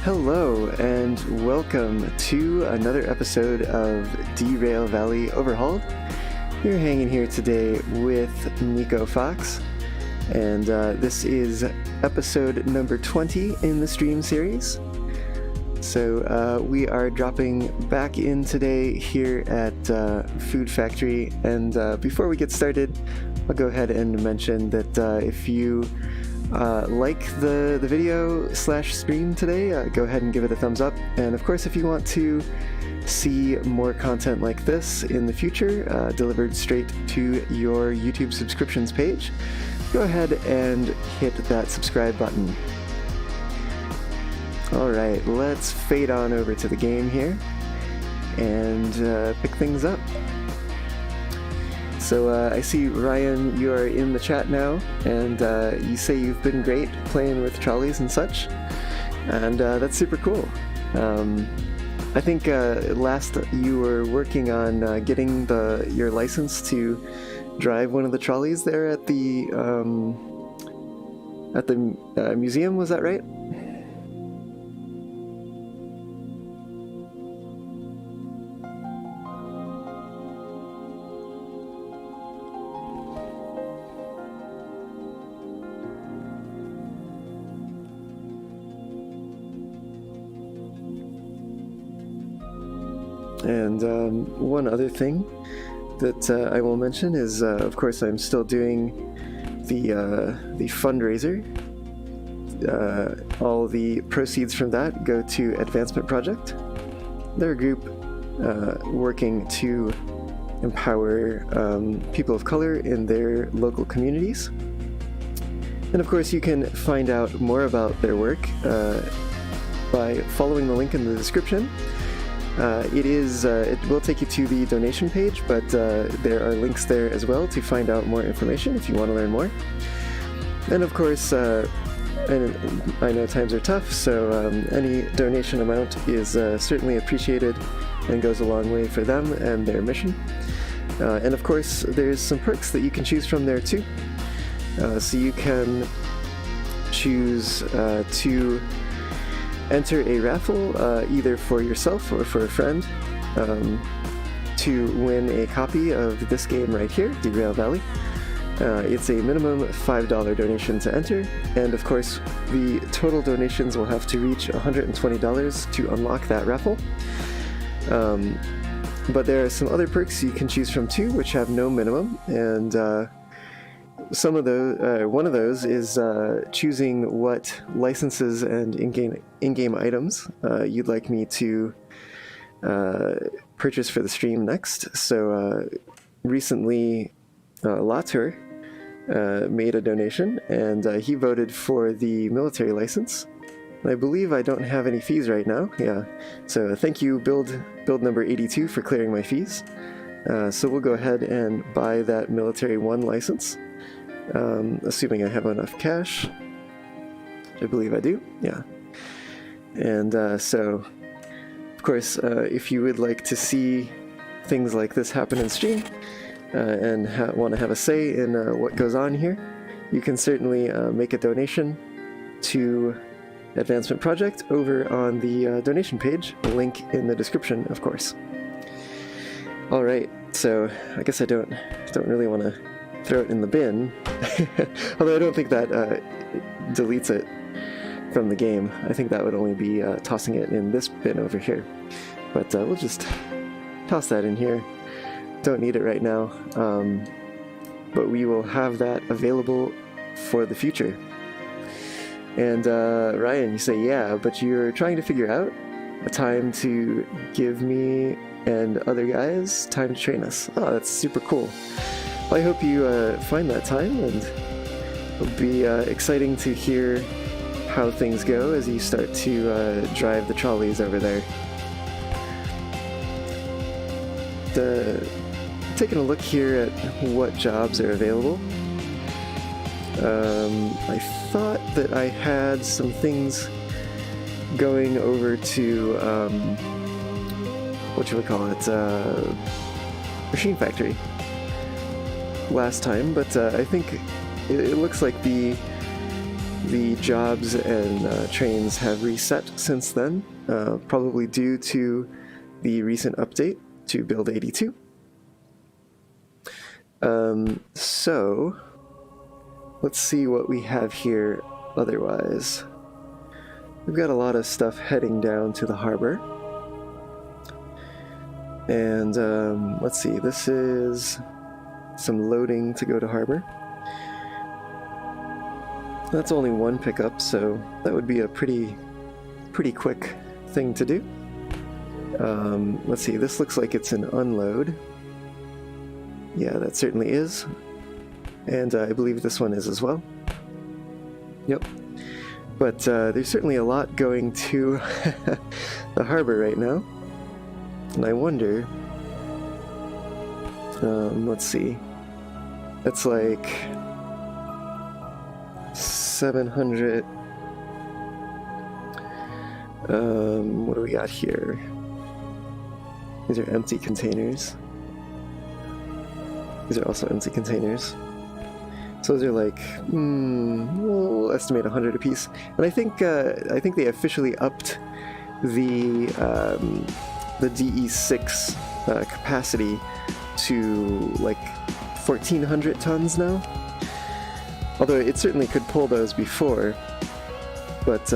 Hello and welcome to another episode of Derail Valley Overhauled. We're hanging here today with Nico Fox, and this is episode number 20 in the stream series. So we are dropping back in today here at Food Factory, and before we get started, I'll go ahead and mention that if you like the video / stream today, go ahead and give it a thumbs up. And of course, if you want to see more content like this in the future, delivered straight to your YouTube subscriptions page, go ahead and hit that subscribe button. Alright, let's fade on over to the game here and pick things up. So I see, Ryan, you are in the chat now, and you say you've been great playing with trolleys and such, and that's super cool. I think last you were working on getting your license to drive one of the trolleys there at the museum, was that right? And one other thing that I will mention is, of course, I'm still doing the fundraiser. All the proceeds from that go to Advancement Project. They're a group working to empower people of color in their local communities. And of course, you can find out more about their work by following the link in the description. It will take you to the donation page, but there are links there as well to find out more information if you want to learn more. And of course, I know times are tough, so any donation amount is certainly appreciated and goes a long way for them and their mission. And of course, there's some perks that you can choose from there too. So you can choose to enter a raffle, either for yourself or for a friend, to win a copy of this game right here, Derail Valley. It's a minimum $5 donation to enter, and of course the total donations will have to reach $120 to unlock that raffle. But there are some other perks you can choose from too, which have no minimum, and some of those, one of those is choosing what licenses and in-game items you'd like me to purchase for the stream next. So recently, Latour made a donation, and he voted for the military license. I believe I don't have any fees right now. Yeah, so thank you, build number 82, for clearing my fees. So we'll go ahead and buy that military 1 license. Assuming I have enough cash, which I believe I do, yeah. And so, of course, if you would like to see things like this happen in stream, and want to have a say in what goes on here, you can certainly make a donation to Advancement Project over on the donation page, link in the description, of course. Alright, so I guess I don't really want to throw it in the bin, although I don't think that deletes it from the game. I think that would only be tossing it in this bin over here, but we'll just toss that in here. Don't need it right now, but we will have that available for the future. And Ryan, you say, yeah, but you're trying to figure out a time to give me and other guys time to train us. Oh, that's super cool. Well, I hope you find that time, and it'll be exciting to hear how things go as you start to drive the trolleys over there. Taking a look here at what jobs are available. I thought that I had some things going over to Machine Factory last time, but I think it looks like the the jobs and trains have reset since then, probably due to the recent update to build 82. So let's see what we have here otherwise. We've got a lot of stuff heading down to the harbor. And let's see, this is some loading to go to harbor. That's only one pickup, so that would be a pretty quick thing to do. Let's see, this looks like it's an unload. Yeah, that certainly is. And I believe this one is as well. Yep. But there's certainly a lot going to the harbor right now. And I wonder... let's see. That's like... 700... what do we got here? These are empty containers. These are also empty containers. So those are like, we'll estimate 100 apiece. And I think they officially upped the DE6 capacity to like 1,400 tons now. Although it certainly could pull those before, but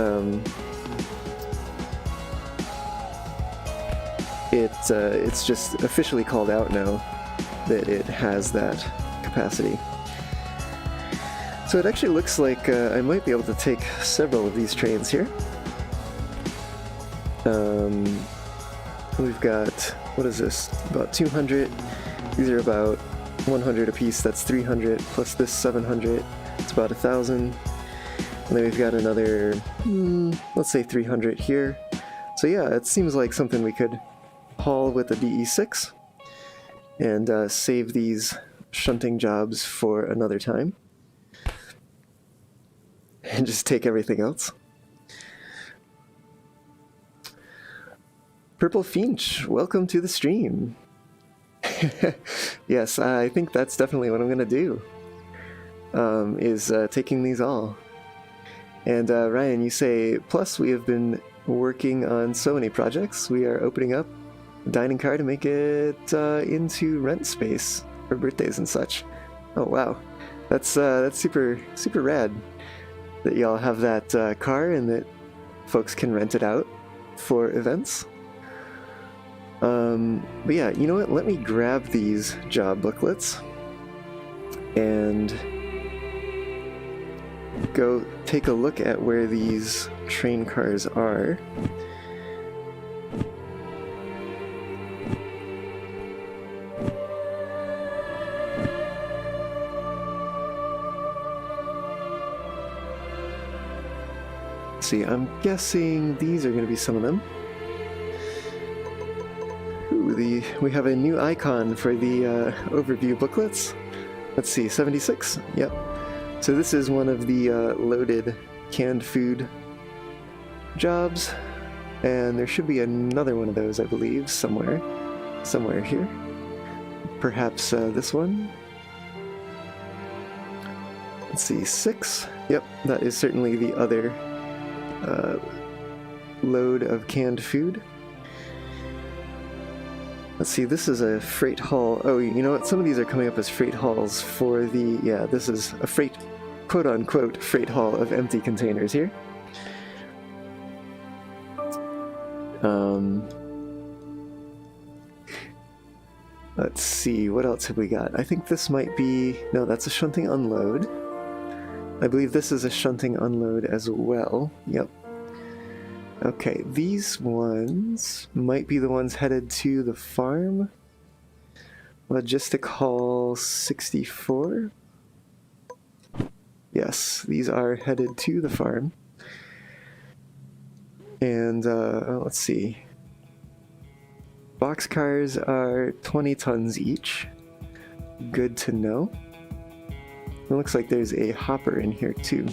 it's just officially called out now that it has that capacity. So it actually looks like I might be able to take several of these trains here. We've got, what is this, about 200. These are about 100 apiece, that's 300, plus this 700, it's about 1,000. And then we've got another, let's say 300 here. So yeah, it seems like something we could haul with the DE6 and save these shunting jobs for another time. And just take everything else. Purple Finch, welcome to the stream. Yes, I think that's definitely what I'm gonna do. Is taking these all. And Ryan, you say, plus we have been working on so many projects. We are opening up a dining car to make it into rent space for birthdays and such. Oh wow, that's super rad that y'all have that car and that folks can rent it out for events. But yeah, you know what? Let me grab these job booklets and go take a look at where these train cars are. Let's see, I'm guessing these are going to be some of them. Ooh, we have a new icon for the overview booklets. Let's see, 76? Yep. So this is one of the loaded canned food jobs, and there should be another one of those, I believe, somewhere here. Perhaps this one. Let's see, 6. Yep, that is certainly the other load of canned food. Let's see, this is a freight haul. Oh, you know what? Some of these are coming up as freight hauls for the... Yeah, this is a freight, quote-unquote, freight haul of empty containers here. Let's see, what else have we got? I think this might be... No, that's a shunting unload. I believe this is a shunting unload as well. Yep. Okay, these ones might be the ones headed to the farm. Logistic Hall 64. Yes, these are headed to the farm. And let's see. Boxcars are 20 tons each. Good to know. It looks like there's a hopper in here too.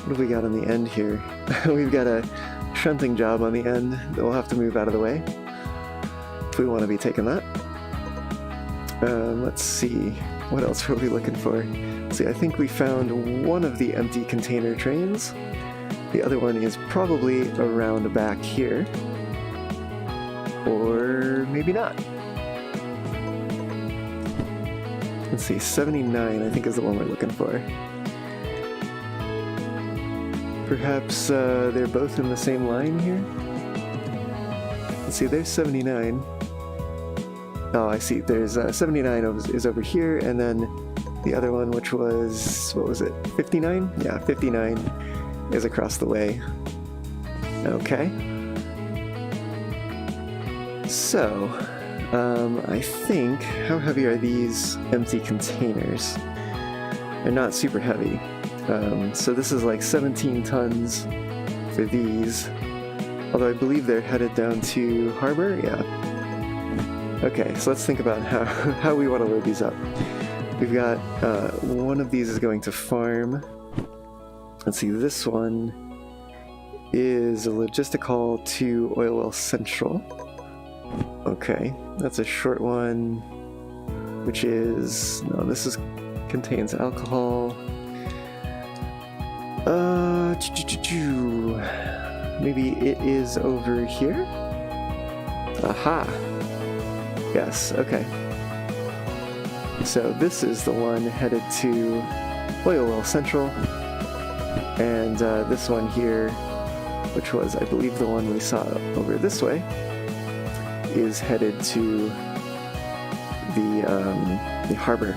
What have we got on the end here? We've got a shunting job on the end that we'll have to move out of the way if we want to be taking that. Let's see. what else were we looking for? See, I think we found one of the empty container trains. The other one is probably around back here. Or maybe not. Let's see, 79 I think is the one we're looking for. Perhaps they're both in the same line here? Let's see, there's 79. Oh, I see, there's 79 is over here, and then the other one, which was, what was it, 59? Yeah, 59 is across the way. Okay. So, I think, how heavy are these empty containers? They're not super heavy. So this is like 17 tons for these. Although I believe they're headed down to Harbor, yeah. Okay, so let's think about how we want to load these up. We've got, one of these is going to farm. Let's see, this one is a logistic haul to Oil Well Central. Okay, that's a short one, which is, no, this contains alcohol. Maybe it is over here? Aha! Yes, okay. So this is the one headed to Oil Well Central, and this one here, which was, I believe, the one we saw over this way, is headed to the harbor.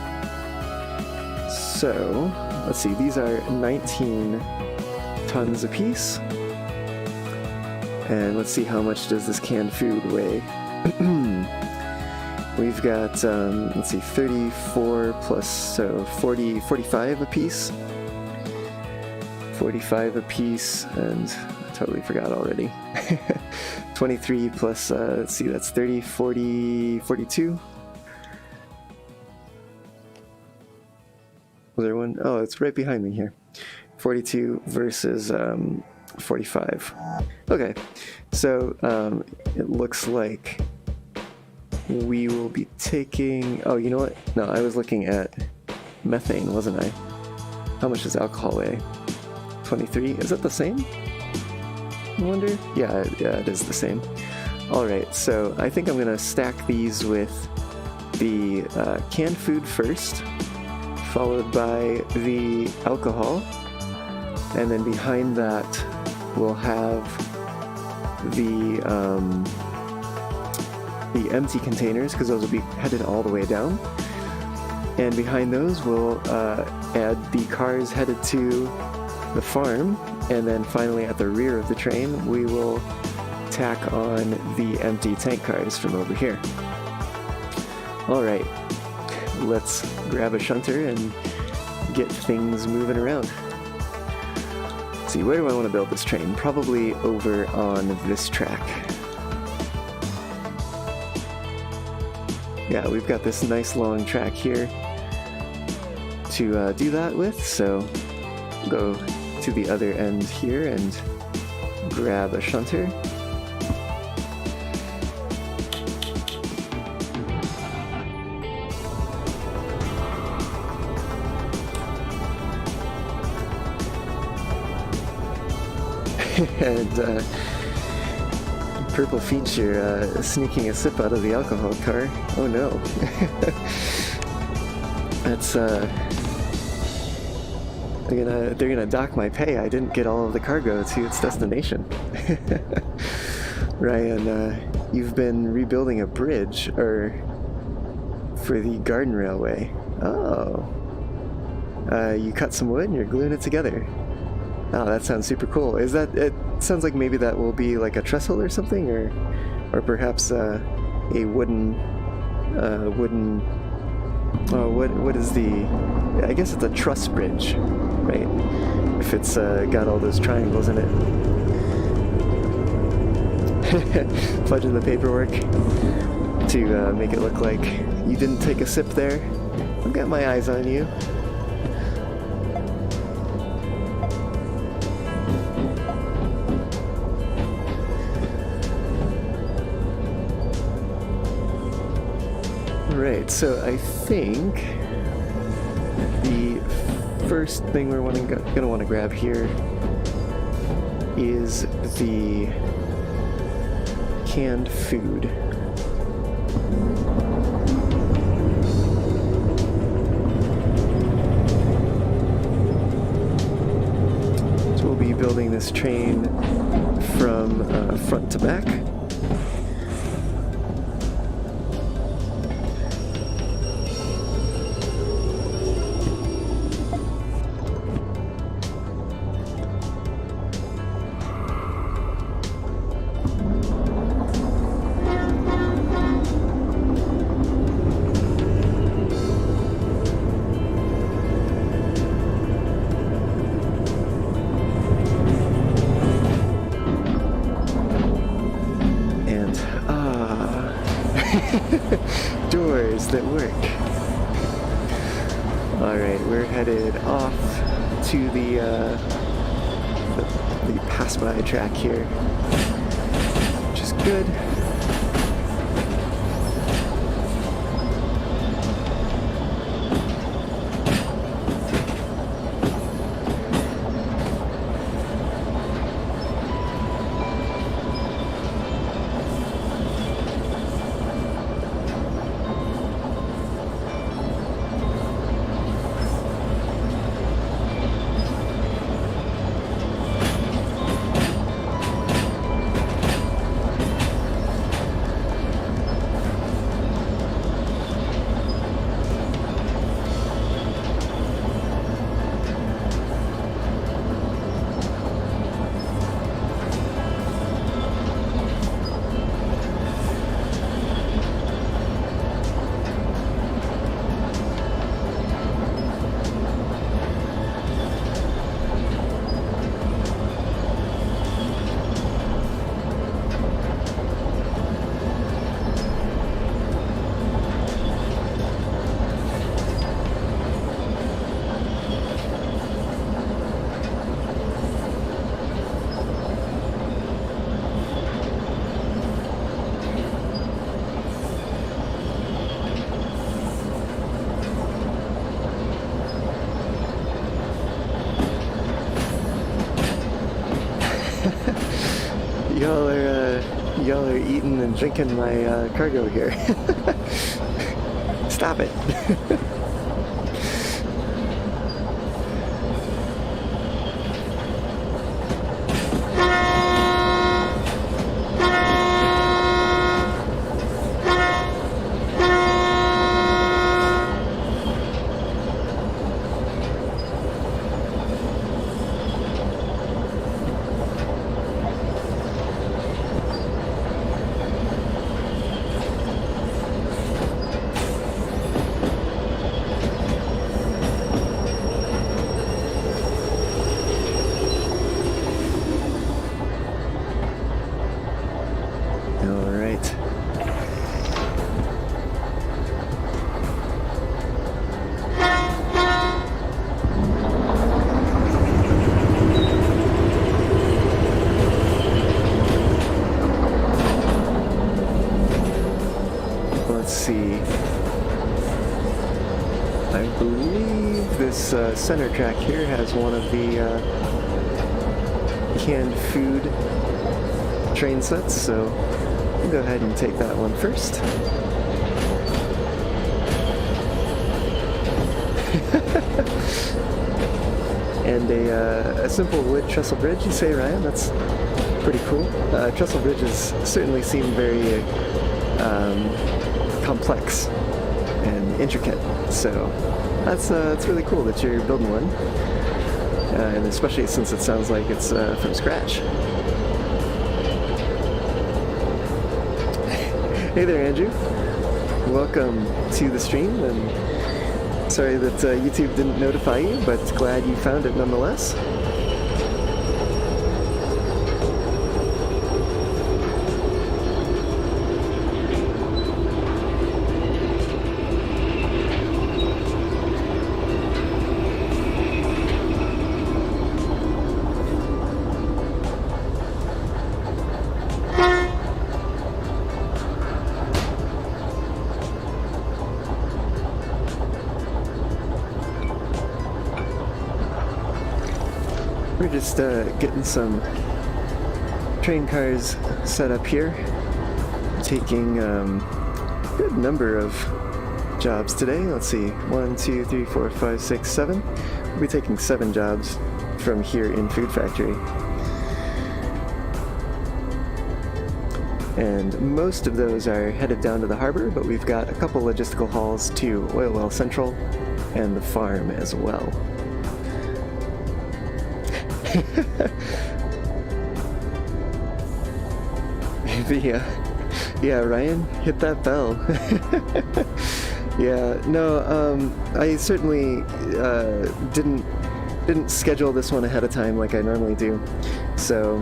So, let's see, these are 19 tons apiece. And let's see, how much does this canned food weigh? We've got, let's see, 34 plus, so 45 apiece. 45 apiece, and I totally forgot already. 23 plus, let's see, that's 30, 40, 42. Was there one? Oh, it's right behind me here. 42 versus 45. Okay, so it looks like we will be taking... Oh, you know what? No, I was looking at methane, wasn't I? How much does alcohol weigh? 23? Is that the same? I wonder? Yeah, it is the same. Alright, so I think I'm going to stack these with the canned food first, followed by the alcohol, and then behind that we'll have the empty containers, because those will be headed all the way down. And behind those we'll add the cars headed to the farm, and then finally at the rear of the train we will tack on the empty tank cars from over here. Alright, let's grab a shunter and get things moving around. Let's see, where do I want to build this train? Probably over on this track. Yeah, we've got this nice long track here to do that with, so go to the other end here and grab a shunter. And Purple feature sneaking a sip out of the alcohol car. Oh no. That's they're gonna dock my pay. I didn't get all of the cargo to its destination. Ryan, you've been rebuilding a bridge for the garden railway. Oh. You cut some wood and you're gluing it together. Oh, that sounds super cool. Is that, it sounds like maybe that will be like a trestle or something, or perhaps a wooden, oh, what is the, I guess it's a truss bridge, right? If it's got all those triangles in it. Fudging the paperwork to make it look like you didn't take a sip there. I've got my eyes on you. Right, so I think first thing we're gonna want to grab here is the canned food. So we'll be building this train from front to back. Doors that work. Alright, we're headed off to the pass-by track here, which is good. Y'all are eating and drinking my cargo here. Stop it. I believe this center track here has one of the canned food train sets, so we'll go ahead and take that one first. And a simple wood trestle bridge, you say, Ryan? That's pretty cool. Trestle bridges certainly seem very complex and intricate, so that's really cool that you're building one, and especially since it sounds like it's from scratch. Hey there, Andrew. Welcome to the stream, and sorry that YouTube didn't notify you, but glad you found it nonetheless. just getting some train cars set up here. Taking a good number of jobs today. Let's see, 1, 2, 3, 4, 5, 6, 7. We'll be taking 7 jobs from here in Food Factory. And most of those are headed down to the harbor, but we've got a couple logistical hauls to Oil Well Central and the farm as well. Yeah, Ryan, hit that bell. Yeah, no, I certainly didn't schedule this one ahead of time like I normally do, so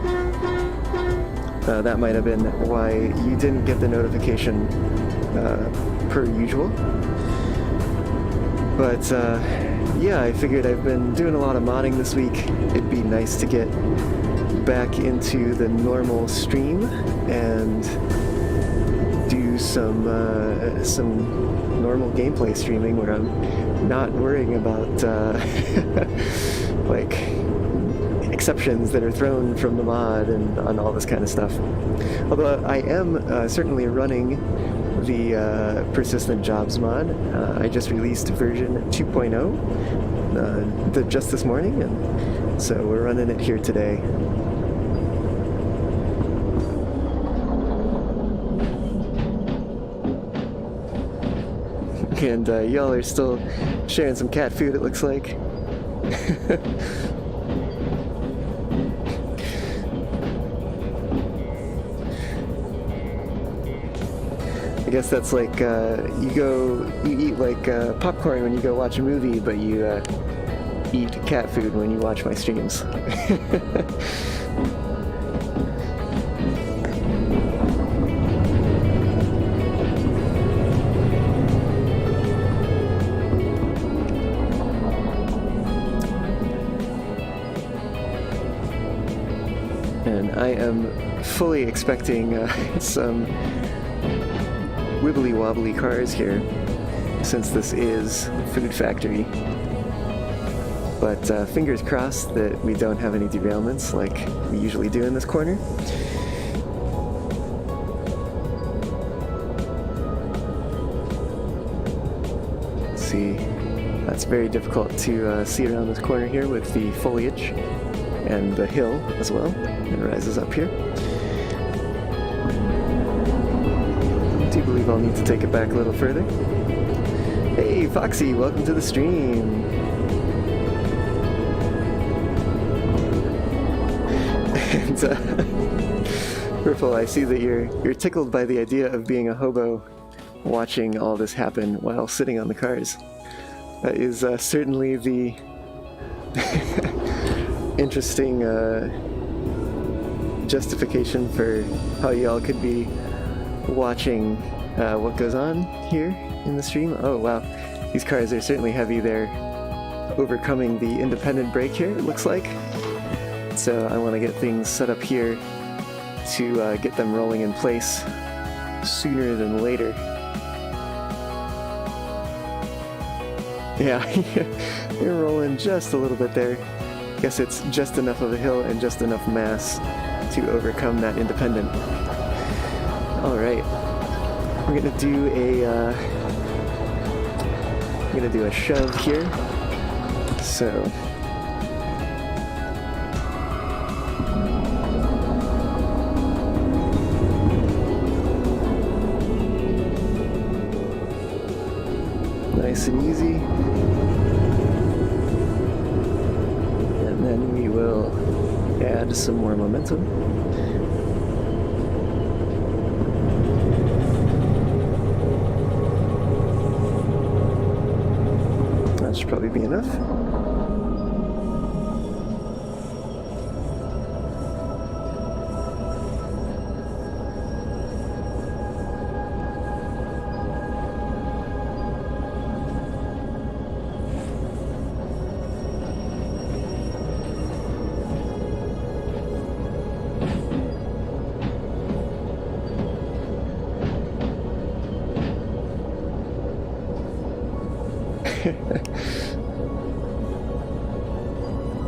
that might have been why you didn't get the notification per usual. But yeah, I figured I've been doing a lot of modding this week. It'd be nice to get back into the normal stream and do some normal gameplay streaming where I'm not worrying about like exceptions that are thrown from the mod and on all this kind of stuff. Although I am certainly running the persistent jobs mod. I just released version 2.0 just this morning, and so we're running it here today. And y'all are still sharing some cat food, it looks like. I guess that's like you eat like popcorn when you go watch a movie, but you eat cat food when you watch my streams. And I am fully expecting some wibbly wobbly cars here, since this is Food Factory. But fingers crossed that we don't have any derailments like we usually do in this corner. Let's see, that's very difficult to see around this corner here with the foliage and the hill as well. It rises up here. I do believe I'll need to take it back a little further. Hey Foxy, welcome to the stream. And Purple, I see that you're tickled by the idea of being a hobo watching all this happen while sitting on the cars. That is certainly the interesting justification for how y'all could be watching what goes on here in the stream. Oh wow, these cars are certainly heavy. They're overcoming the independent brake here, it looks like. So I want to get things set up here to get them rolling in place sooner than later. Yeah, they're rolling just a little bit there. Guess it's just enough of a hill and just enough mass to overcome that independent. All right, we're gonna do a shove here. So. Nice and easy. And then we will add some more momentum. That should probably be enough.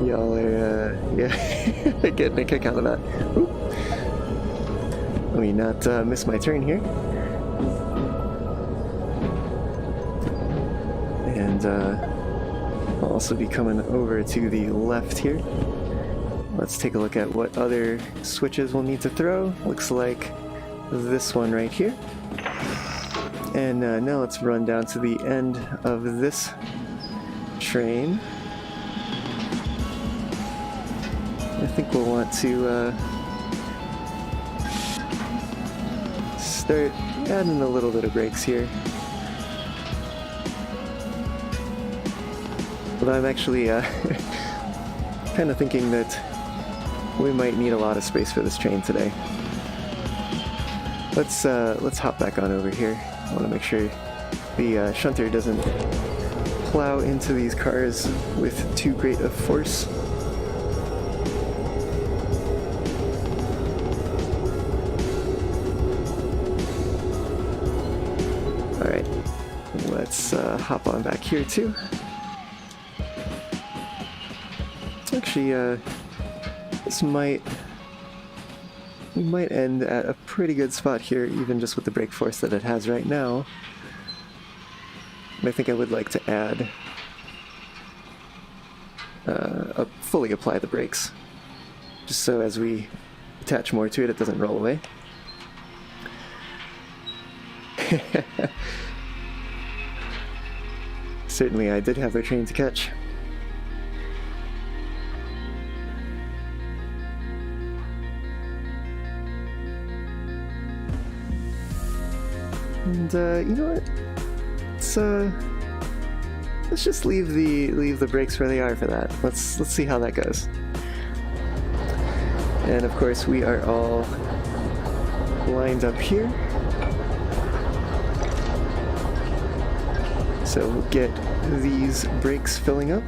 Y'all are Yeah, getting a kick out of that. Oop. Let me not miss my turn here. And I'll also be coming over to the left here. Let's take a look at what other switches we'll need to throw. Looks like this one right here. And now let's run down to the end of this train. I think we'll want to start adding a little bit of brakes here. But I'm actually kind of thinking that we might need a lot of space for this train today. Let's hop back on over here. I want to make sure the shunter doesn't plow into these cars with too great of force. Alright, let's hop on back here too. Actually, we might end at a pretty good spot here, even just with the brake force that it has right now. I think I would like to add, fully apply the brakes, just so as we attach more to it, it doesn't roll away. Certainly, I did have a train to catch. And you know what? Let's just leave the brakes where they are for that. Let's see how that goes. And of course, we are all lined up here. So we'll get these brakes filling up.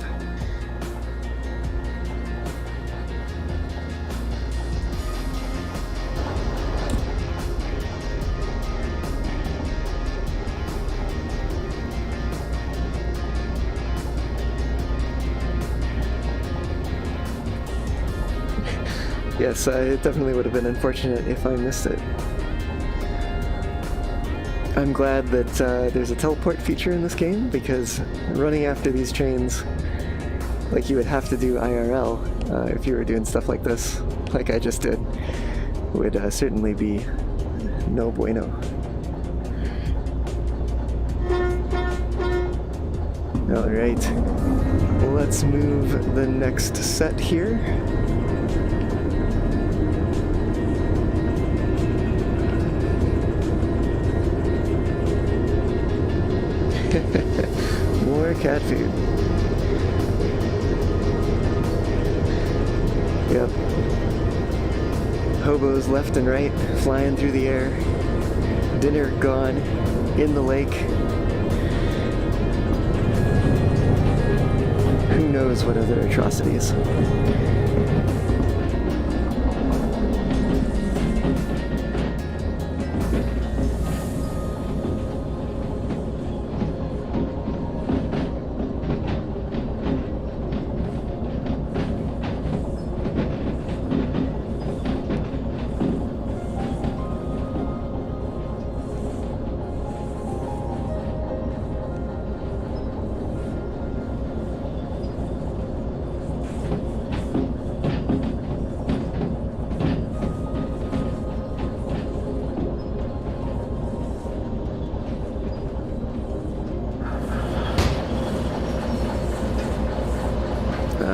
Yes, it definitely would have been unfortunate if I missed it. I'm glad that there's a teleport feature in this game, because running after these trains, like you would have to do IRL if you were doing stuff like this, like I just did, would certainly be no bueno. Alright, let's move the next set here. More cat food. Yep. Hobos left and right, flying through the air. Dinner gone, in the lake. Who knows what other atrocities.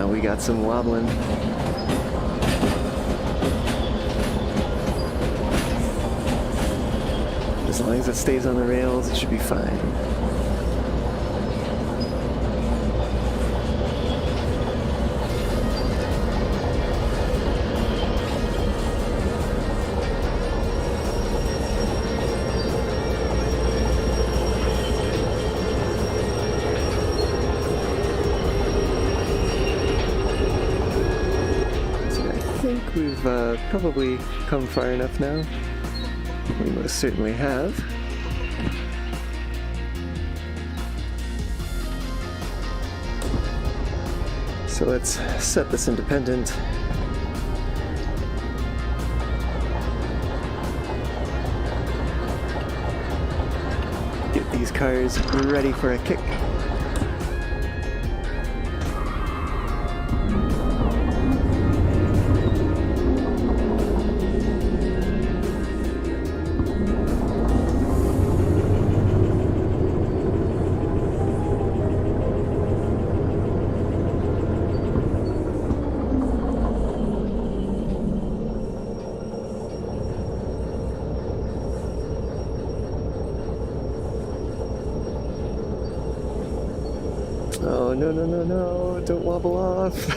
We got some wobbling. As long as it stays on the rails, it should be fine. We've probably come far enough now. We most certainly have. So let's set this independent. Get these cars ready for a kick. Oh, no, no, no, no, don't wobble off.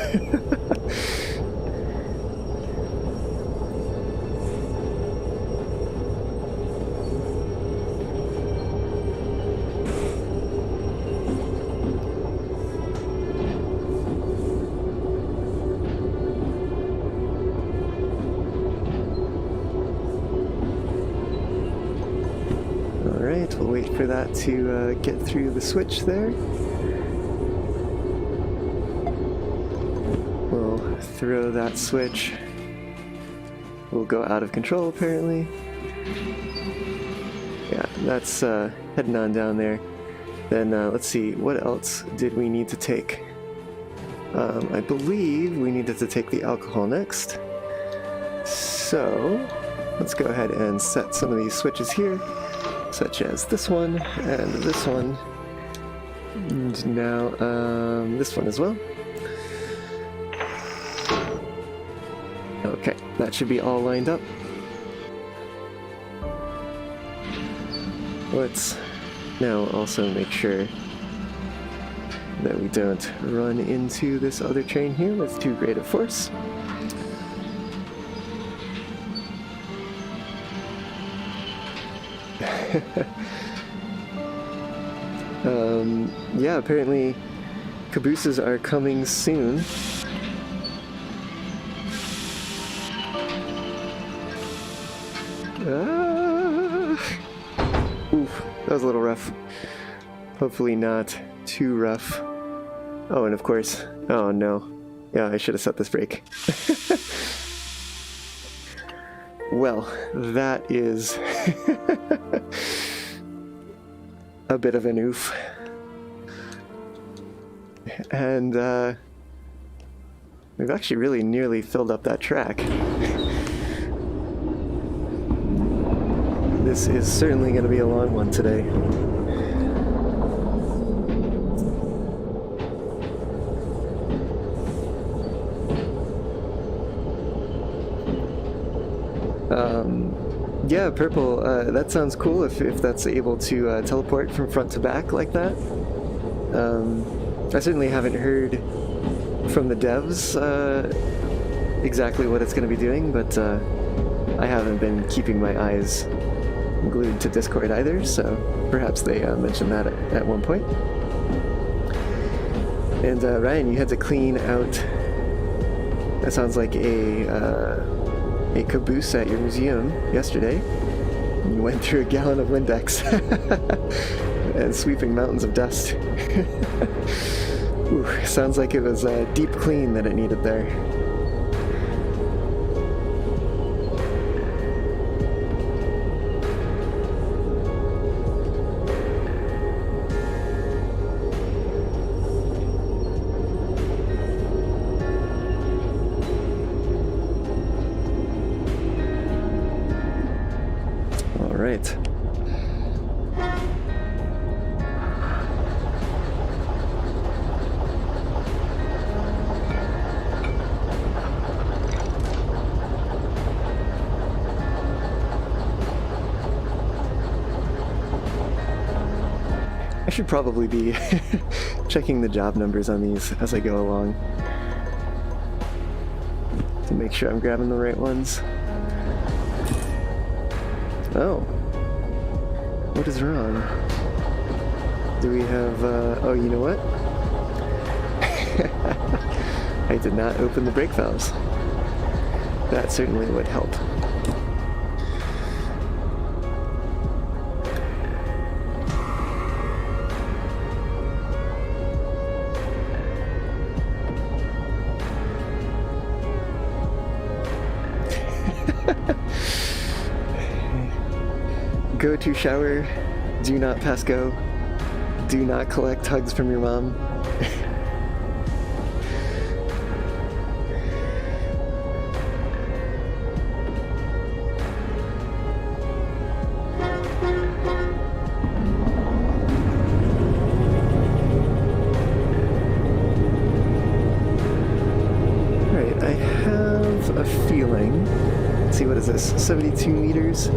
Alright, we'll wait for that to get through the switch there. Throw that switch. We'll go out of control apparently. Yeah, that's heading on down there. Then let's see, what else did we need to take? I believe we needed to take the alcohol next. So let's go ahead and set some of these switches here, such as this one and this one. And now this one as well. Okay, that should be all lined up. Let's now also make sure that we don't run into this other train here with too great a force. Yeah, apparently cabooses are coming soon. Oof, that was a little rough. Hopefully not too rough. Oh, and of course, oh no. Yeah, I should have set this brake. Well, that is a bit of an oof. And we've actually really nearly filled up that track. This is certainly going to be a long one today. Yeah, purple, that sounds cool if that's able to teleport from front to back like that. I certainly haven't heard from the devs exactly what it's going to be doing, but I haven't been keeping my eyes glued to Discord either, so perhaps they mentioned that at one point. And Ryan, you had to clean out, that sounds like a caboose at your museum yesterday. You went through a gallon of Windex and sweeping mountains of dust. Ooh, sounds like it was a deep clean that it needed there. Right. I should probably be checking the job numbers on these as I go along to make sure I'm grabbing the right ones. Oh. What is wrong? Do we have, oh, you know what? I did not open the brake valves. That certainly would help. Go to shower. Do not pass go. Do not collect hugs from your mom. Alright, I have a feeling. Let's see, what is this? 72 meters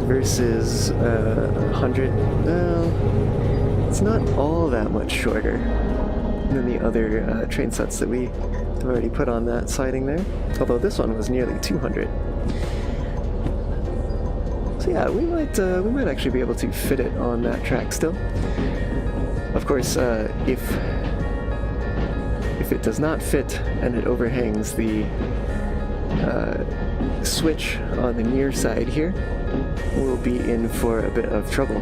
versus 100. Well, it's not all that much shorter than the other train sets that we have already put on that siding there. Although this one was nearly 200. So yeah, we might actually be able to fit it on that track still. Of course, if it does not fit and it overhangs the switch on the near side here, we'll be in for a bit of trouble.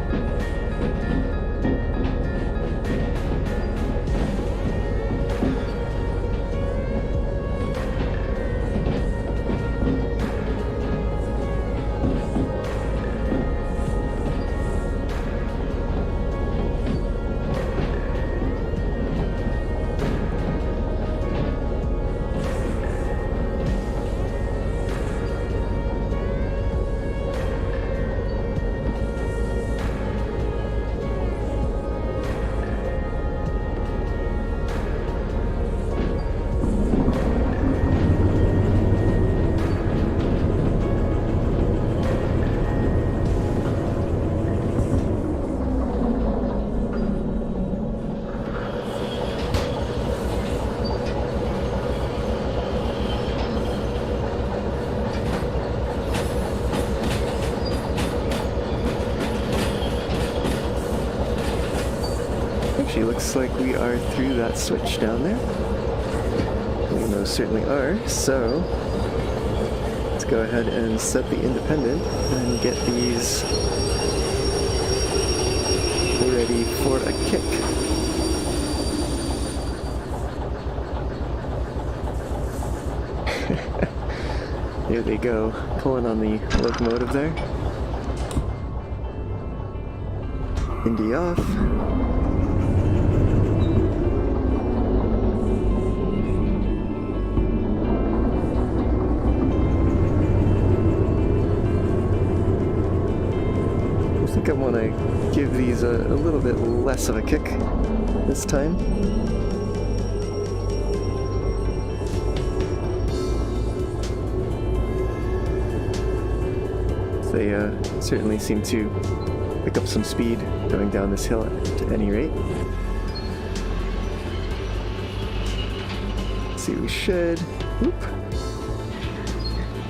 Actually, looks like we are through that switch down there. We most certainly are, so let's go ahead and set the independent and get these ready for a kick. There they go, pulling on the locomotive there. Indy off. I think I want to give these a little bit less of a kick this time. They certainly seem to pick up some speed going down this hill at any rate. Let's see, we should. Whoop.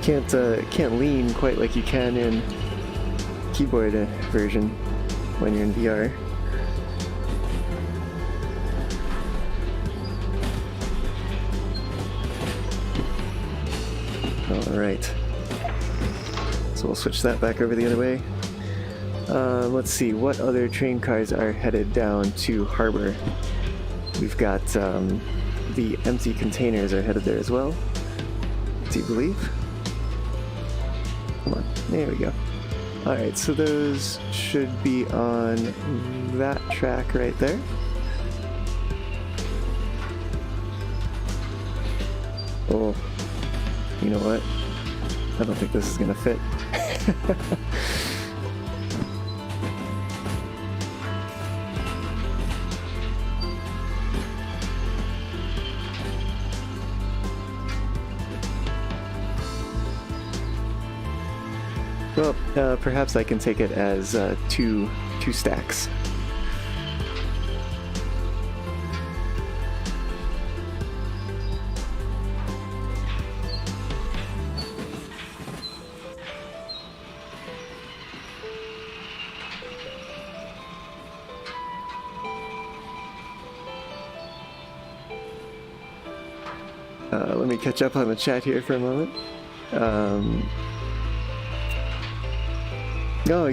Can't lean quite like you can in keyboard version when you're in VR. All right. So we'll switch that back over the other way. Let's see, what other train cars are headed down to Harbor? We've got the empty containers are headed there as well. Do you believe? Come on, there we go. Alright, so those should be on that track right there. Oh, you know what? I don't think this is gonna fit. Well, perhaps I can take it as two stacks. Let me catch up on the chat here for a moment. Oh,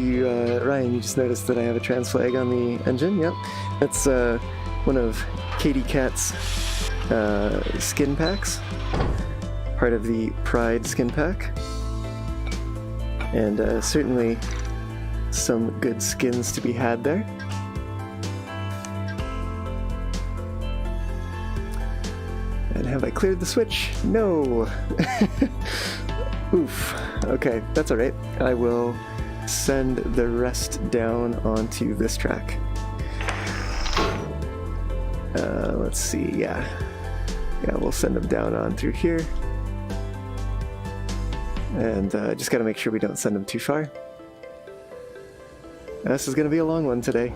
Ryan, you just noticed that I have a trans flag on the engine? Yep. That's one of Katie Cat's skin packs. Part of the Pride skin pack. And certainly some good skins to be had there. And have I cleared the switch? No! Oof. Okay, that's alright. I will send the rest down onto this track. Let's see, yeah. Yeah, we'll send them down on through here. And just gotta make sure we don't send them too far. This is gonna be a long one today.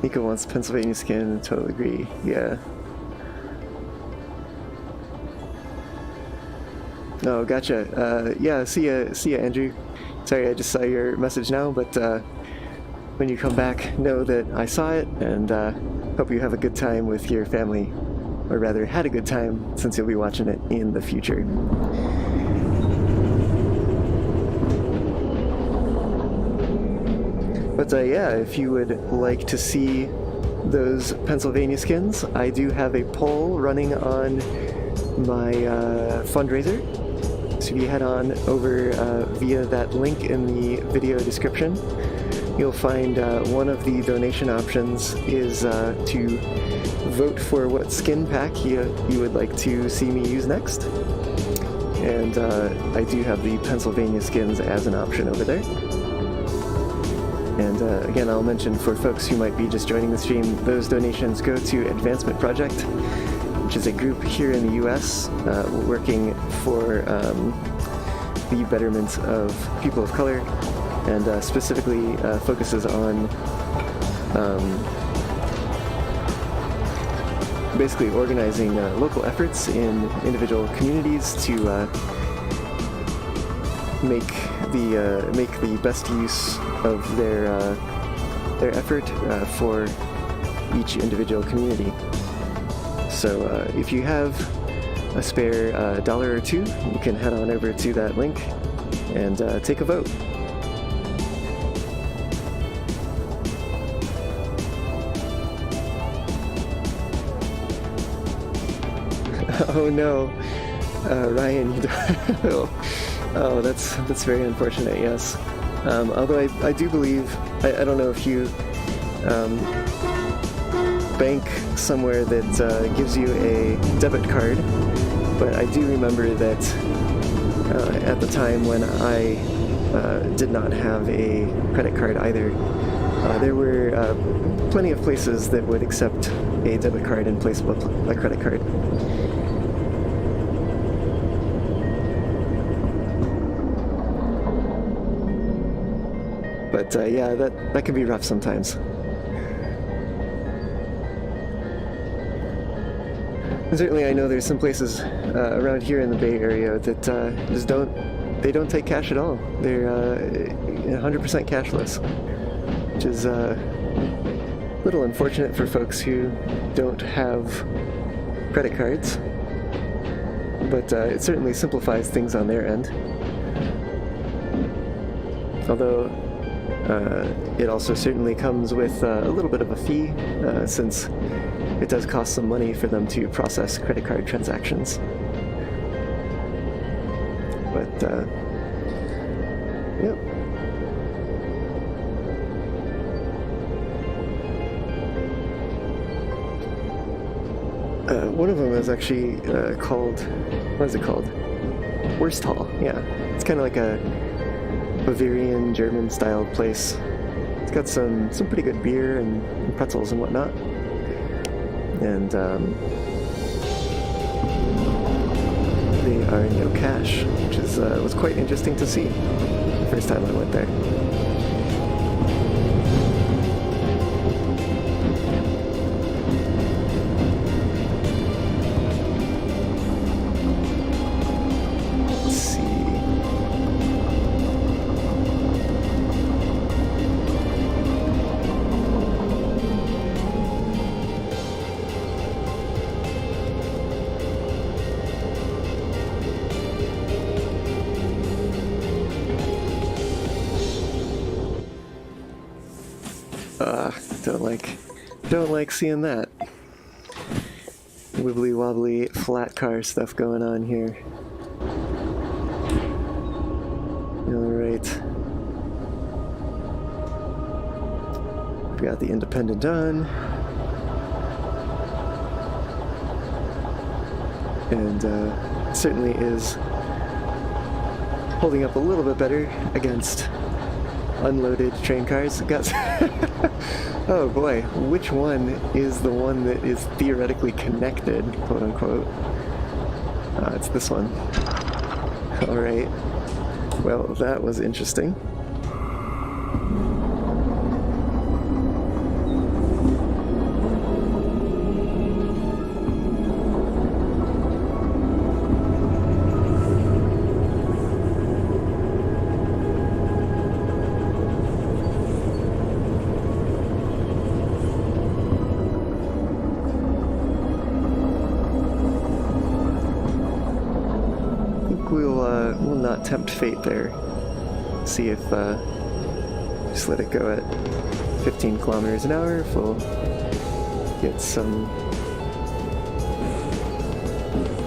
Nico wants Pennsylvania skin, totally agree, yeah. Oh, gotcha. Yeah, see ya, Andrew. Sorry, I just saw your message now, but when you come back, know that I saw it, and hope you have a good time with your family, or rather, had a good time, since you'll be watching it in the future. But yeah, if you would like to see those Pennsylvania skins, I do have a poll running on my fundraiser. So if you head on over via that link in the video description, you'll find one of the donation options is to vote for what skin pack you would like to see me use next. And I do have the Pennsylvania skins as an option over there. And again, I'll mention for folks who might be just joining the stream, those donations go to Advancement Project, which is a group here in the US working for the betterment of people of color, and specifically focuses on basically organizing local efforts in individual communities to make the best use of their effort for each individual community. So if you have a spare dollar or two, you can head on over to that link and take a vote. Oh no, Ryan, you don't. Oh, that's very unfortunate. Yes, although I do believe I don't know if you bank somewhere that gives you a debit card, but I do remember that at the time when I did not have a credit card either, there were plenty of places that would accept a debit card in place of a credit card. But yeah, that can be rough sometimes. And certainly I know there's some places around here in the Bay Area that just don't take cash at all. They're 100% cashless, which is a little unfortunate for folks who don't have credit cards, but it certainly simplifies things on their end. Although it also certainly comes with a little bit of a fee, since it does cost some money for them to process credit card transactions. But, yep. One of them is actually called, what is it called? Wursthall, yeah. It's kind of like a Bavarian, German-style place. It's got some pretty good beer and pretzels and whatnot. And they are no cash, which is was quite interesting to see the first time I went there. Let's see. Don't like seeing that. wibbly wobbly flat car stuff going on here. Alright. We've got the Independent done. And certainly is holding up a little bit better against unloaded train cars. Got oh boy, which one is the one that is theoretically connected, quote unquote? It's this one. Alright. Well, that was interesting. We'll not tempt fate there. See if just let it go at 15 kilometers an hour if we'll get some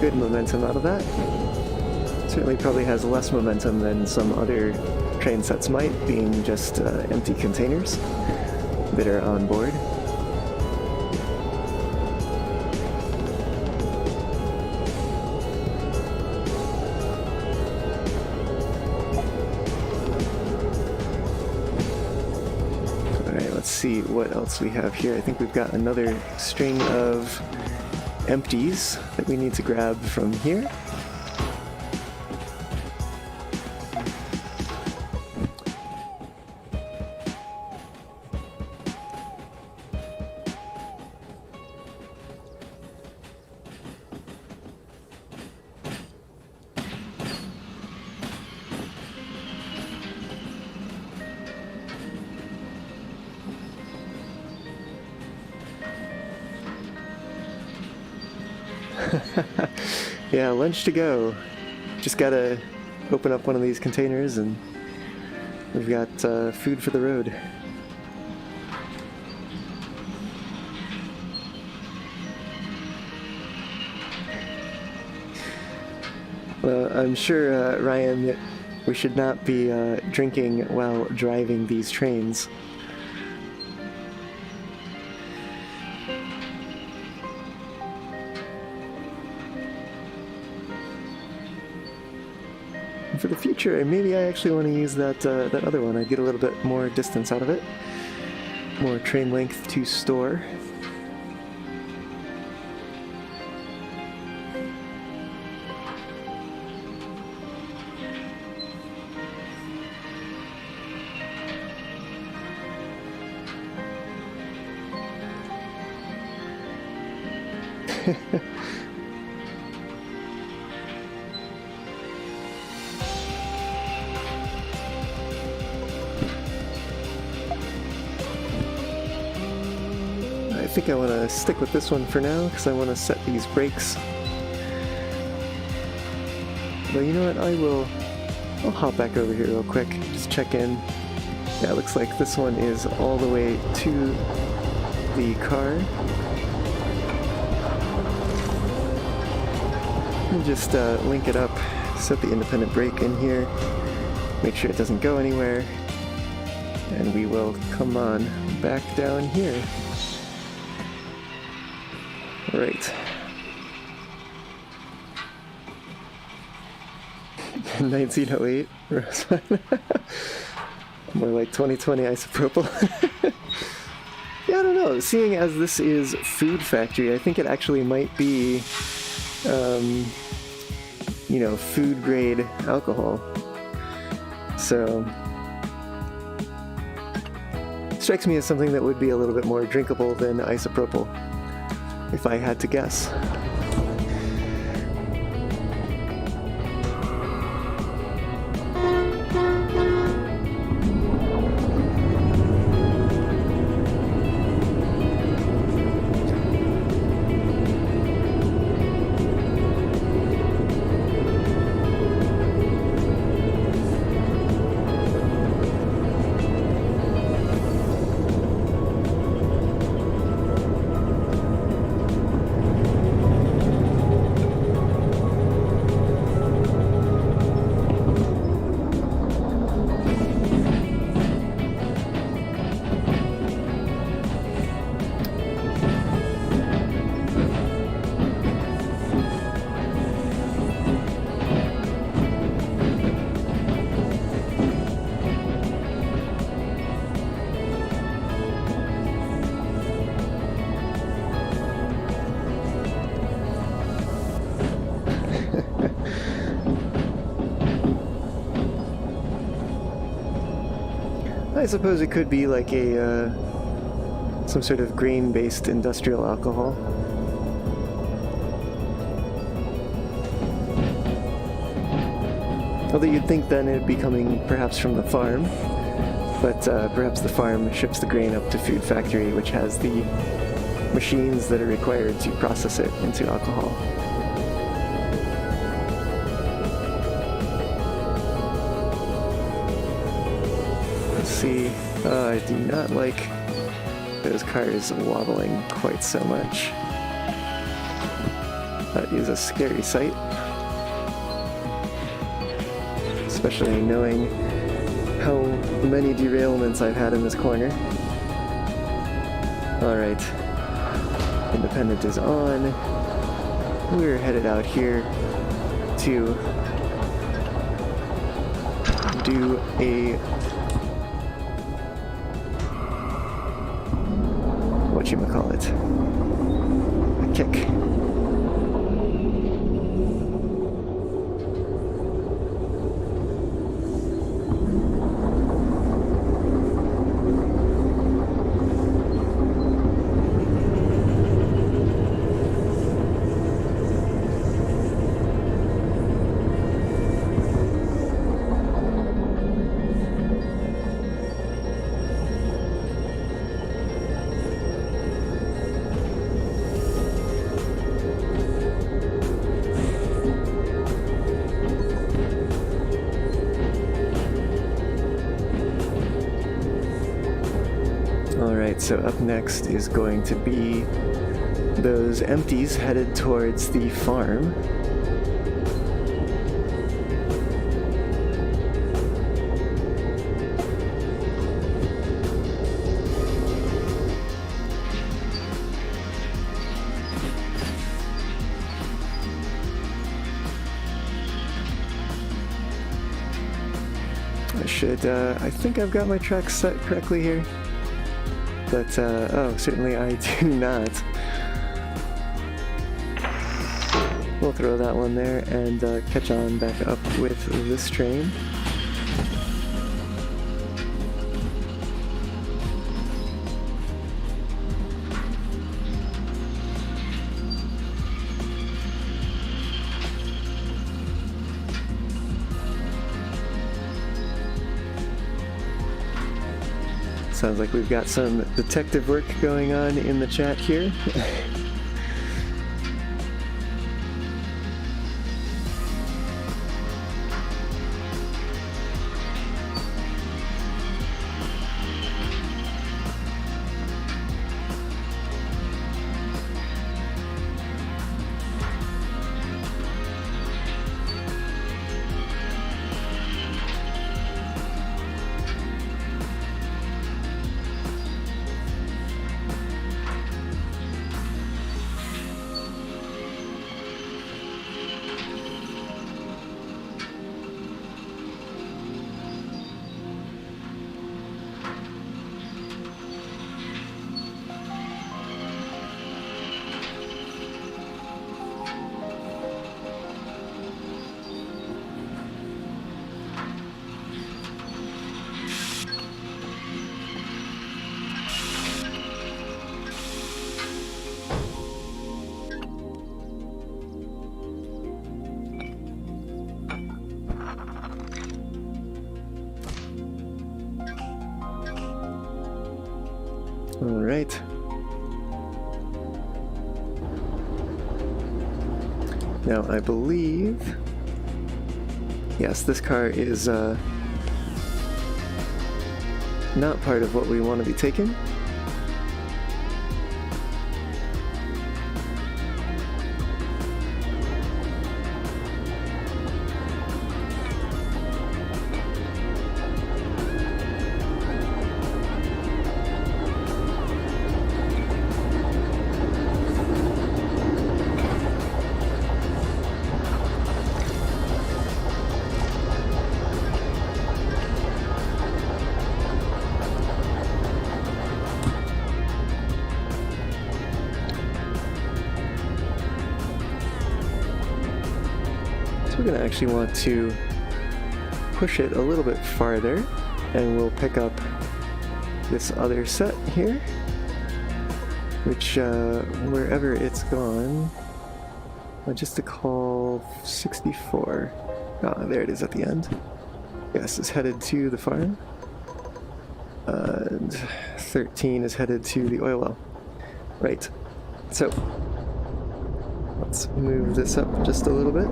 good momentum out of that. Certainly probably has less momentum than some other train sets might, being just empty containers that are on board. Let's see what else we have here. I think we've got another string of empties that we need to grab from here. Yeah, lunch to go. Just gotta open up one of these containers and we've got food for the road. Well, I'm sure, Ryan, that we should not be drinking while driving these trains. For the future, maybe I actually want to use that other one. I get a little bit more distance out of it, more train length to store. I think I want to stick with this one for now because I want to set these brakes. But you know what, I'll hop back over here real quick, just check in. Yeah, it looks like this one is all the way to the car. And just link it up, set the independent brake in here, make sure it doesn't go anywhere, and we will come on back down here. Right. 1908 more like 2020 isopropyl. Yeah, I don't know. Seeing as this is food factory, I think it actually might be, you know, food grade alcohol. So, strikes me as something that would be a little bit more drinkable than isopropyl, if I had to guess. I suppose it could be like a some sort of grain-based industrial alcohol. Although you'd think then it'd be coming perhaps from the farm, but perhaps the farm ships the grain up to food factory, which has the machines that are required to process it into alcohol. Let's see. I do not like those cars wobbling quite so much. That is a scary sight. Especially knowing how many derailments I've had in this corner. Alright. Independent is on. We're headed out here to do a whatchamacallit, a kick. Alright, so up next is going to be those empties headed towards the farm. I think I've got my tracks set correctly here. But, oh, certainly I do not. We'll throw that one there and catch on back up with this train. Sounds like we've got some detective work going on in the chat here. All right. Now, I believe... Yes, this car is not part of what we want to be taking. We're going to actually want to push it a little bit farther, and we'll pick up this other set here, which, wherever it's gone, Logistical 64. Ah, there it is at the end. Yes, is headed to the farm. And 13 is headed to the oil well. Right. So, let's move this up just a little bit.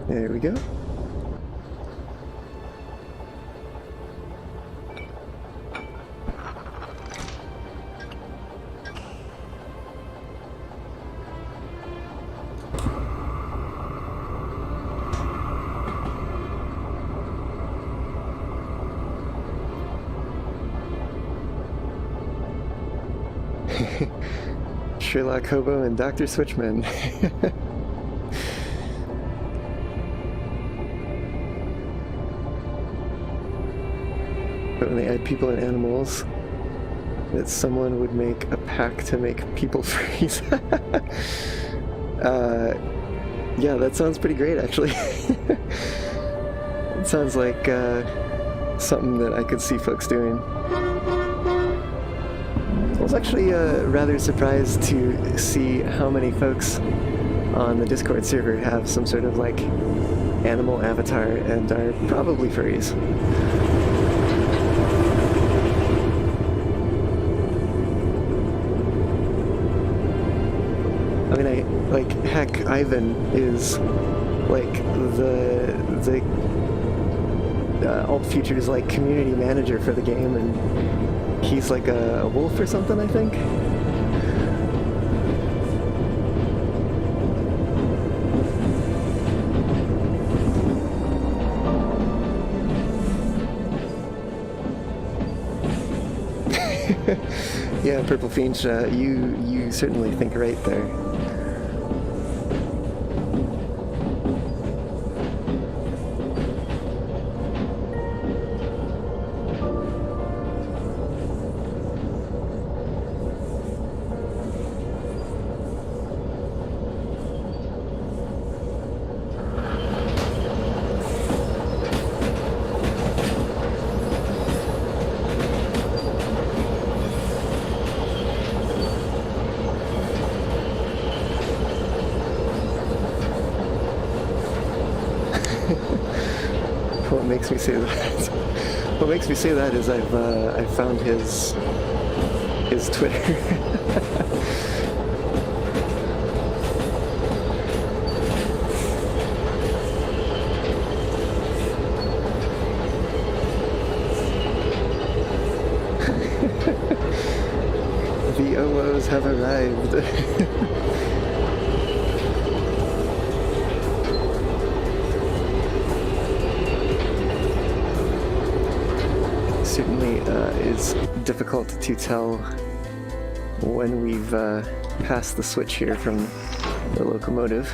There we go. Sherlock Hobo and Dr. Switchman. But when they add people and animals, that someone would make a pack to make people freeze. Yeah, that sounds pretty great, actually. It sounds like something that I could see folks doing. I was actually rather surprised to see how many folks on the Discord server have some sort of like animal avatar and are probably furries. I mean, heck, Ivan is like the Alt Futures like community manager for the game, and he's like a wolf or something, I think. Yeah, Purple Finch, you certainly think right there. What makes me say that? What makes me say that is I've found his Twitter. The OOs have arrived. Certainly is difficult to tell when we've passed the switch here from the locomotive.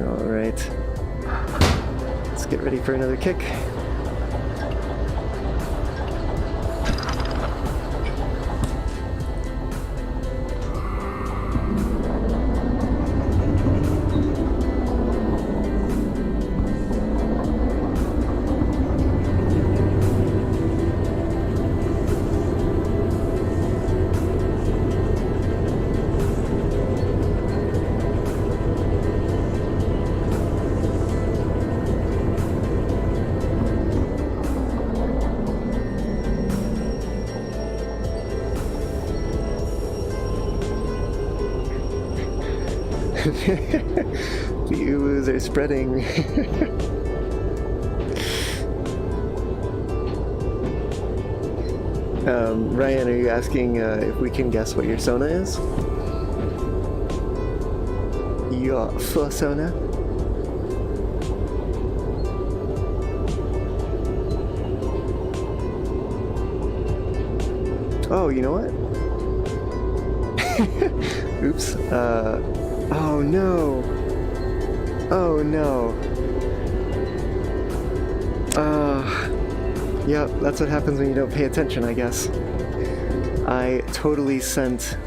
All right, let's get ready for another kick. The uwus are spreading. Ryan, are you asking if we can guess what your sona is? Your fursona? Oh, you know what? Oops. Oh no. Oh no. Yep, that's what happens when you don't pay attention, I guess. I totally sent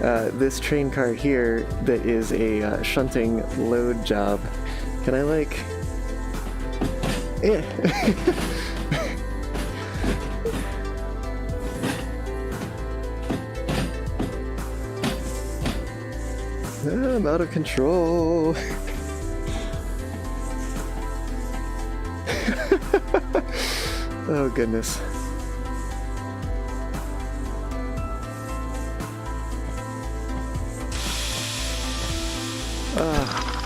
this train car here that is a shunting load job. Can I, like... Eh. I'm out of control. Oh, goodness.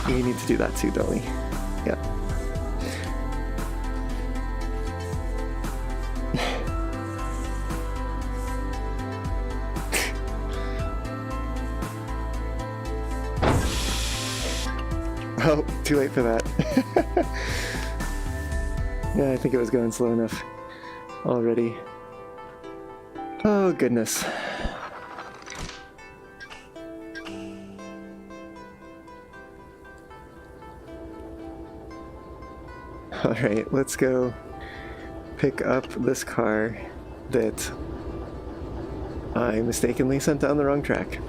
We need to do that too, don't we? Yeah. Oh, too late for that. Yeah, I think it was going slow enough already. Oh, goodness. Alright, let's go pick up this car that I mistakenly sent down the wrong track.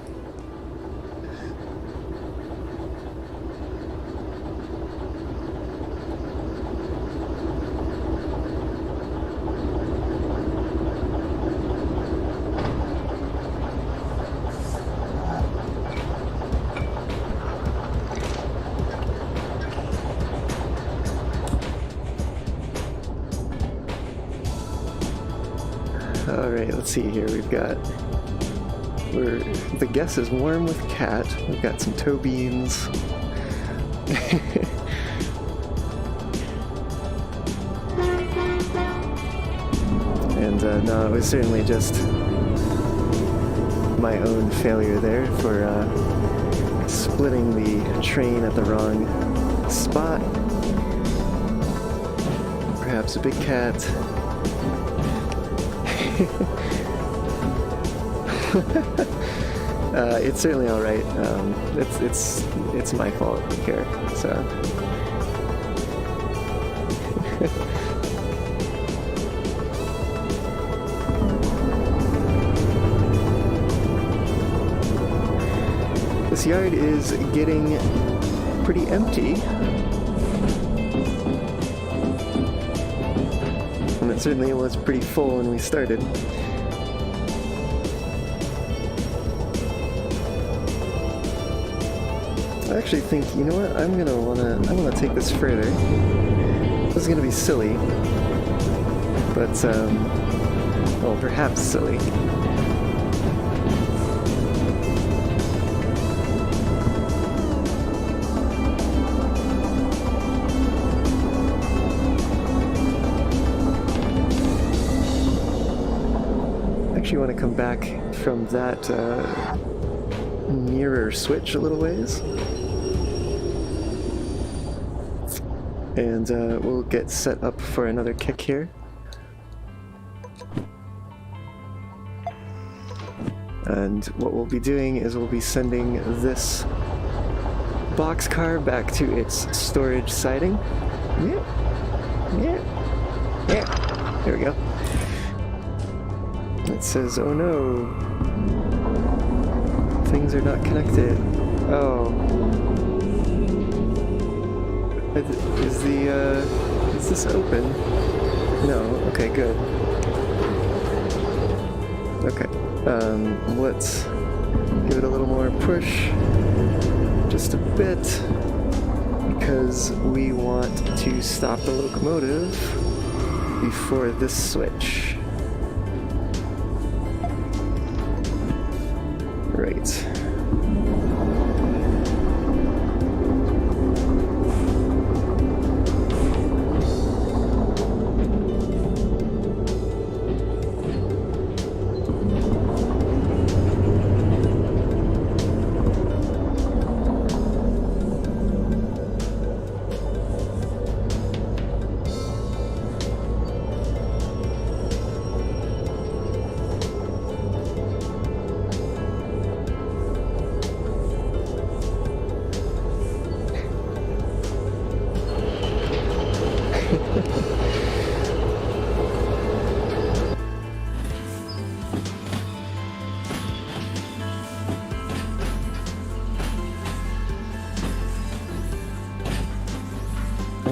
Alright, let's see here. We've got... the guess is warm with cat. We've got some toe beans. And no, it was certainly just my own failure there for splitting the train at the wrong spot. Perhaps a big cat. It's certainly all right. It's my fault here. So this yard is getting pretty empty, and it certainly was pretty full when we started. I actually think, you know what, I wanna take this further. This is gonna be silly, but well, perhaps silly. I actually want to come back from that mirror switch a little ways. And we'll get set up for another kick here. And what we'll be doing is we'll be sending this boxcar back to its storage siding. Yeah. There we go. It says, oh no, things are not connected. Oh. Is this open? No, okay, good. Okay, let's give it a little more push, just a bit, because we want to stop the locomotive before this switch. Right.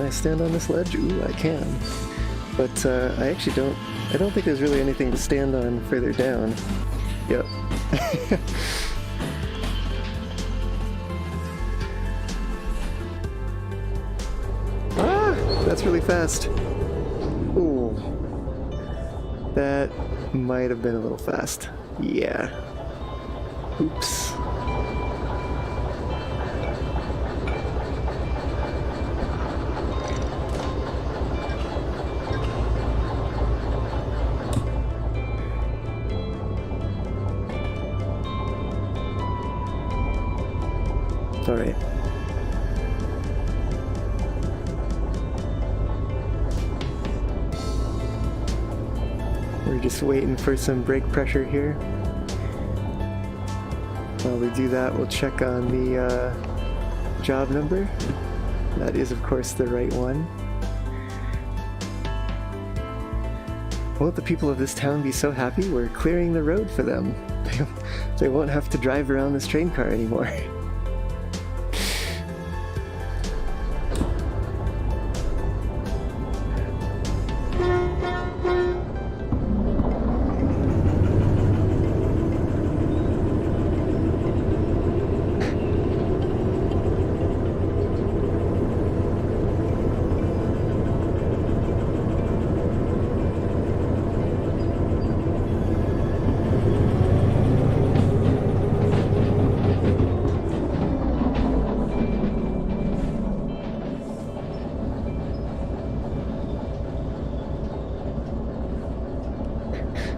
I stand on this ledge? Ooh, I can. But I don't think there's really anything to stand on further down. Yep. Ah! That's really fast. Ooh. That might have been a little fast. Yeah. Oops. All right. We're just waiting for some brake pressure here. While we do that, we'll check on the job number. That is, of course, the right one. Won't the people of this town be so happy? We're clearing the road for them. They won't have to drive around this train car anymore.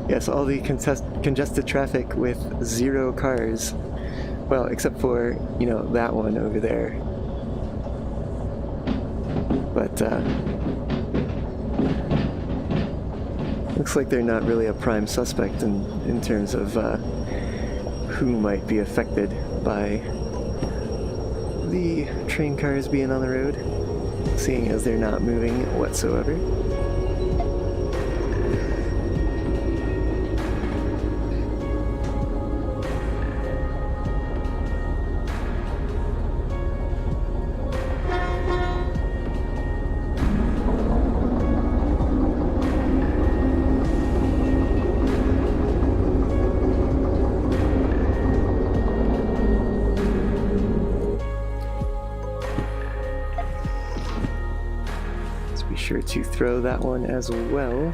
Yes, all the congested traffic with 0 cars. Well, except for, you know, that one over there. But, looks like they're not really a prime suspect in terms of who might be affected by the train cars being on the road, seeing as they're not moving whatsoever. Sure to throw that one as well.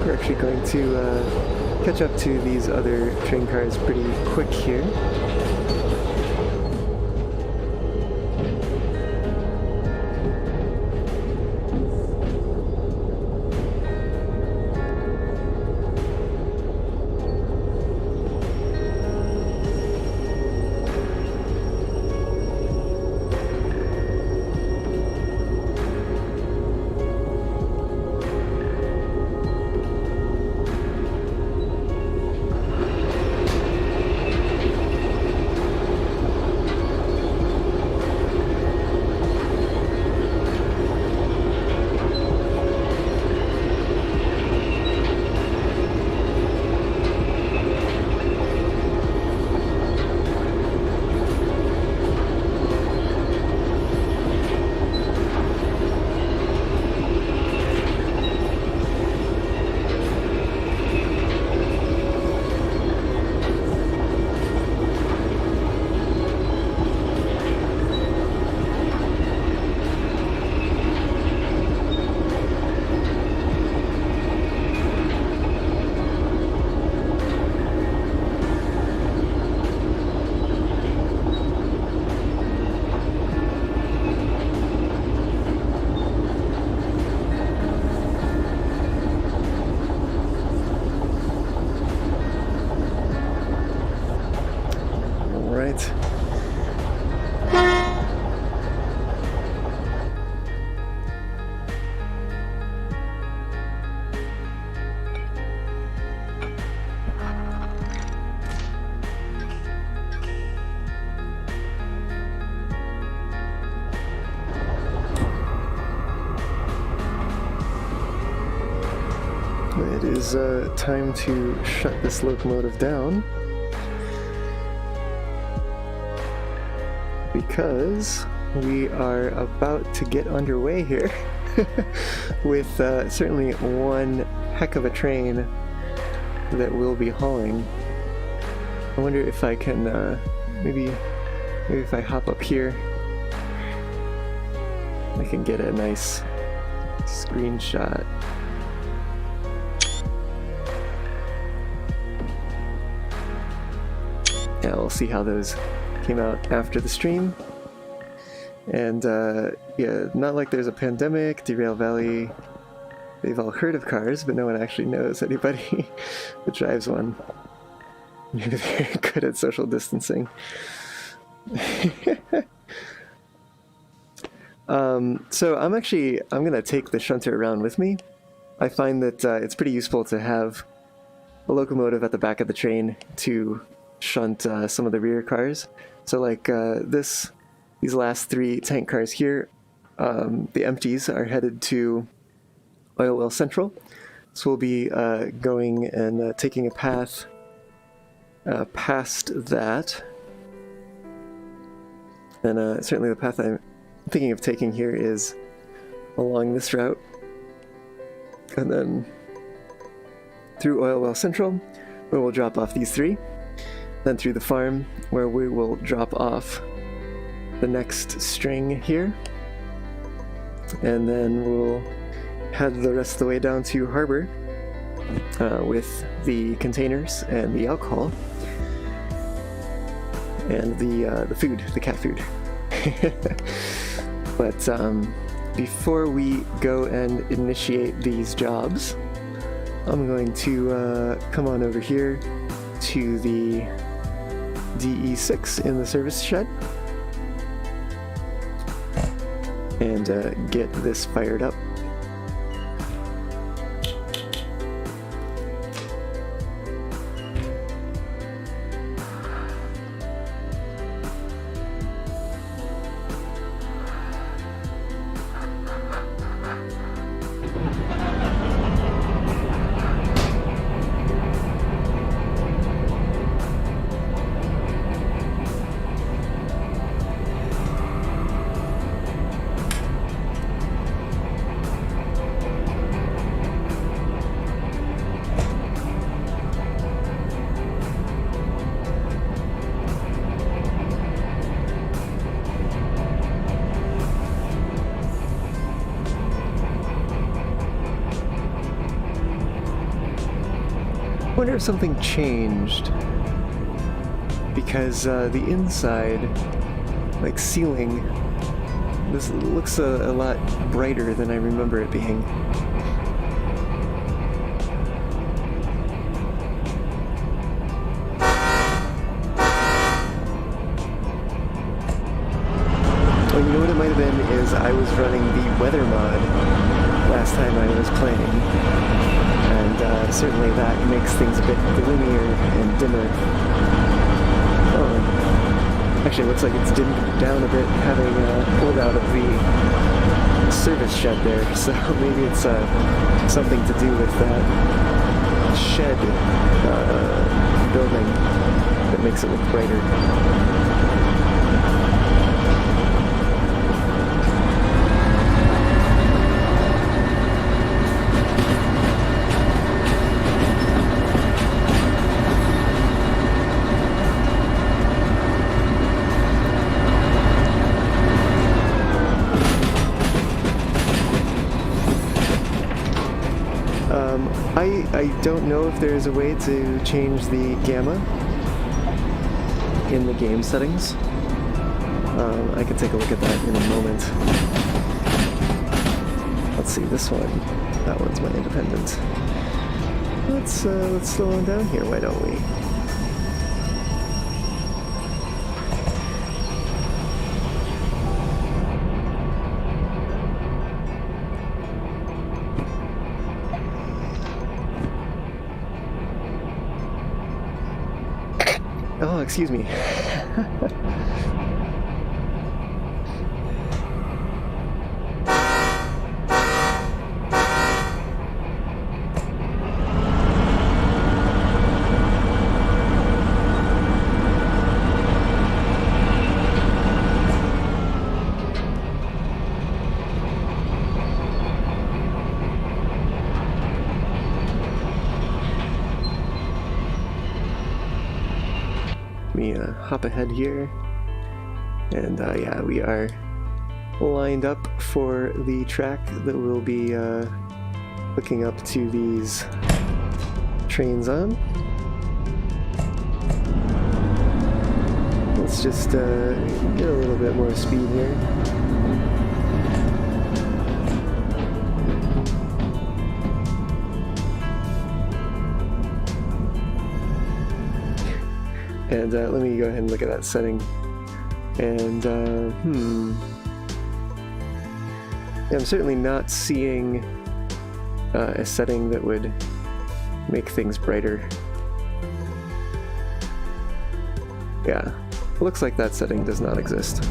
We're actually going to catch up to these other train cars pretty quick here. It is time to shut this locomotive down, because we are about to get underway here with certainly one heck of a train that we'll be hauling. I wonder if I can maybe if I hop up here, I can get a nice screenshot. Yeah, we'll see how those came out after the stream. And yeah, not like there's a pandemic, Derail Valley. They've all heard of cars, but no one actually knows anybody that drives one. Maybe they're good at social distancing. So I'm gonna take the shunter around with me. I find that it's pretty useful to have a locomotive at the back of the train to shunt some of the rear cars. So like these last 3 tank cars here, the empties are headed to Oil Well Central. So we'll be going and taking a path past that. And certainly the path I'm thinking of taking here is along this route. And then through Oil Well Central, where we'll drop off these 3. Then through the farm, where we will drop off the next string here. And then we'll head the rest of the way down to harbor with the containers and the alcohol and the food, the cat food. But before we go and initiate these jobs, I'm going to come on over here to the DE6 in the service shed and get this fired up. I wonder if something changed, because the inside, like ceiling, this looks a lot brighter than I remember it being. Oh, you know what it might have been is I was running the weather mod last time I was playing. And certainly that makes things a bit gloomier and dimmer. Oh, actually, it looks like it's dimmed down a bit, having pulled out of the service shed there. So maybe it's something to do with that shed building that makes it look brighter. I don't know if there's a way to change the gamma in the game settings. I can take a look at that in a moment. Let's see, this one. That one's my independent. Let's slow on down here, why don't we? Oh, excuse me. me hop ahead here. And yeah, we are lined up for the track that we'll be hooking up to these trains on. Let's just get a little bit more speed here. And let me go ahead and look at that setting. And yeah, I'm certainly not seeing a setting that would make things brighter. Yeah, looks like that setting does not exist.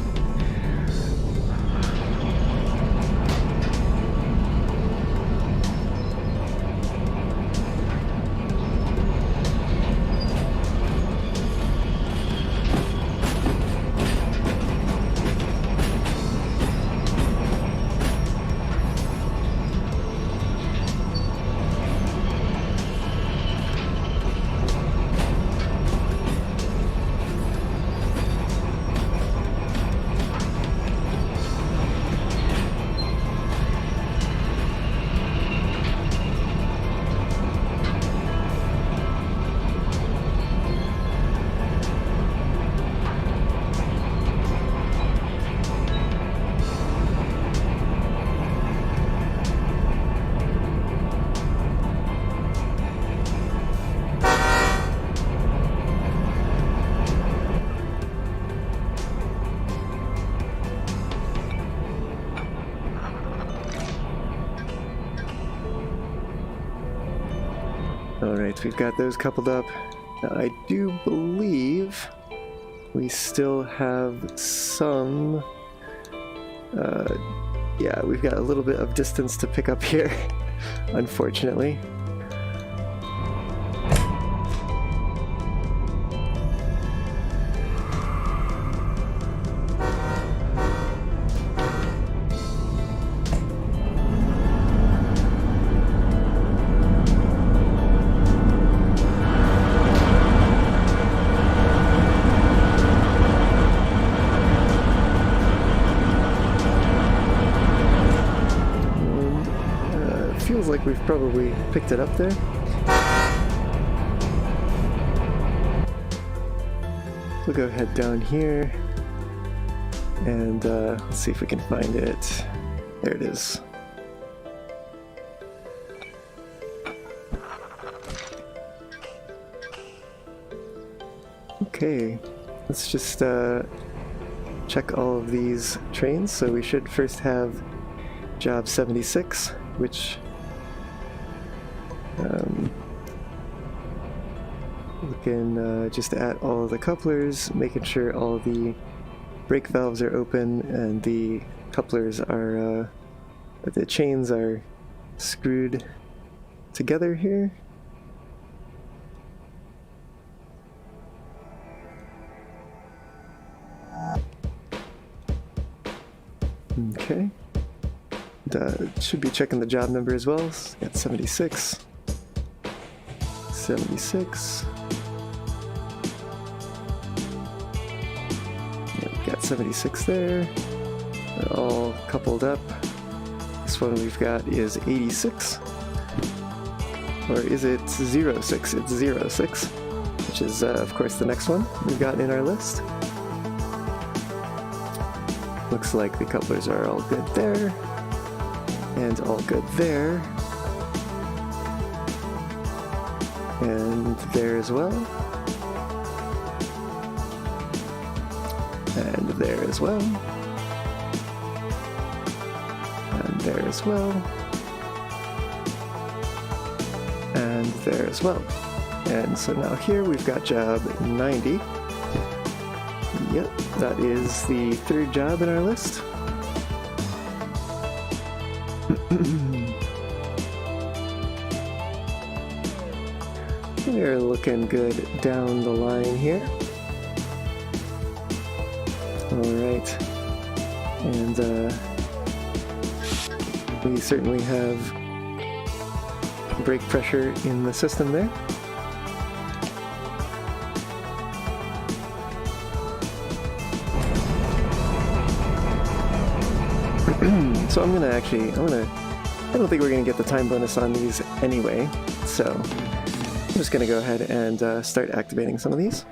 Alright, we've got those coupled up. Now, I do believe we still have some... yeah, we've got a little bit of distance to pick up here, unfortunately. Feels like we've probably picked it up there. We'll go ahead down here and let's see if we can find it. There it is. Okay, let's just check all of these trains. So we should first have job 76, which looking just at all of the couplers, making sure all the brake valves are open and the couplers are, the chains are screwed together here. Okay. Should be checking the job number as well. Got 76. 76. Yeah, we got 76 there. They're all coupled up. This one we've got is 86. Or is it 06? It's 06, which is, of course, the next one we've got in our list. Looks like the couplers are all good there. And all good there. And there as well. And there as well. And there as well. And there as well. And so now here we've got job 90. Yep, that is the third job in our list. We're looking good down the line here. Alright. And we certainly have brake pressure in the system there. So I'm gonna I don't think we're gonna get the time bonus on these anyway, so I'm just gonna go ahead and start activating some of these.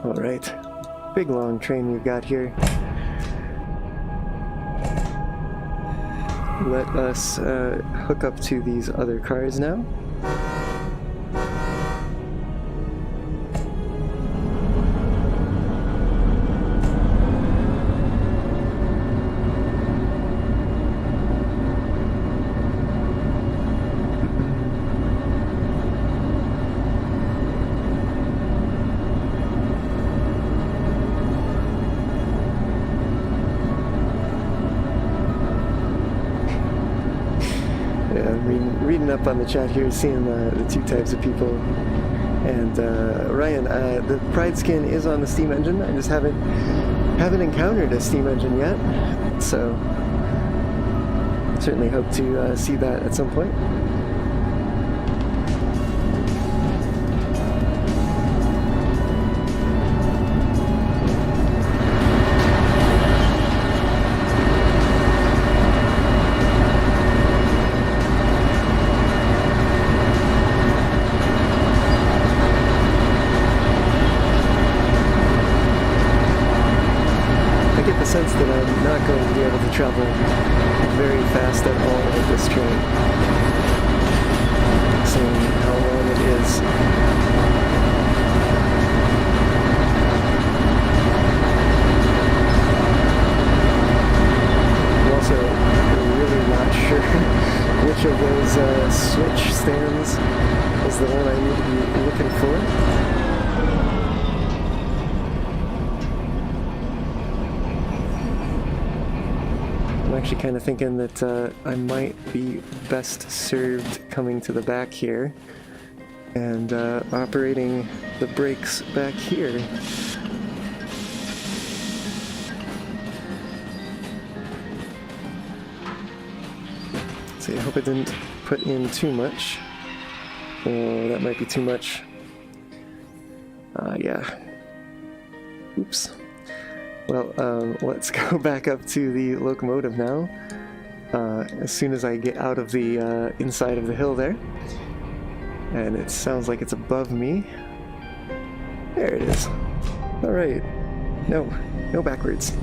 Alright, big long train we've got here. Let us hook up to these other cars now. Reading up on the chat here, seeing the two types of people. And Ryan, the Pride skin is on the Steam engine. I just haven't encountered a Steam engine yet, so certainly hope to see that at some point. Sense that I'm not going to be able to travel very fast at all with this train, seeing how long it is. I'm also really not sure which of those switch stands is the one I need to be looking for. I'm actually kind of thinking that I might be best served coming to the back here and operating the brakes back here. See, I hope it didn't put in too much. Oh, that might be too much. Yeah. Oops. Well, let's go back up to the locomotive now, as soon as I get out of the inside of the hill there. And it sounds like it's above me. There it is. Alright. No backwards.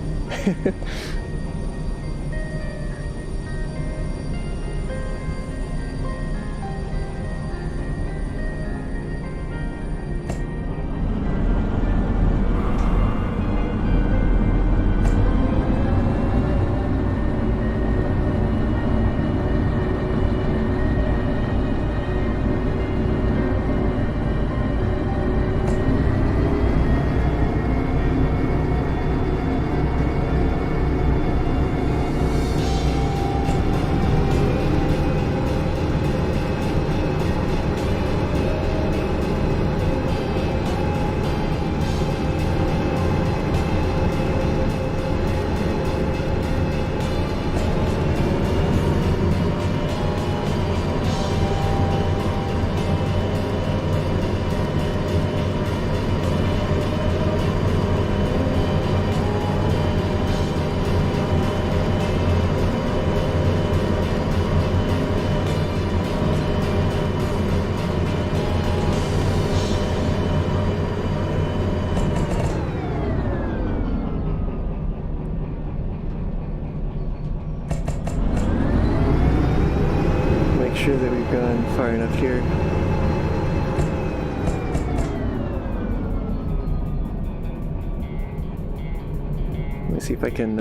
Sure that we've gone far enough here. Let me see if I can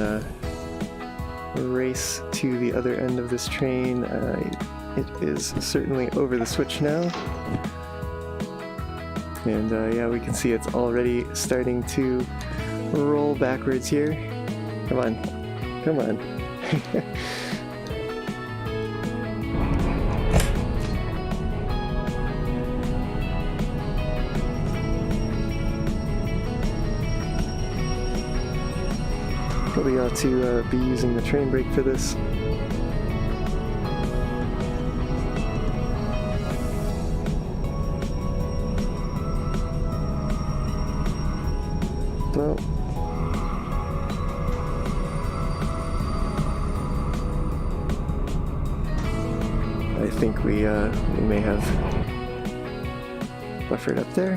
race to the other end of this train. It is certainly over the switch now. And yeah, we can see it's already starting to roll backwards here. Come on. Come on. probably ought to be using the train brake for this. Well, I think we may have buffered up there.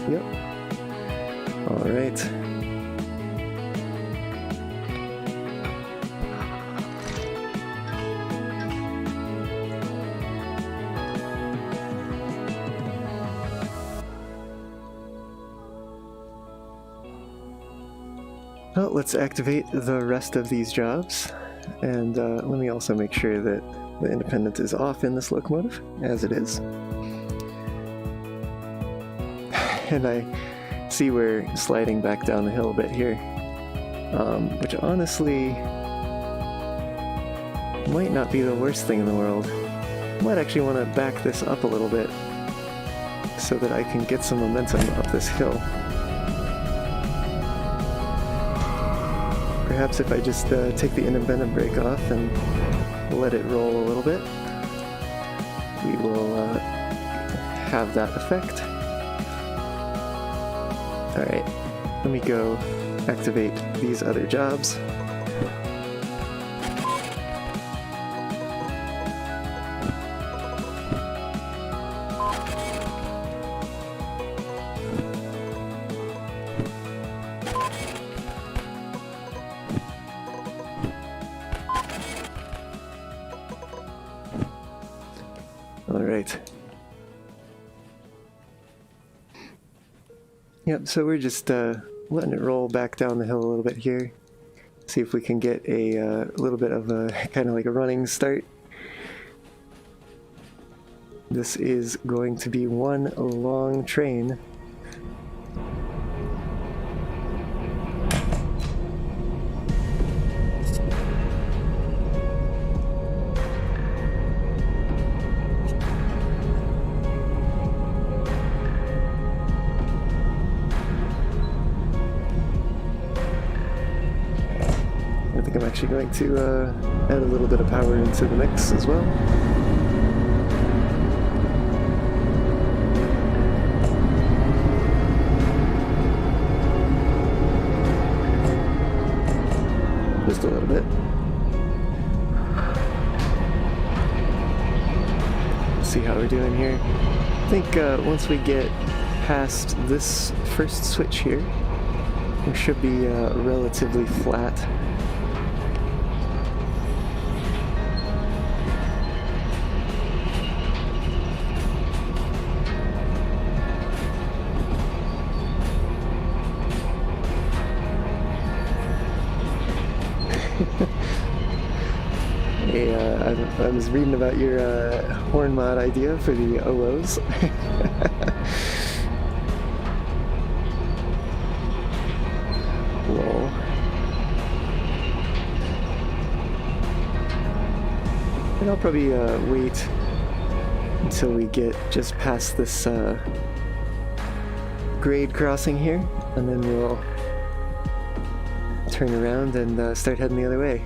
Yep. All right. Well, let's activate the rest of these jobs, and let me also make sure that the independent is off in this locomotive, as it is. And I see we're sliding back down the hill a bit here, which honestly might not be the worst thing in the world. I might actually want to back this up a little bit so that I can get some momentum up this hill. Perhaps if I just take the independent brake off and let it roll a little bit, we will have that effect. Alright, let me go activate these other jobs. Alright. Yep, so we're just letting it roll back down the hill a little bit here. See if we can get a little bit of a kind of like a running start. This is going to be one long train. I'm actually going to add a little bit of power into the mix as well. Just a little bit. Let's see how we're doing here. I think once we get past this first switch here, we should be relatively flat. Hey, I was reading about your horn mod idea for the OOs. Lol. And I'll probably wait until we get just past this grade crossing here, and then we'll turn around and start heading the other way.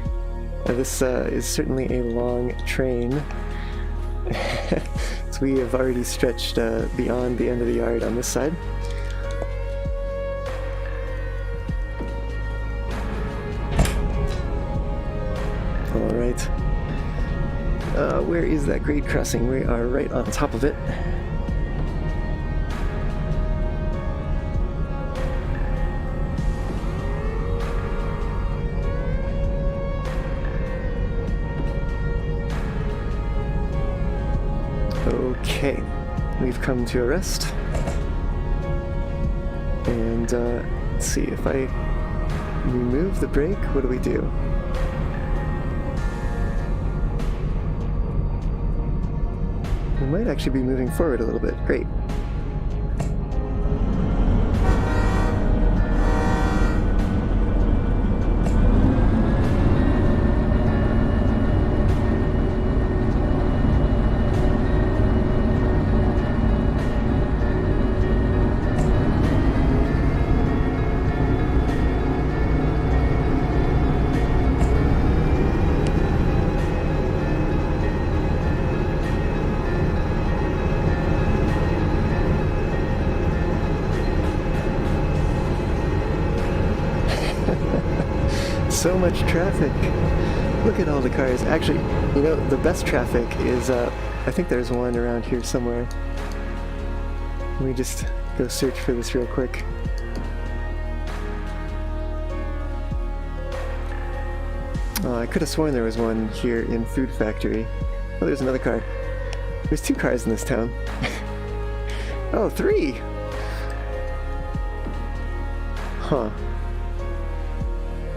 This is certainly a long train. So we have already stretched beyond the end of the yard on this side. Alright. Where is that grade crossing? We are right on top of it. Okay, we've come to a rest, and let's see, if I remove the brake, what do we do? We might actually be moving forward a little bit. Great. so much traffic. Look at all the cars. Actually, you know, the best traffic is, I think there's one around here somewhere. Let me just go search for this real quick. Oh, I could have sworn there was one here in Food Factory. Oh, there's another car. There's 2 cars in this town. Oh, 3! Huh.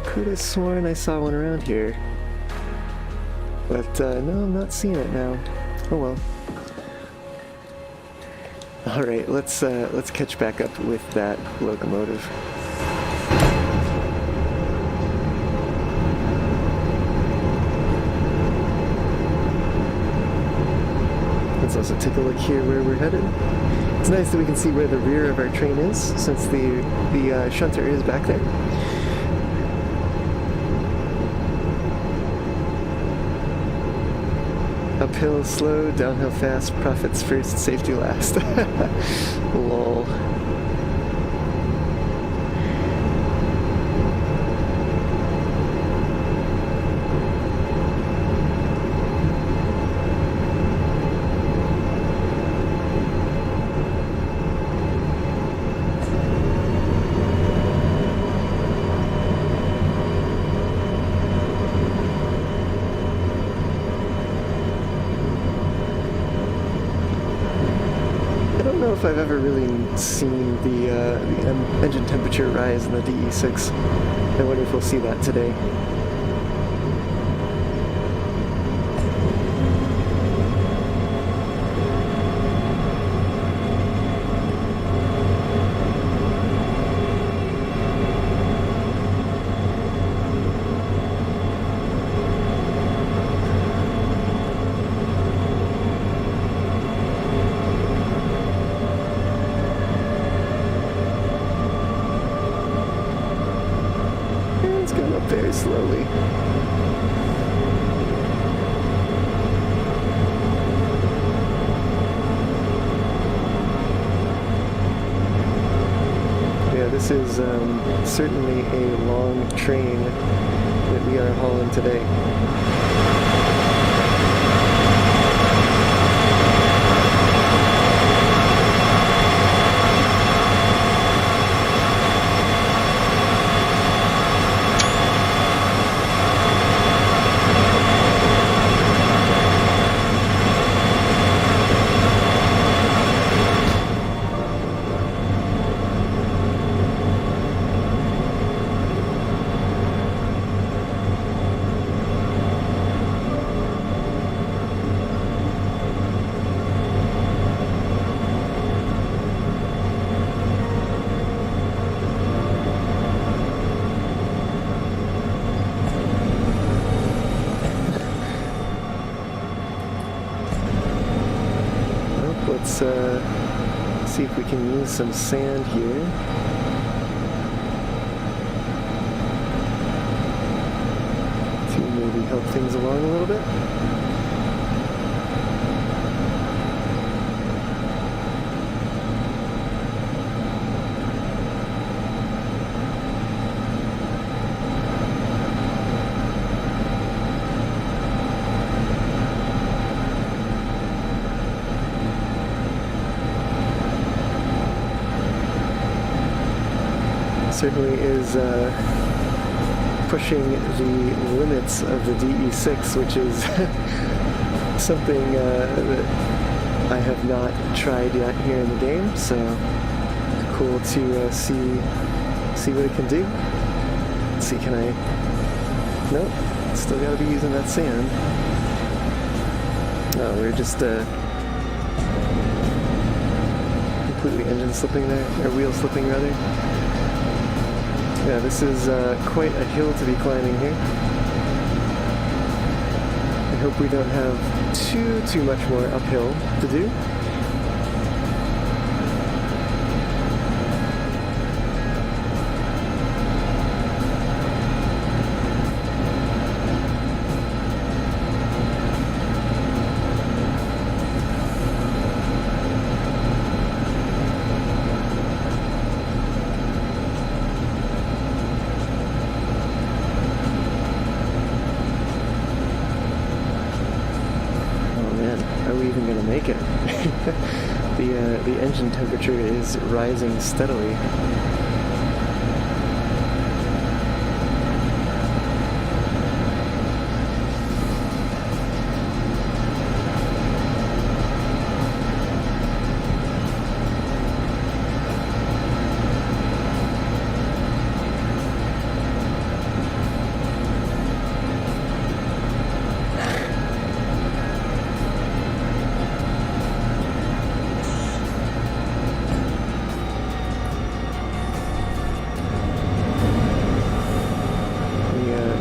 Could have sworn I saw one around here. But, no, I'm not seeing it now. Oh well. Alright, let's catch back up with that locomotive. Let's also take a look here where we're headed. It's nice that we can see where the rear of our train is, since the shunter is back there. Uphill slow, downhill fast, profits first, safety last. Lol. I don't know if I've ever really seen the engine temperature rise in the DE6. I wonder if we'll see that today. Very slowly. Yeah, this is certainly a long train that we are hauling today. Let's see if we can use some sand here. To maybe help things along a little bit. Certainly is pushing the limits of the DE6, which is something that I have not tried yet here in the game, so cool to see what it can do. Let's see, can I... Nope, still gotta be using that sand. No, we're just completely engine slipping there, or wheel slipping rather. Yeah, this is quite a hill to be climbing here. I hope we don't have too much more uphill to do. make it. The engine temperature is rising steadily.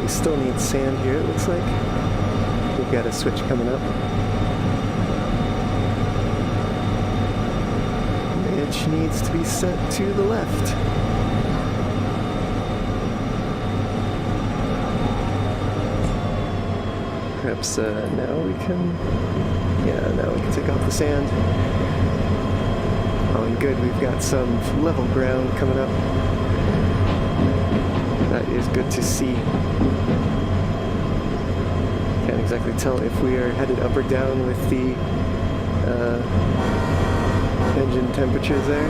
Still need sand here, it looks like. We've got a switch coming up. Which needs to be set to the left. Perhaps now we can... Yeah, now we can take off the sand. Oh, and good, we've got some level ground coming up. That is good to see. Can't exactly tell if we are headed up or down with the engine temperatures there.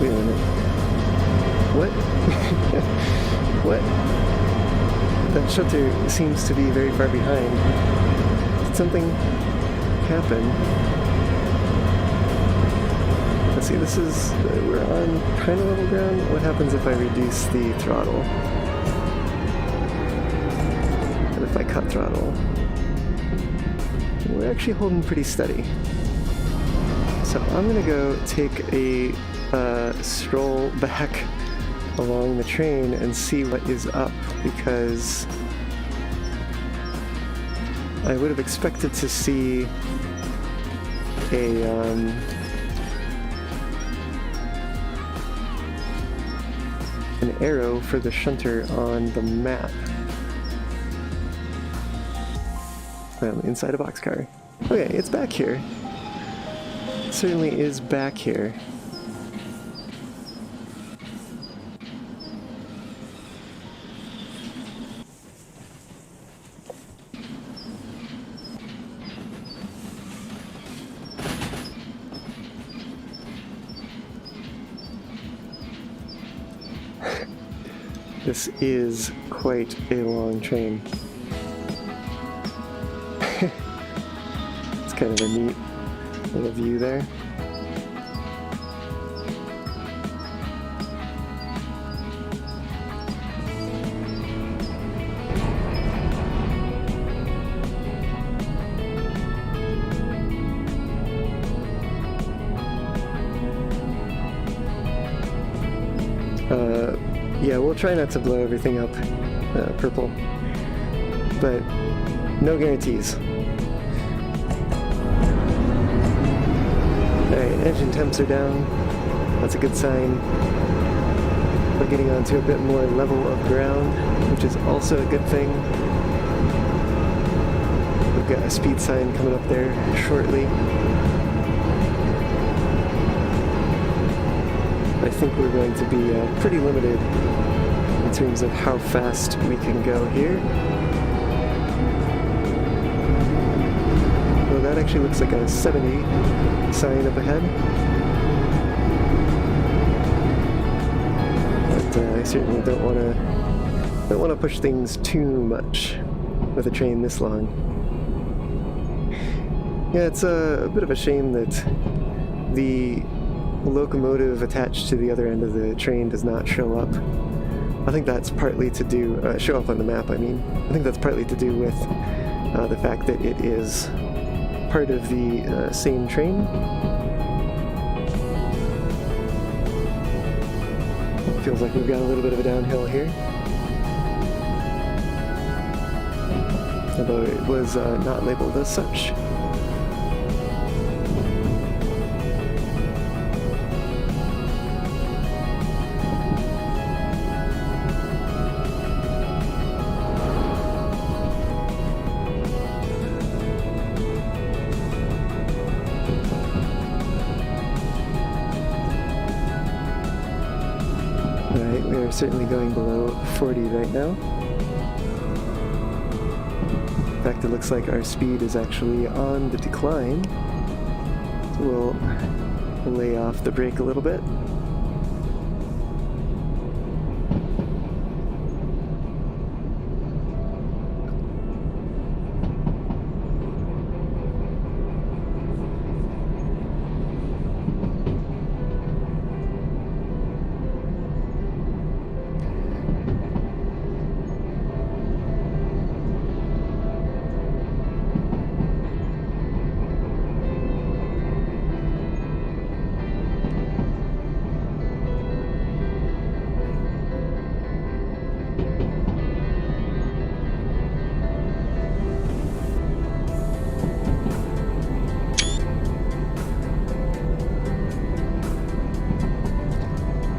Wait a minute. What? What? That shutter seems to be very far behind. Did something happen? Let's see, this is... we're on kind of level ground. What happens if I reduce the throttle? And if I cut throttle? We're actually holding pretty steady. So I'm gonna go take a stroll back along the train and see what is up, because I would have expected to see an arrow for the shunter on the map. Inside a boxcar. Okay, it's back here. It certainly is back here. This is quite a long train. It's kind of a neat little view there. Yeah, we'll try not to blow everything up purple, but no guarantees. Alright, engine temps are down. That's a good sign. We're getting onto a bit more level of ground, which is also a good thing. We've got a speed sign coming up there shortly. I think we're going to be pretty limited in terms of how fast we can go here. Well, that actually looks like a 70 sign up ahead. But I certainly don't want to push things too much with a train this long. Yeah, it's a bit of a shame that the locomotive attached to the other end of the train does not show up. I think that's partly to do, show up on the map, I mean. I think that's partly to do with the fact that it is part of the same train. It feels like we've got a little bit of a downhill here. Although it was not labeled as such. are certainly going below 40 right now. In fact, it looks like our speed is actually on the decline. So we'll lay off the brake a little bit.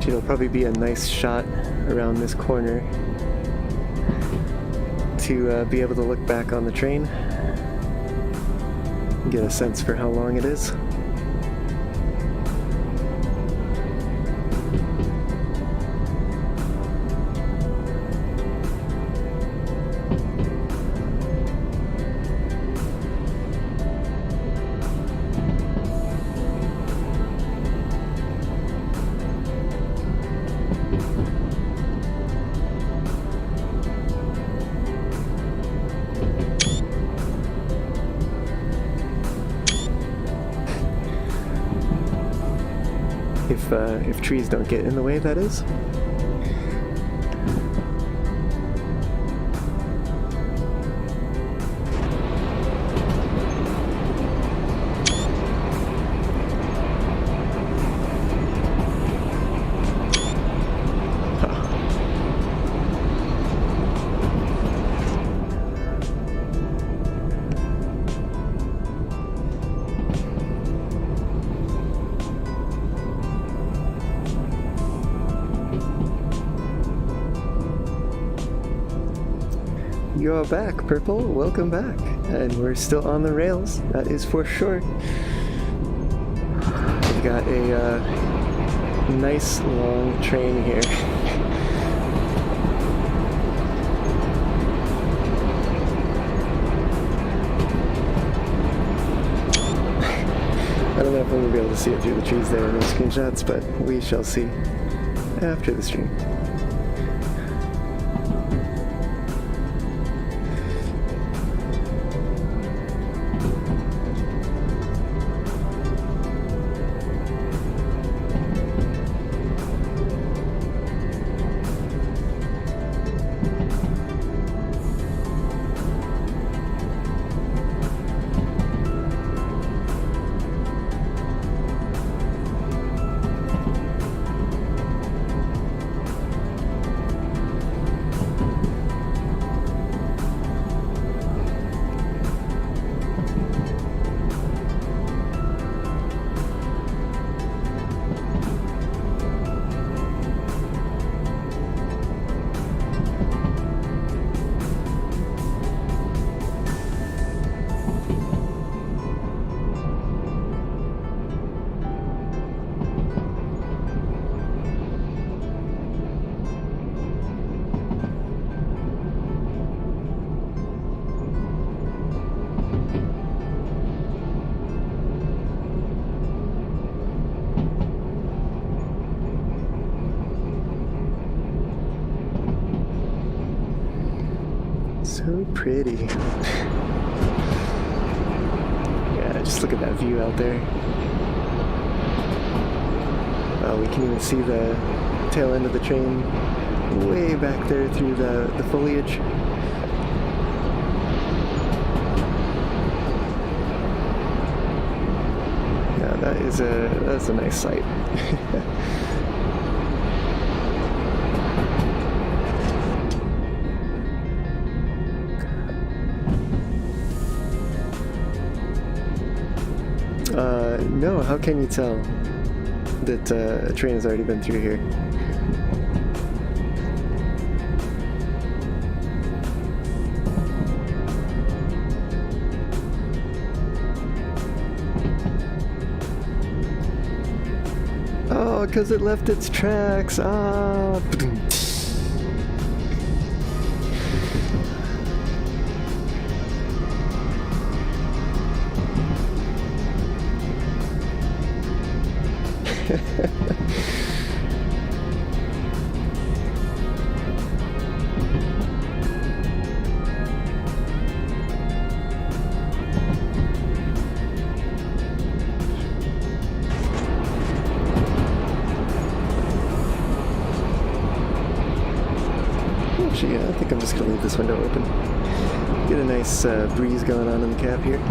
It'll probably be a nice shot around this corner to be able to look back on the train and get a sense for how long it is. If trees don't get in the way, that is. You're back, Purple. Welcome back. And we're still on the rails, that is for sure. We've got a nice long train here. I don't know if I'm going to be able to see it through the trees there in those screenshots, but we shall see after the stream. So pretty. Yeah, just look at that view out there. Oh, we can even see the tail end of the train way back there through the foliage. Yeah, that's a nice sight. No, how can you tell that a train has already been through here? Oh, because it left its tracks. Ah. Actually, yeah, I think I'm just gonna leave this window open. Get a nice breeze going on in the cab here.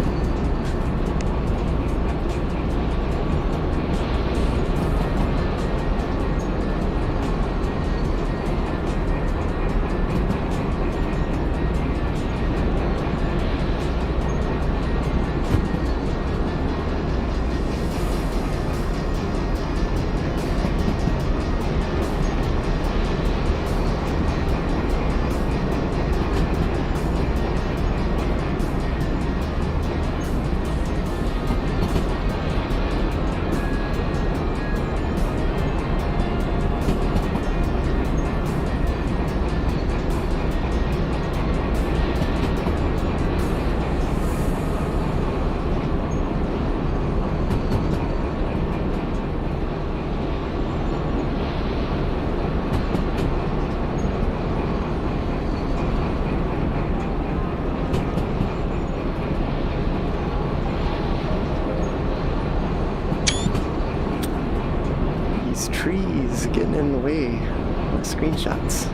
Trees getting in the way of my screenshots.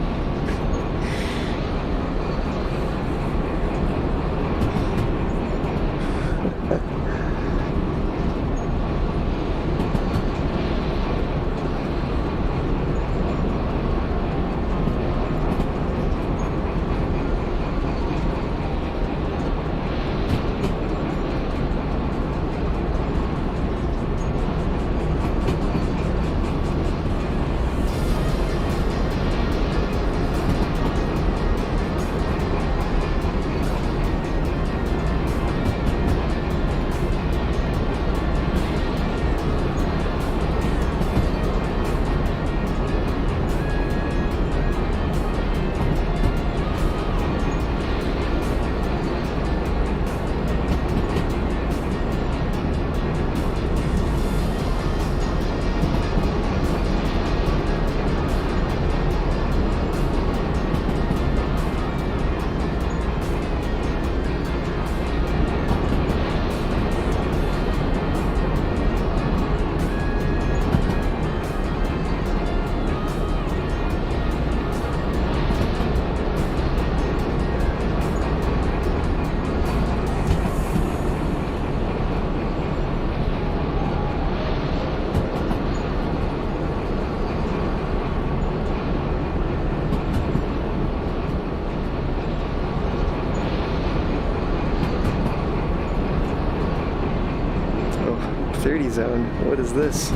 Oh, 30 zone. What is this?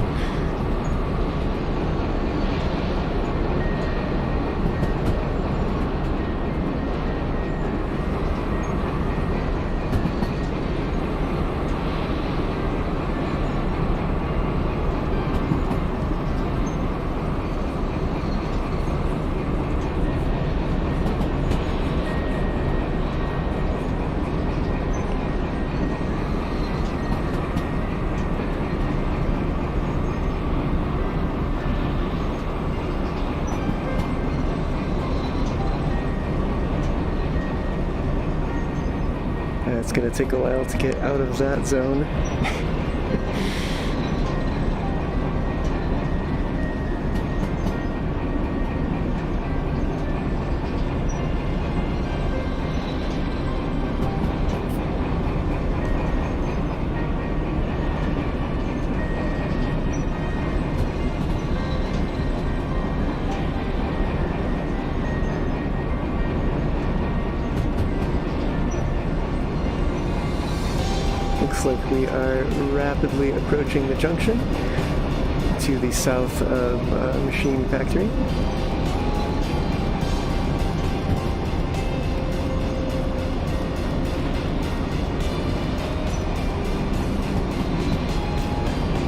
It's gonna take a while to get out of that zone. Looks like we are rapidly approaching the junction to the south of Machine Factory.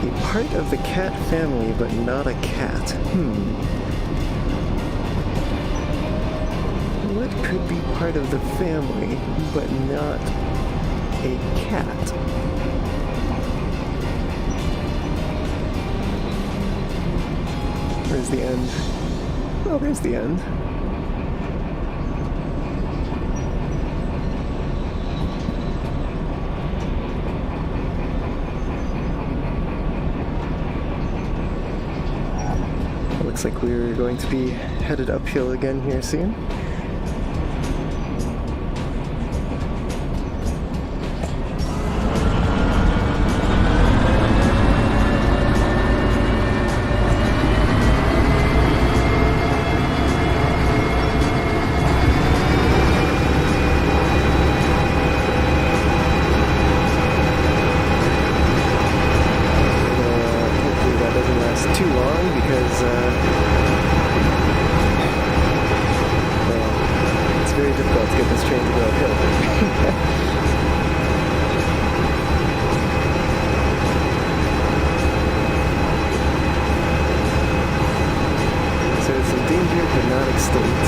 A part of the cat family, but not a cat. What could be part of the family, but not a cat? Where's the end? Oh, there's the end. Looks like we're going to be headed uphill again here soon. Too long because well, it's very difficult to get this train to go uphill. So it's endangered but not extinct.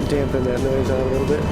Dampen that noise out a little bit.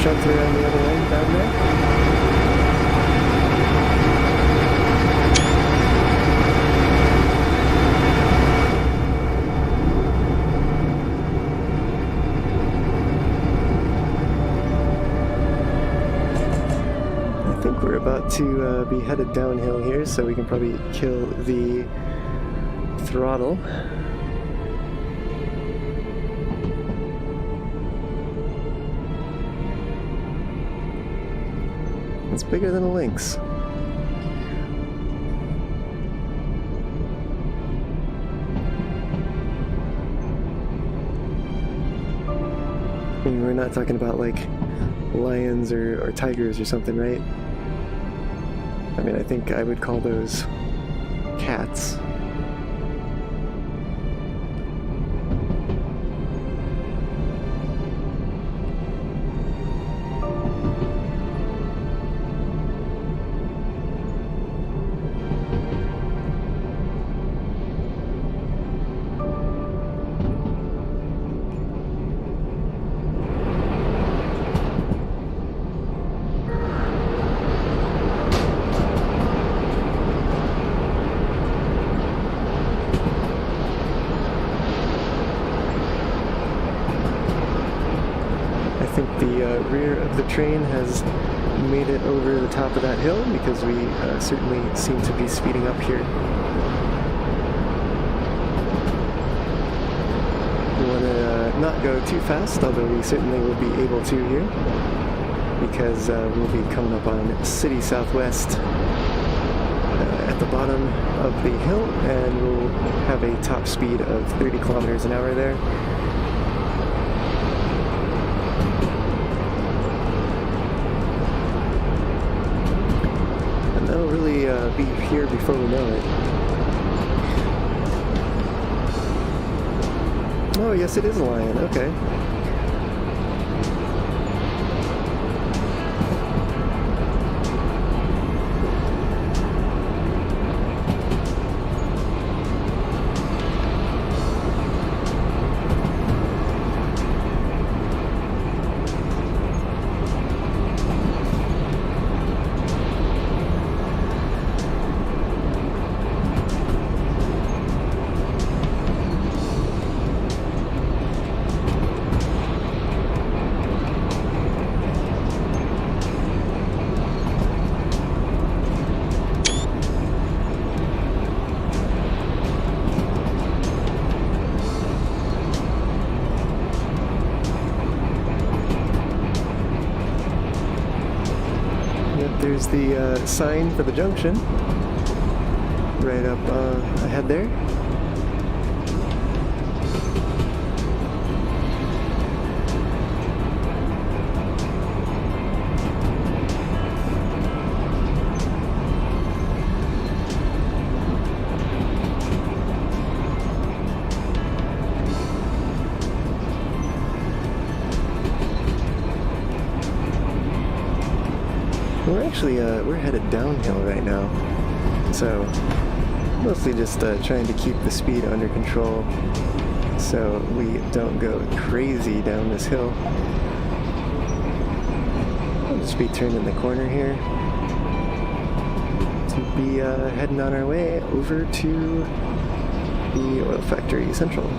Shelter on the other end down there. I think we're about to be headed downhill here, so we can probably kill the throttle. It's bigger than a lynx. I mean, we're not talking about like lions or tigers or something, right? I mean, I think I would call those cats. I think the rear of the train has made it over the top of that hill because we certainly seem to be speeding up here. We want to not go too fast, although we certainly will be able to here because we'll be coming up on City Southwest at the bottom of the hill, and we'll have a top speed of 30 kilometers an hour there. That'll really be here before we know it. Oh, yes, it is a lion. Okay. there's the sign for the junction right up ahead there. We're actually, we're headed downhill right now, so mostly just trying to keep the speed under control so we don't go crazy down this hill. We'll just be turning the corner here to be heading on our way over to the oil factory central.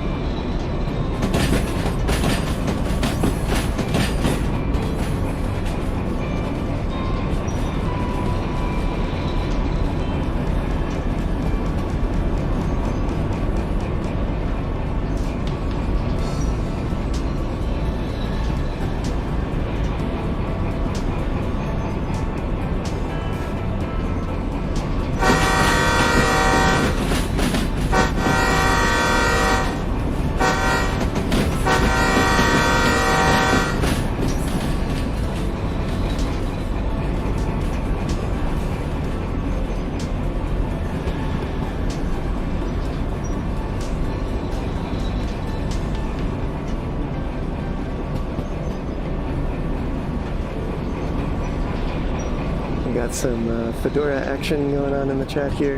Got some Fedora action going on in the chat here.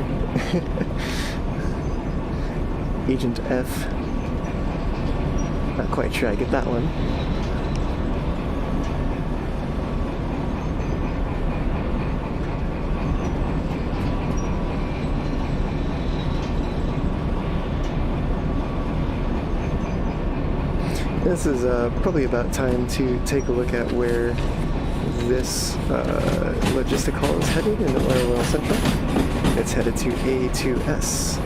Agent F. Not quite sure I get that one. This is probably about time to take a look at where this logistic haul is headed in the Oil Well Central. It's headed to A2S.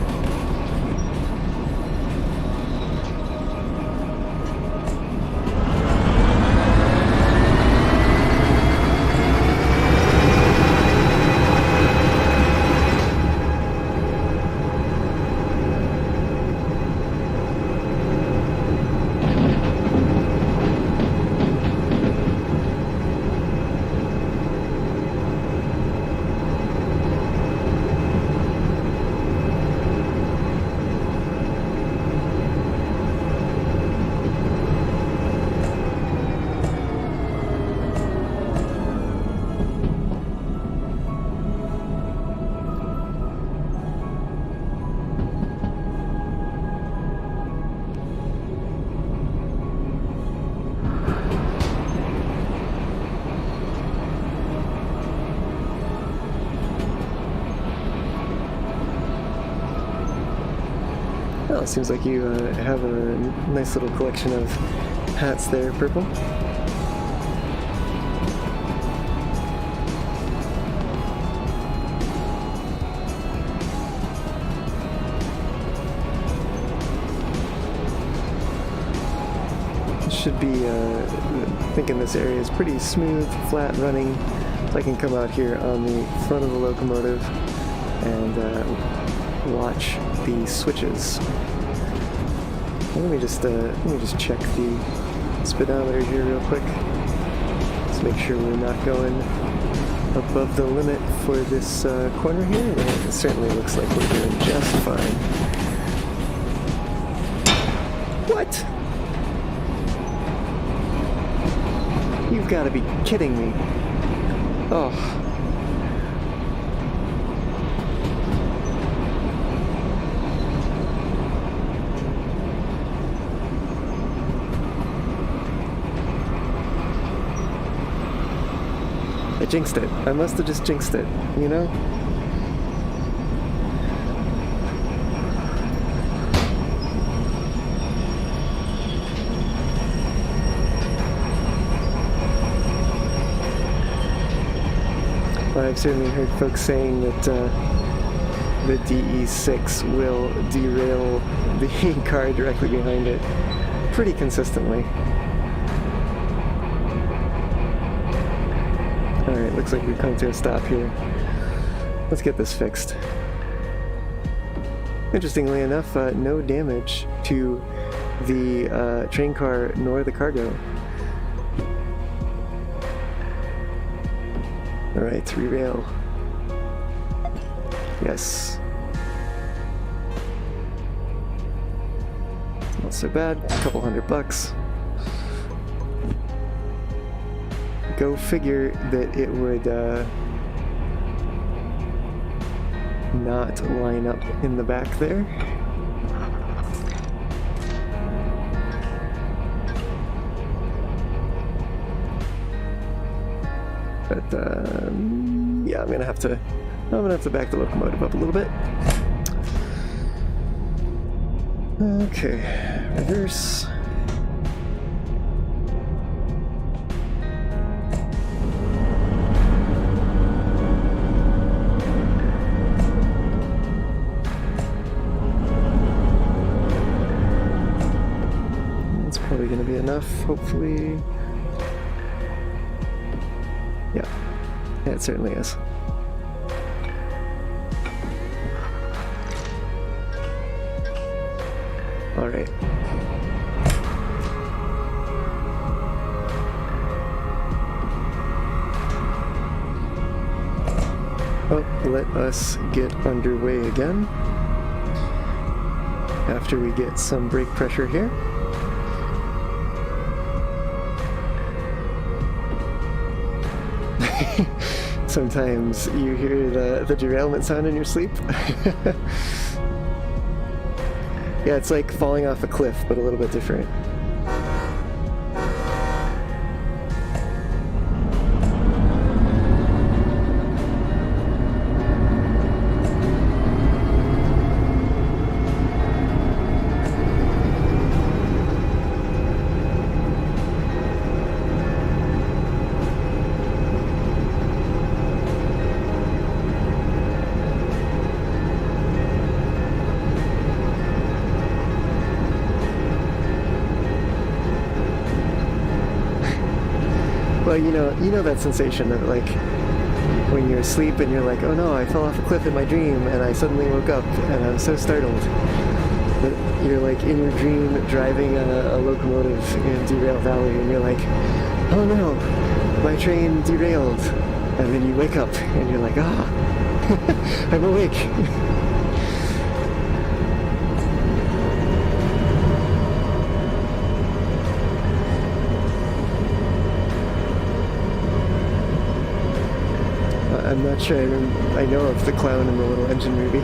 Well, it seems like you have a nice little collection of hats there, Purple. Should be thinking this area is pretty smooth, flat running. So I can come out here on the front of the locomotive and watch the switches. Let me just check the speedometer here real quick. Let's make sure we're not going above the limit for this corner here. And it certainly looks like we're doing just fine. What? You've got to be kidding me. Oh. I jinxed it. I must have just jinxed it, you know? Well, I've certainly heard folks saying that the DE6 will derail the car directly behind it pretty consistently. Alright, looks like we've come to a stop here. Let's get this fixed. Interestingly enough, no damage to the train car nor the cargo. Alright, rerail. Yes. Not so bad, a couple $100. Go figure that it would not line up in the back there. But yeah, I'm gonna have to back the locomotive up a little bit. Okay, reverse. That's probably gonna be enough, hopefully. Yeah, it certainly is. All right. Oh, let us get underway again after we get some brake pressure here. Sometimes you hear the derailment sound in your sleep. Yeah, it's like falling off a cliff, but a little bit different. Well, you know that sensation of like when you're asleep and you're like, oh no, I fell off a cliff in my dream and I suddenly woke up and I'm so startled. But you're like in your dream driving a locomotive in Derail Valley and you're like, oh no, my train derailed. And then you wake up and you're like, I'm awake. I'm not sure I know of the clown in the little engine movie.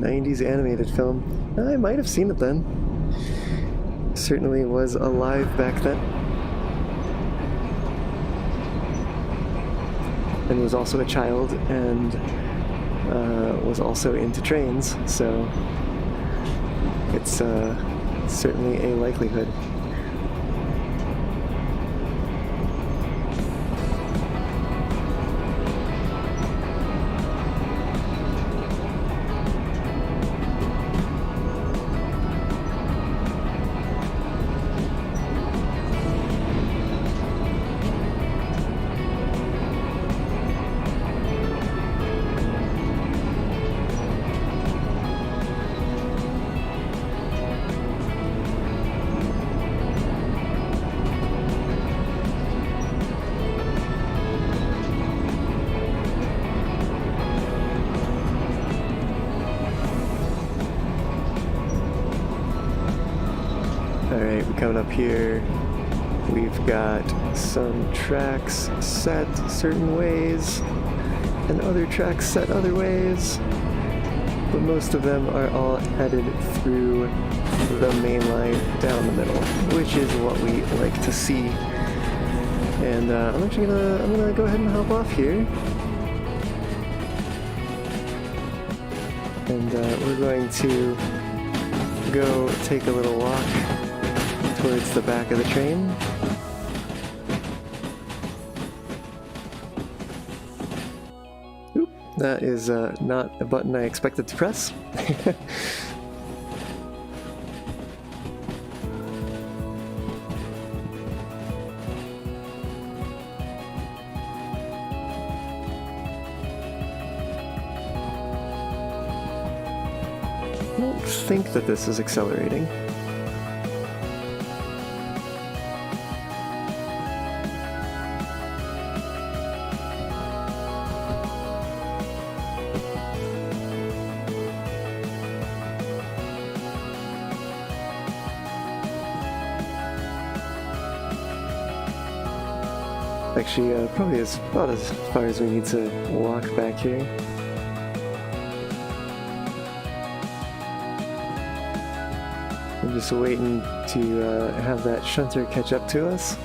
'90s animated film. I might have seen it then. Certainly was alive back then. And was also a child and was also into trains, so it's certainly a likelihood. Alright, we're coming up here. We've got some tracks set certain ways and other tracks set other ways. but most of them are all headed through the main line down the middle, which is what we like to see. And I'm gonna go ahead and hop off here. And we're going to go take a little walk towards the back of the train. Oop, that is not a button I expected to press. I don't think that this is accelerating. Actually, probably is about as far as we need to walk back here. I'm just waiting to have that shunter catch up to us.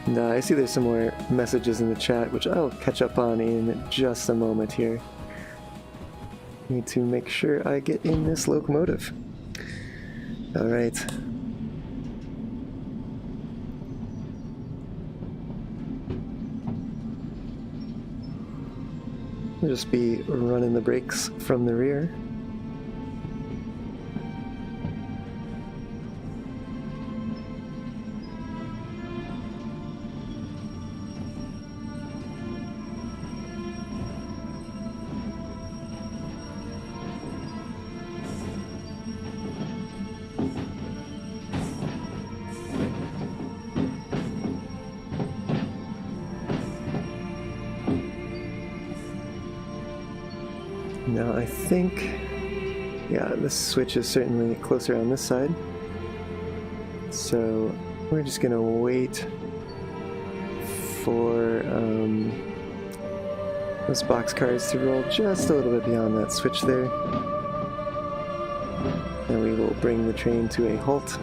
And I see there's some more messages in the chat, which I'll catch up on in just a moment here. Need to make sure I get in this locomotive. Alright. We'll just be running the brakes from the rear. Now I think, yeah, this switch is certainly closer on this side. So we're just gonna wait for those boxcars to roll just a little bit beyond that switch there. And we will bring the train to a halt.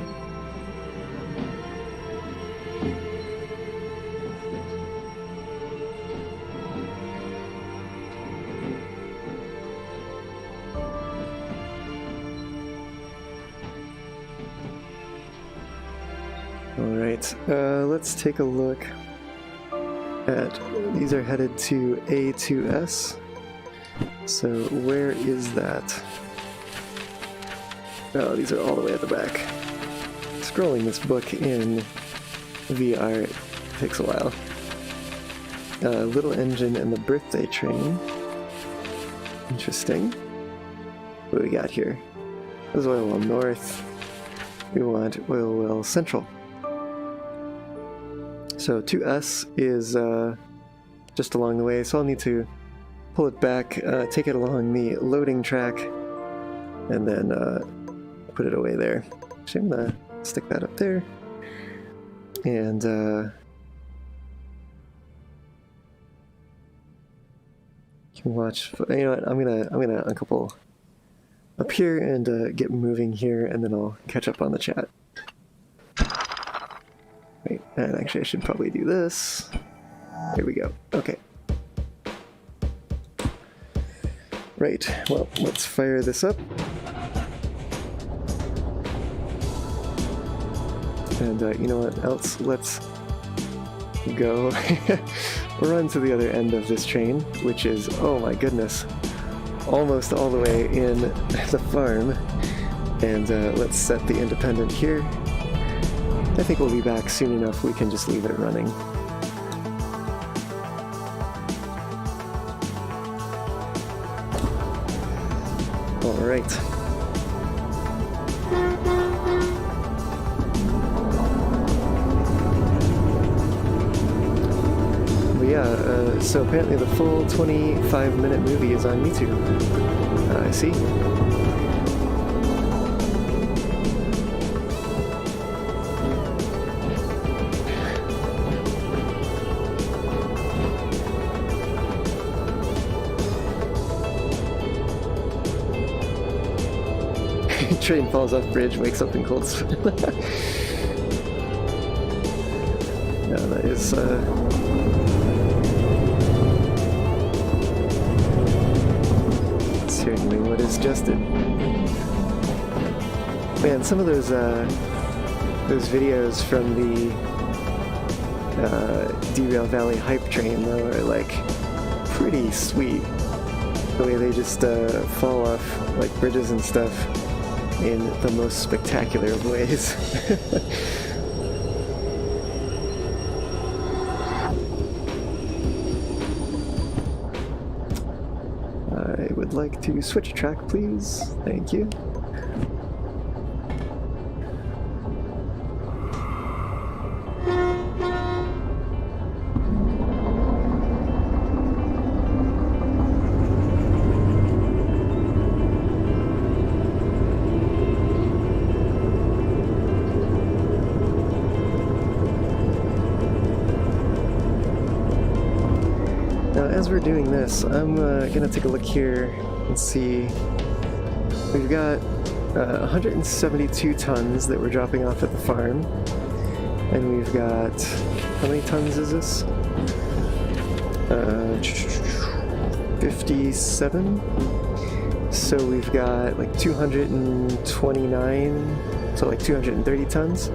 Alright, let's take a look at, these are headed to A2S, so where is that? Oh, these are all the way at the back. Scrolling this book in VR takes a while. Little Engine and the Birthday Train. Interesting. What do we got here? This is Oil Well North. We want Oil Well Central. So 2S is just along the way, so I'll need to pull it back, take it along the loading track, and then put it away there. Actually, I'm gonna stick that up there, and you can watch. You know what? I'm gonna uncouple up here and get moving here, and then I'll catch up on the chat. Wait, and actually I should probably do this. Here we go. Okay. Right, well, let's fire this up. And you know what else? Let's go run to the other end of this train, which is, oh my goodness, almost all the way in the farm. And let's set the independent here. I think we'll be back soon enough, we can just leave it running. Alright. But yeah, so apparently the full 25-minute movie is on YouTube. I see. train falls off bridge, wakes up in cold sweat. Yeah, that is certainly what is just it. Man, some of those videos from the Derail Valley hype train though are like pretty sweet. The way they just fall off like bridges and stuff in the most spectacular of ways. I would like to switch track, please. Thank you. As we're doing this, I'm gonna take a look here and see. We've got 172 tons that we're dropping off at the farm, and we've got, how many tons is this? 57. So we've got like 229, so like 230 tons.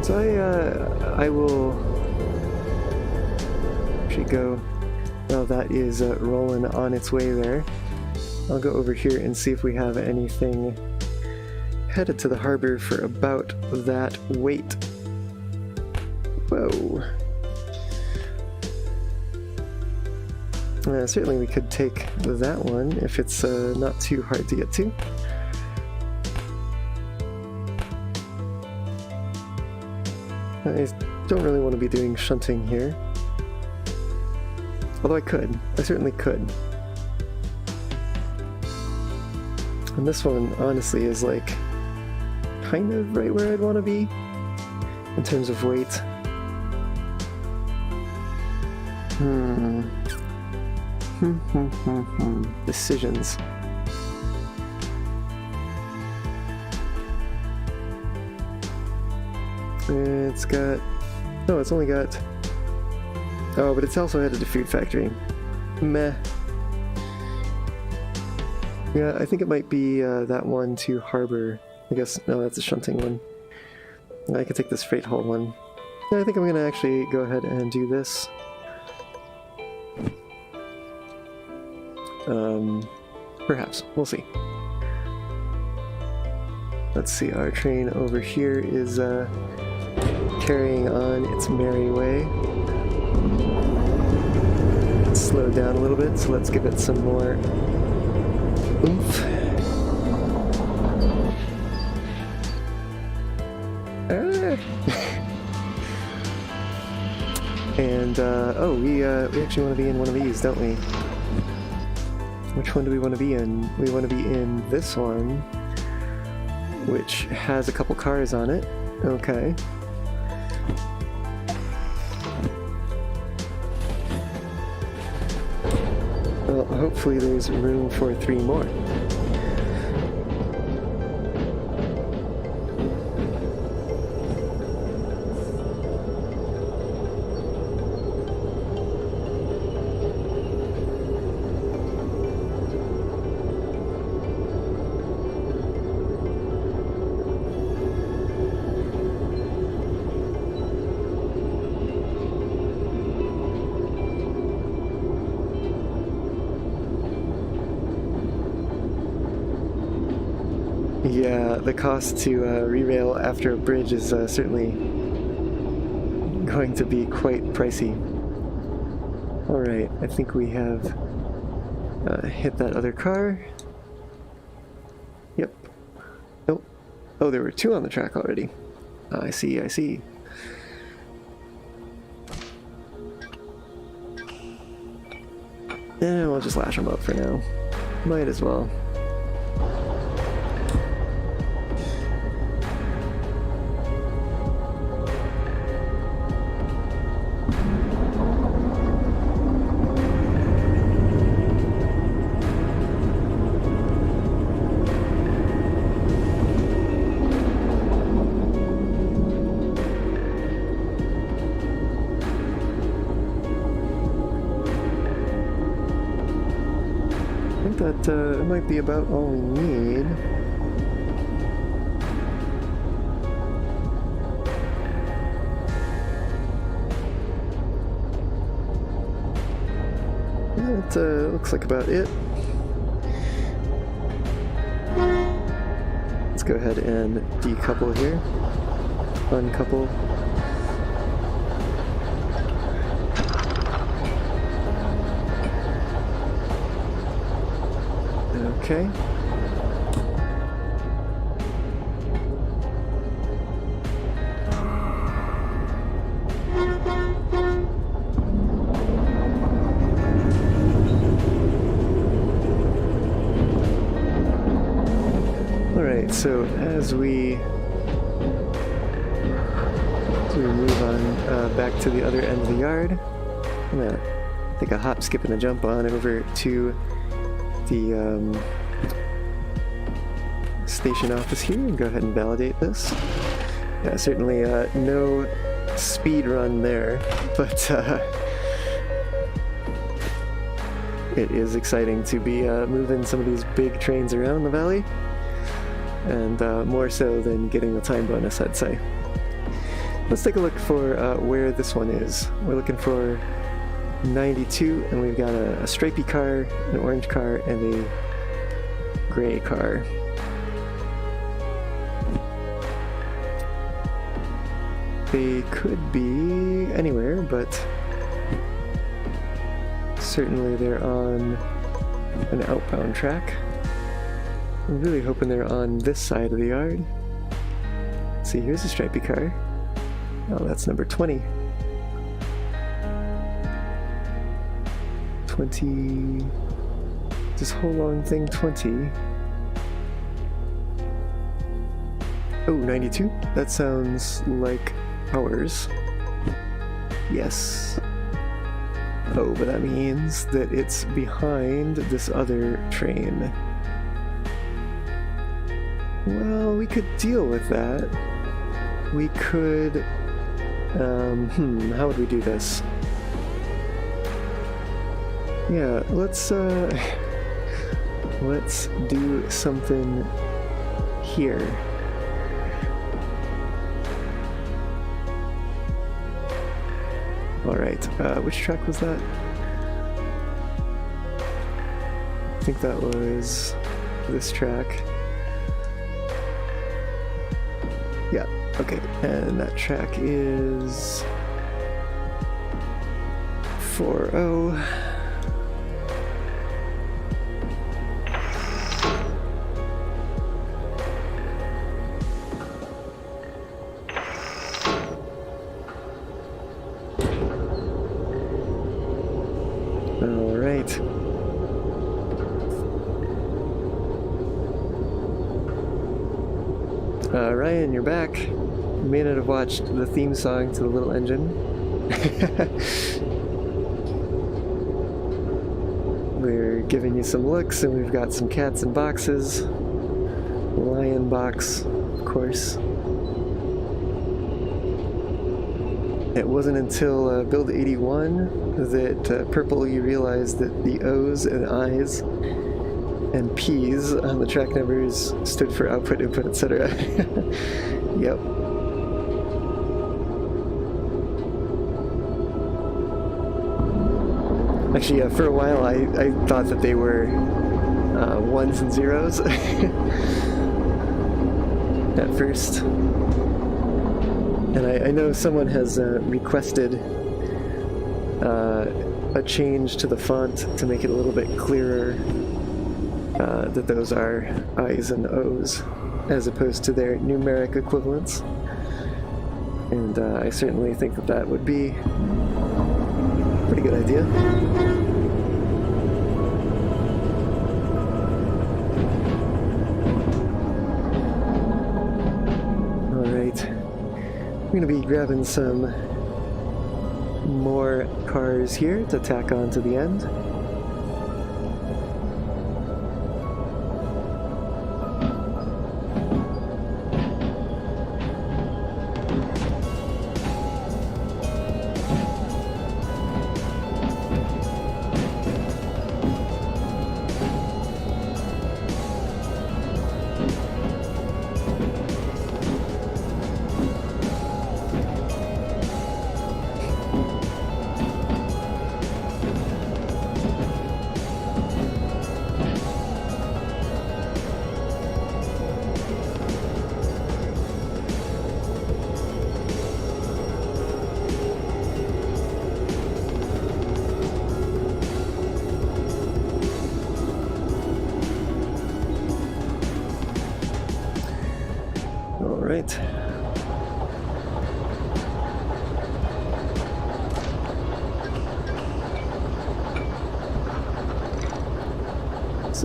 So I will go. Well, that is rolling on its way there. I'll go over here and see if we have anything headed to the harbor for about that weight. Whoa. Certainly we could take that one if it's not too hard to get to. I don't really want to be doing shunting here. Although I could. I certainly could. And this one, honestly, is like kind of right where I'd want to be in terms of weight. Decisions. It's got... No, it's only got... Oh, but it's also headed to Food Factory. Meh. Yeah, I think it might be that one to Harbor. I guess, no, that's a shunting one. I could take this freight haul one. Yeah, I think I'm going to actually go ahead and do this. Perhaps. We'll see. Let's see, our train over here is carrying on its merry way. Slow down a little bit, so let's give it some more oomph. And oh, we actually want to be in one of these, don't we? Which one do we want to be in? We want to be in this one, which has a couple cars on it. Okay. Well, hopefully there's room for 3 more. Yeah, the cost to re-rail after a bridge is certainly going to be quite pricey. Alright, I think we have hit that other car. Yep. Nope. Oh, there were 2 on the track already. I see, I see. Eh, we'll just lash them up for now. Might as well. that might be about all we need. That looks like about it. Let's go ahead and decouple here. Uncouple. Okay. Alright, so as we move on back to the other end of the yard, I'm gonna take a hop, skip, and a jump on over to the station office here and go ahead and validate this. Yeah, certainly no speed run there, but it is exciting to be moving some of these big trains around the valley, and more so than getting a time bonus, I'd say. Let's take a look for where this one is. We're looking for 92, and we've got a stripy car, an orange car, and a gray car. They could be anywhere, but certainly they're on an outbound track. I'm really hoping they're on this side of the yard. Let's see, here's a stripy car. Oh, that's number 20. 20... this whole long thing 20. Oh, 92? That sounds like ours. Yes. Oh, but that means that it's behind this other train. Well, we could deal with that. We could... how would we do this? Yeah, let's do something here. Alright, which track was that? I think that was this track. Yeah, okay, and that track is 40. Alright. Ryan, you're back. You may not have watched the theme song to the little engine. We're giving you some looks, and we've got some cats in boxes. Lion box, of course. It wasn't until build 81 that Purple, you realized that the O's and I's and P's on the track numbers stood for output, input, etc. Yep. Actually, yeah, for a while I thought that they were ones and zeros at first. And I know someone has requested a change to the font to make it a little bit clearer that those are I's and O's as opposed to their numeric equivalents. And I certainly think that that would be a pretty good idea. Alright. I'm going to be grabbing some more cars here to tack on to the end.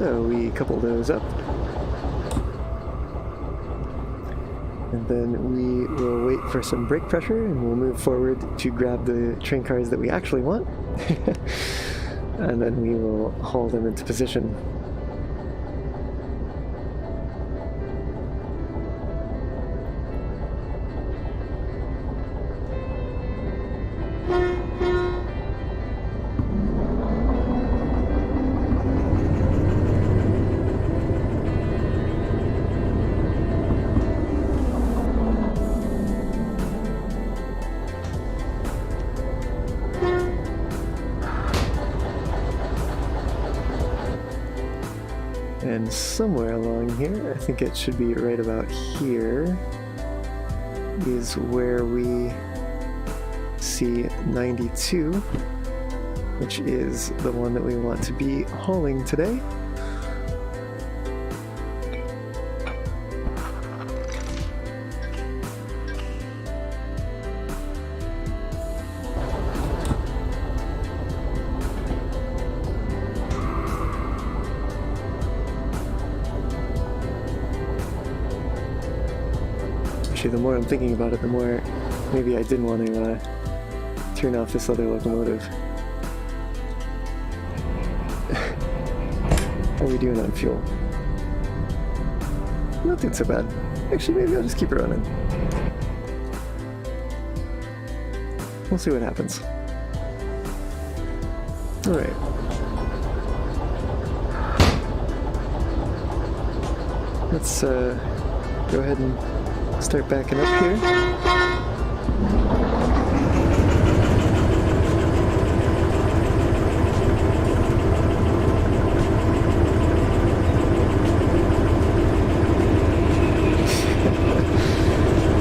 So we couple those up. And then we will wait for some brake pressure and we'll move forward to grab the train cars that we actually want. And then we will haul them into position. And somewhere along here, I think it should be right about here, is where we see 92, which is the one that we want to be hauling today. Actually, the more I'm thinking about it, the more maybe I didn't want to turn off this other locomotive. How are we doing on fuel? Not doing so bad. Actually, maybe I'll just keep it running. We'll see what happens. Alright. Let's go ahead and start backing up here.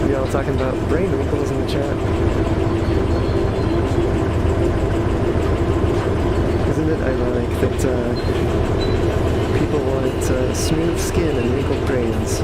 We all talking about brain wrinkles in the chat. Isn't it ironic that people want smooth skin and wrinkled brains?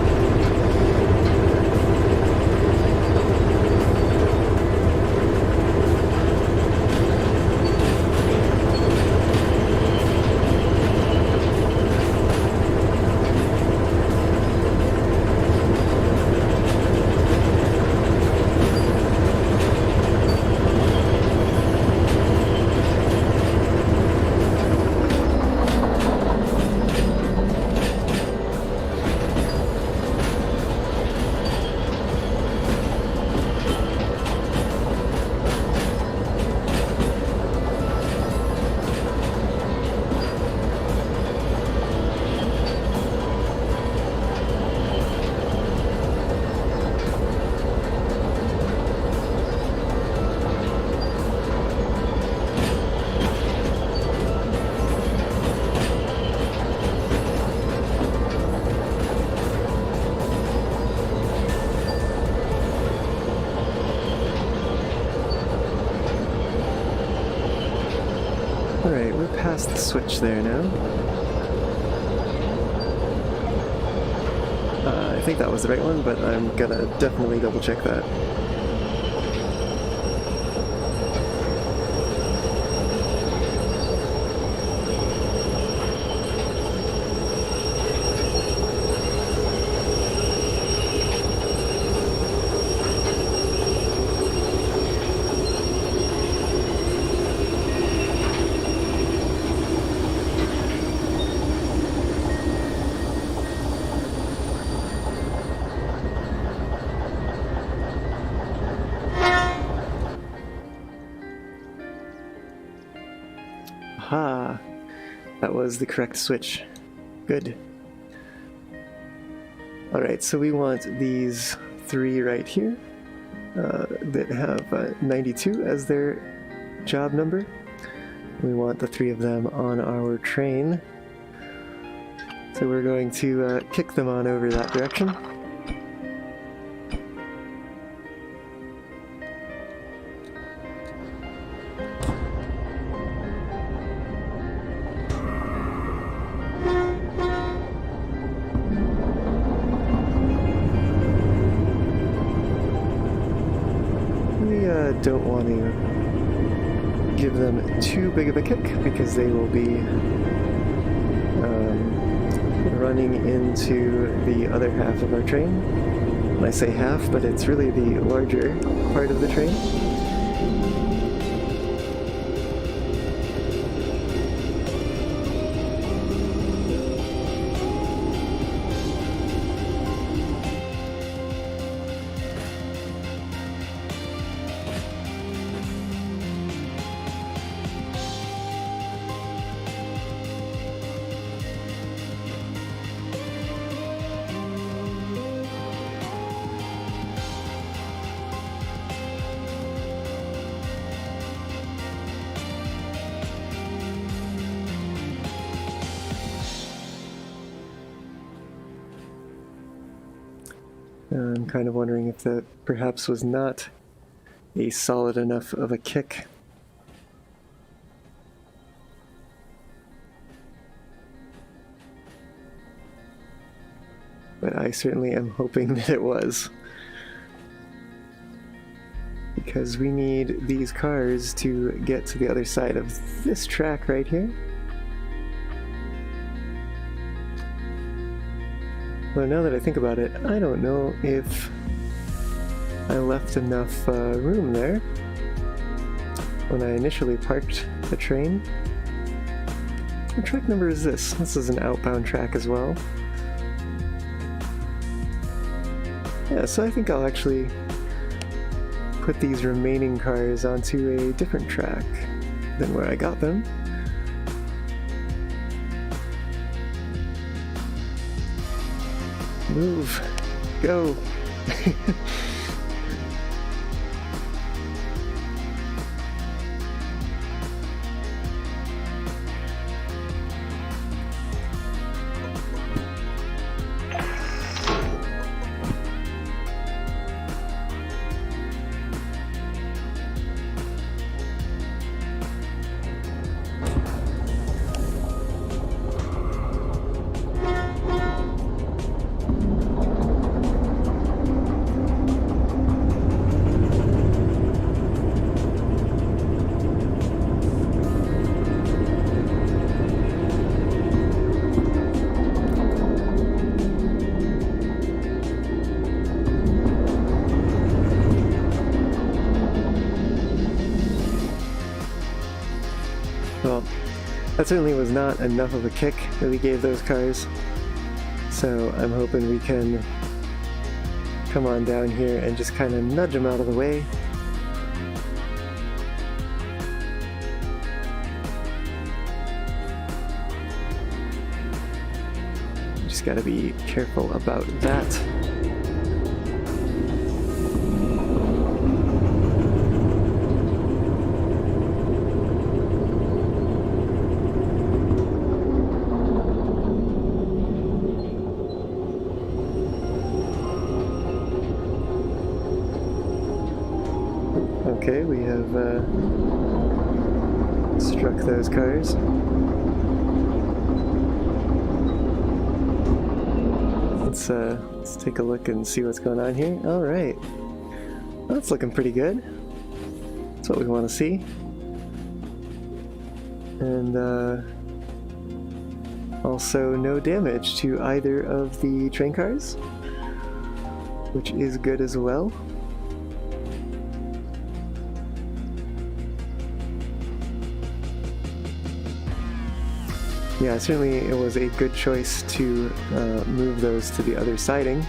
Alright, we're past the switch there now. I think that was the right one, but I'm gonna definitely double check that. Aha! That was the correct switch. Good. Alright, so we want these three right here that have 92 as their job number. We want the three of them on our train. So we're going to kick them on over that direction. Don't want to give them too big of a kick because they will be running into the other half of our train. And I say half, but it's really the larger part of the train. I'm kind of wondering if that perhaps was not a solid enough of a kick. But I certainly am hoping that it was. Because we need these cars to get to the other side of this track right here. Well, now that I think about it, I don't know if I left enough room there when I initially parked the train. What track number is this? This is an outbound track as well. Yeah, so I think I'll actually put these remaining cars onto a different track than where I got them. Move. Go. Well, that certainly was not enough of a kick that we gave those cars, so I'm hoping we can come on down here and just kind of nudge them out of the way. Just gotta be careful about that. Okay, we have struck those cars. Let's take a look and see what's going on here. All right, that's looking pretty good. That's what we want to see. And also no damage to either of the train cars, which is good as well. Yeah, certainly it was a good choice to move those to the other siding,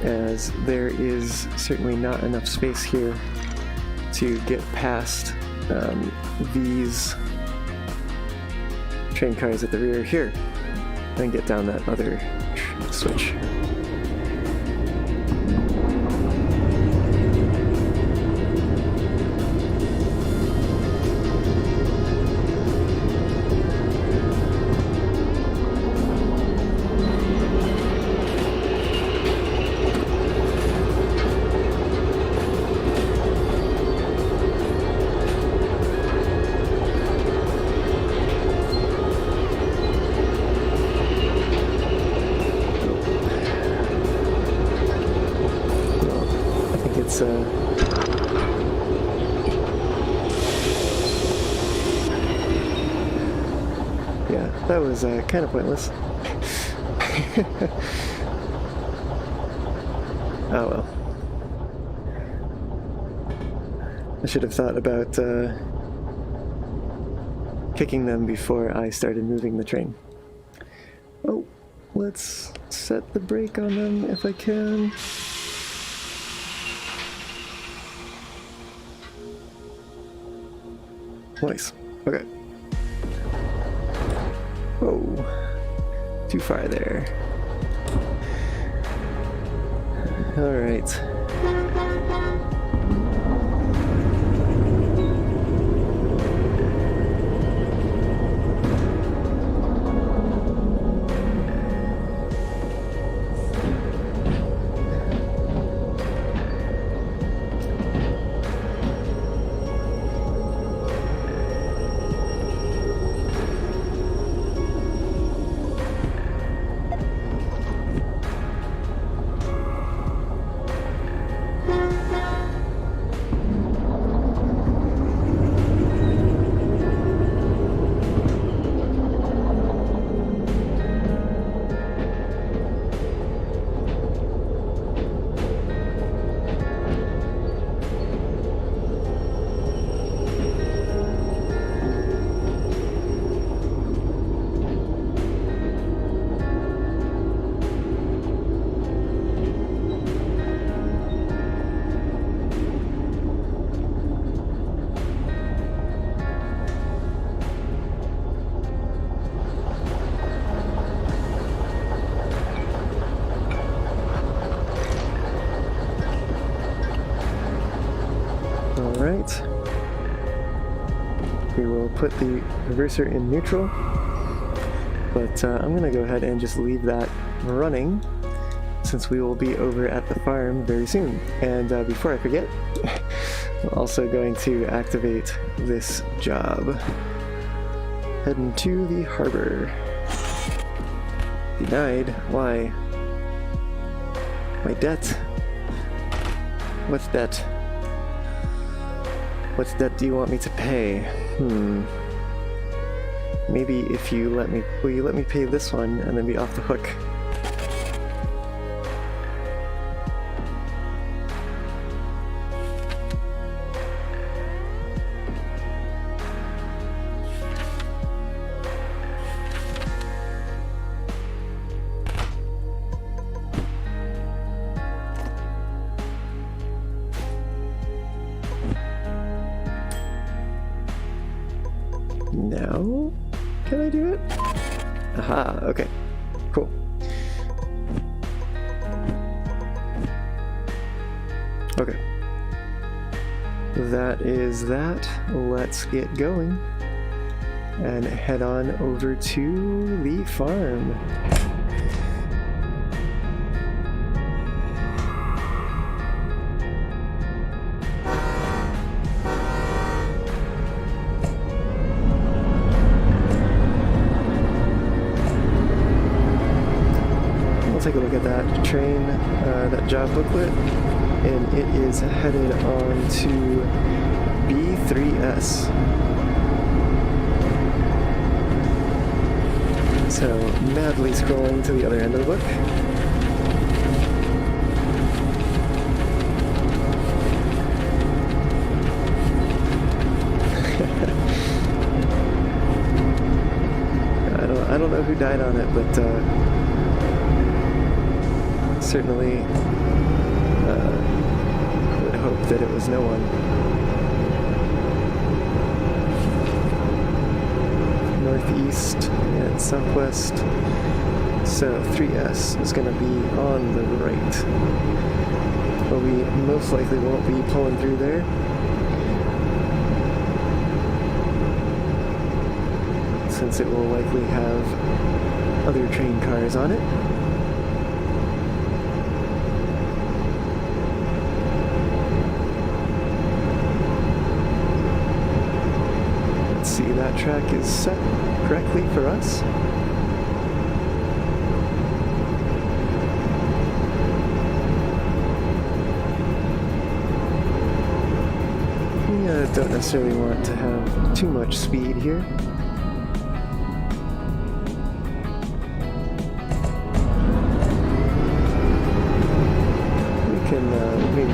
as there is certainly not enough space here to get past these train cars at the rear here and get down that other switch. Yeah, that was kind of pointless. Oh well. I should have thought about kicking them before I started moving the train. Oh, let's set the brake on them if I can. Nice. Okay. Whoa. Too far there. Alright. Alright. We will put the reverser in neutral, but I'm going to go ahead and just leave that running since we will be over at the farm very soon. And before I forget, I'm also going to activate this job. Heading to the harbor. Denied? Why? My debt? What's debt? What debt do you want me to pay? Maybe if you let me... Will you let me pay this one and then be off the hook? Now, can I do it? Aha, okay, cool. Okay. That is that. Let's get going and head on over to the farm. Take a look at that train, that job booklet, and it is headed on to B3S. So, madly scrolling to the other end of the book. I don't know who died on it, but certainly would hope that it was no one. Northeast and southwest. So 3S is going to be on the right. But we most likely won't be pulling through there. Since it will likely have other train cars on it. See, that track is set correctly for us. We don't necessarily want to have too much speed here.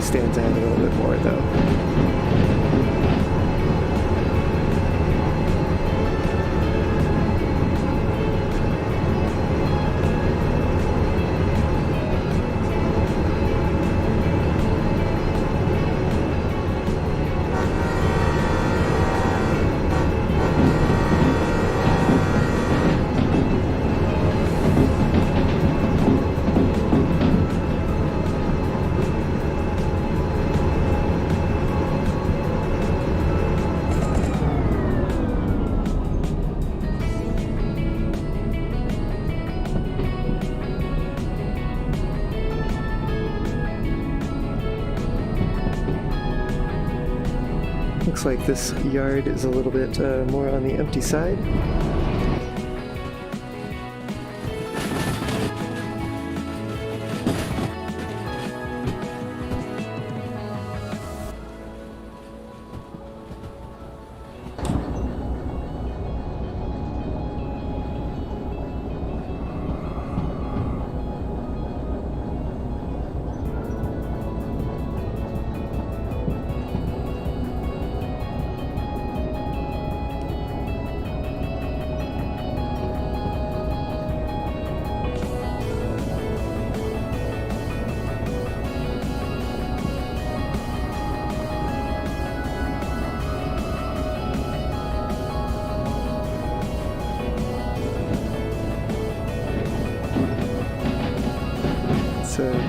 stands out a little bit more, though. Looks like this yard is a little bit more on the empty side.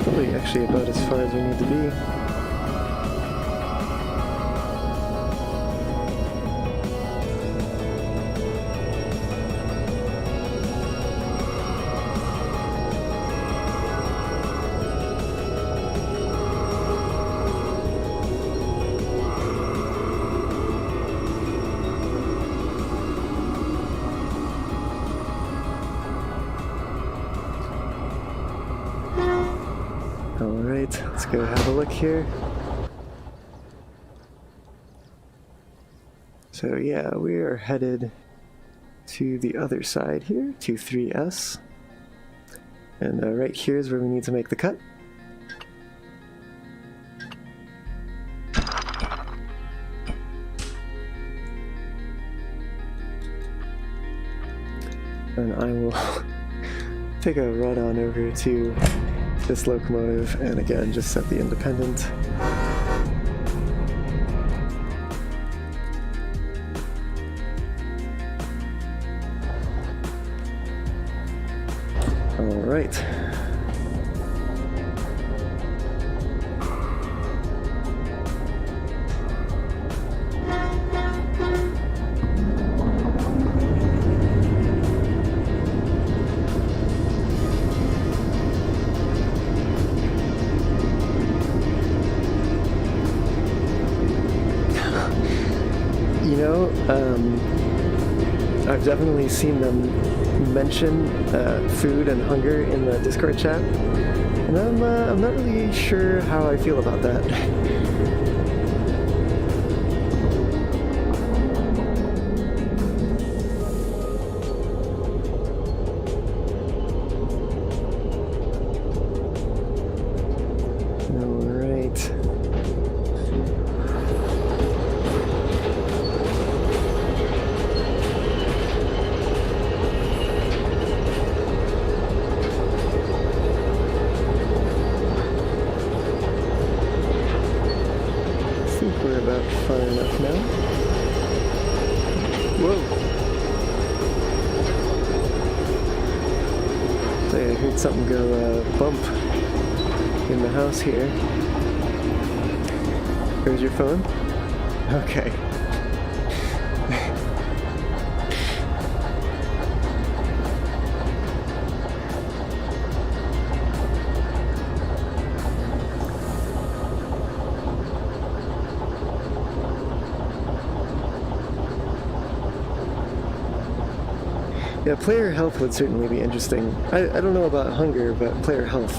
Probably actually about as far as we need to be. Alright, let's go have a look here. So yeah, we are headed to the other side here, 23S. And right here is where we need to make the cut. And I will take a run on over to this locomotive, and again, just set the independent. All right. You know, I've definitely seen them mention food and hunger in the Discord chat, and I'm not really sure how I feel about that. We're about far enough now. Whoa! So I heard something go bump in the house here. There's your phone? Okay. Yeah, player health would certainly be interesting. I don't know about hunger, but player health,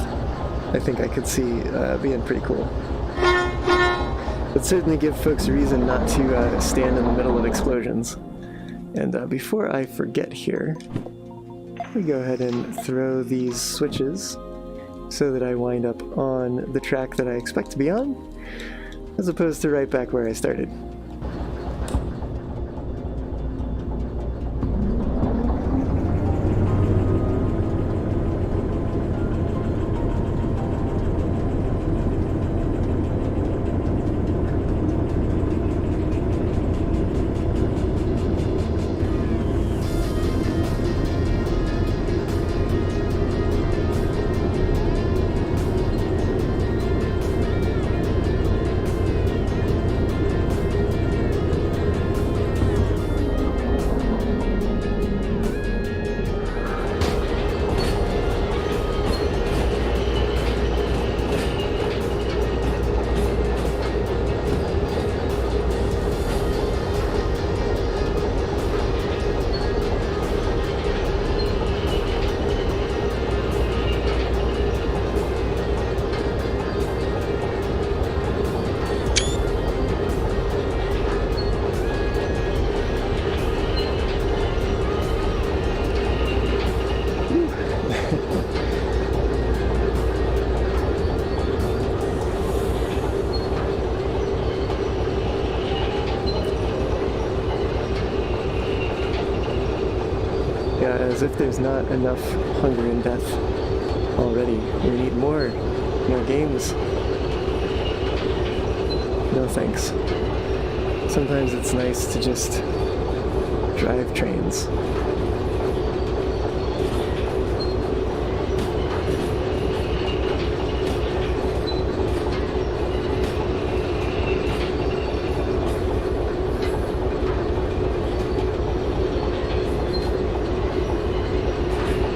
I think I could see being pretty cool. Would certainly give folks a reason not to stand in the middle of explosions. And before I forget here, we go ahead and throw these switches so that I wind up on the track that I expect to be on, as opposed to right back where I started. As if there's not enough hunger and death already. We need more games. No thanks. Sometimes it's nice to just drive trains.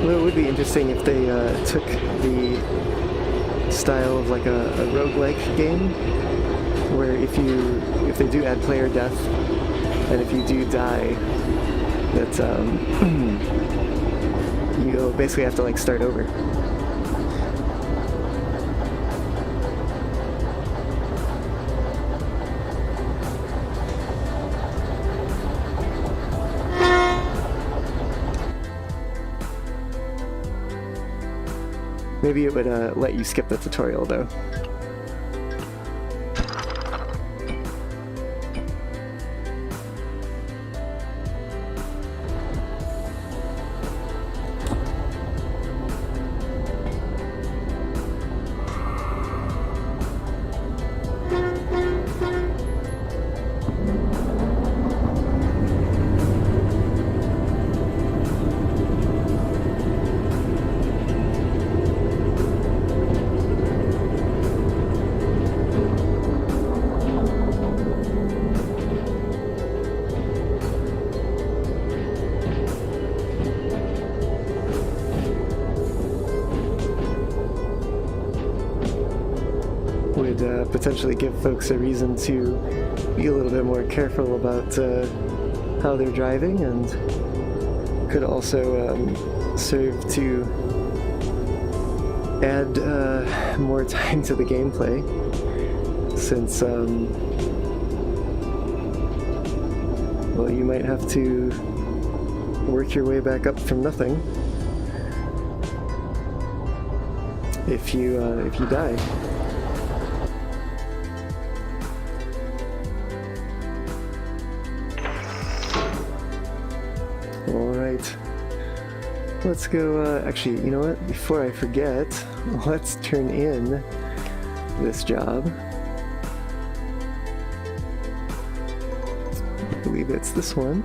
Well, it would be interesting if they took the style of like a roguelike game, where if they do add player death, and if you do die, that you'll basically have to like start over. Maybe it would let you skip the tutorial, though. Potentially give folks a reason to be a little bit more careful about how they're driving, and could also serve to add more time to the gameplay, since well, you might have to work your way back up from nothing if you die. Alright, let's go, actually, you know what, before I forget, let's turn in this job. I believe it's this one.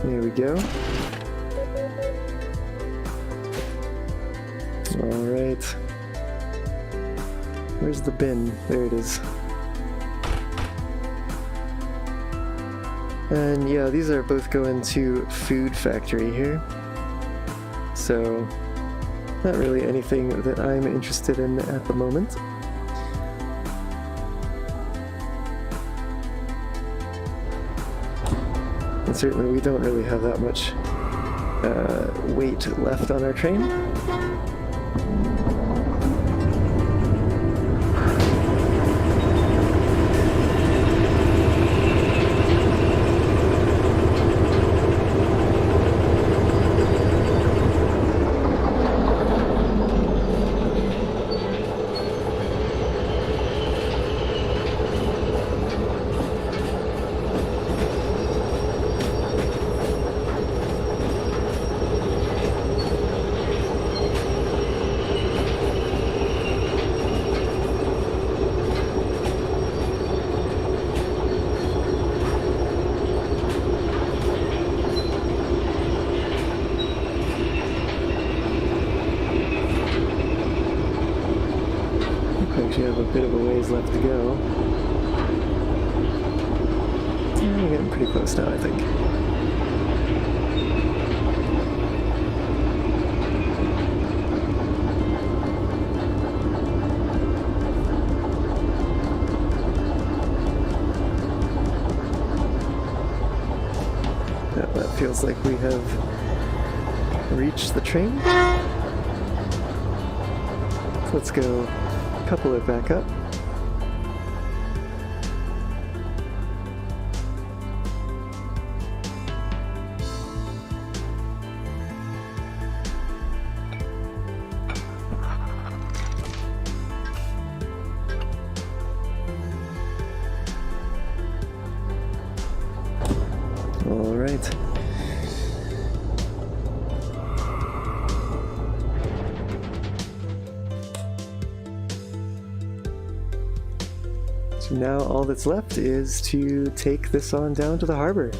There we go. Alright. Where's the bin? There it is. And yeah, these are both going to food factory here. So, not really anything that I'm interested in at the moment. And certainly we don't really have that much weight left on our train. bit of a ways left to go. Yeah, we're getting pretty close now, I think. That feels like we have reached the train. So let's go couple it back up. All right. So now all that's left is to take this on down to the harbor.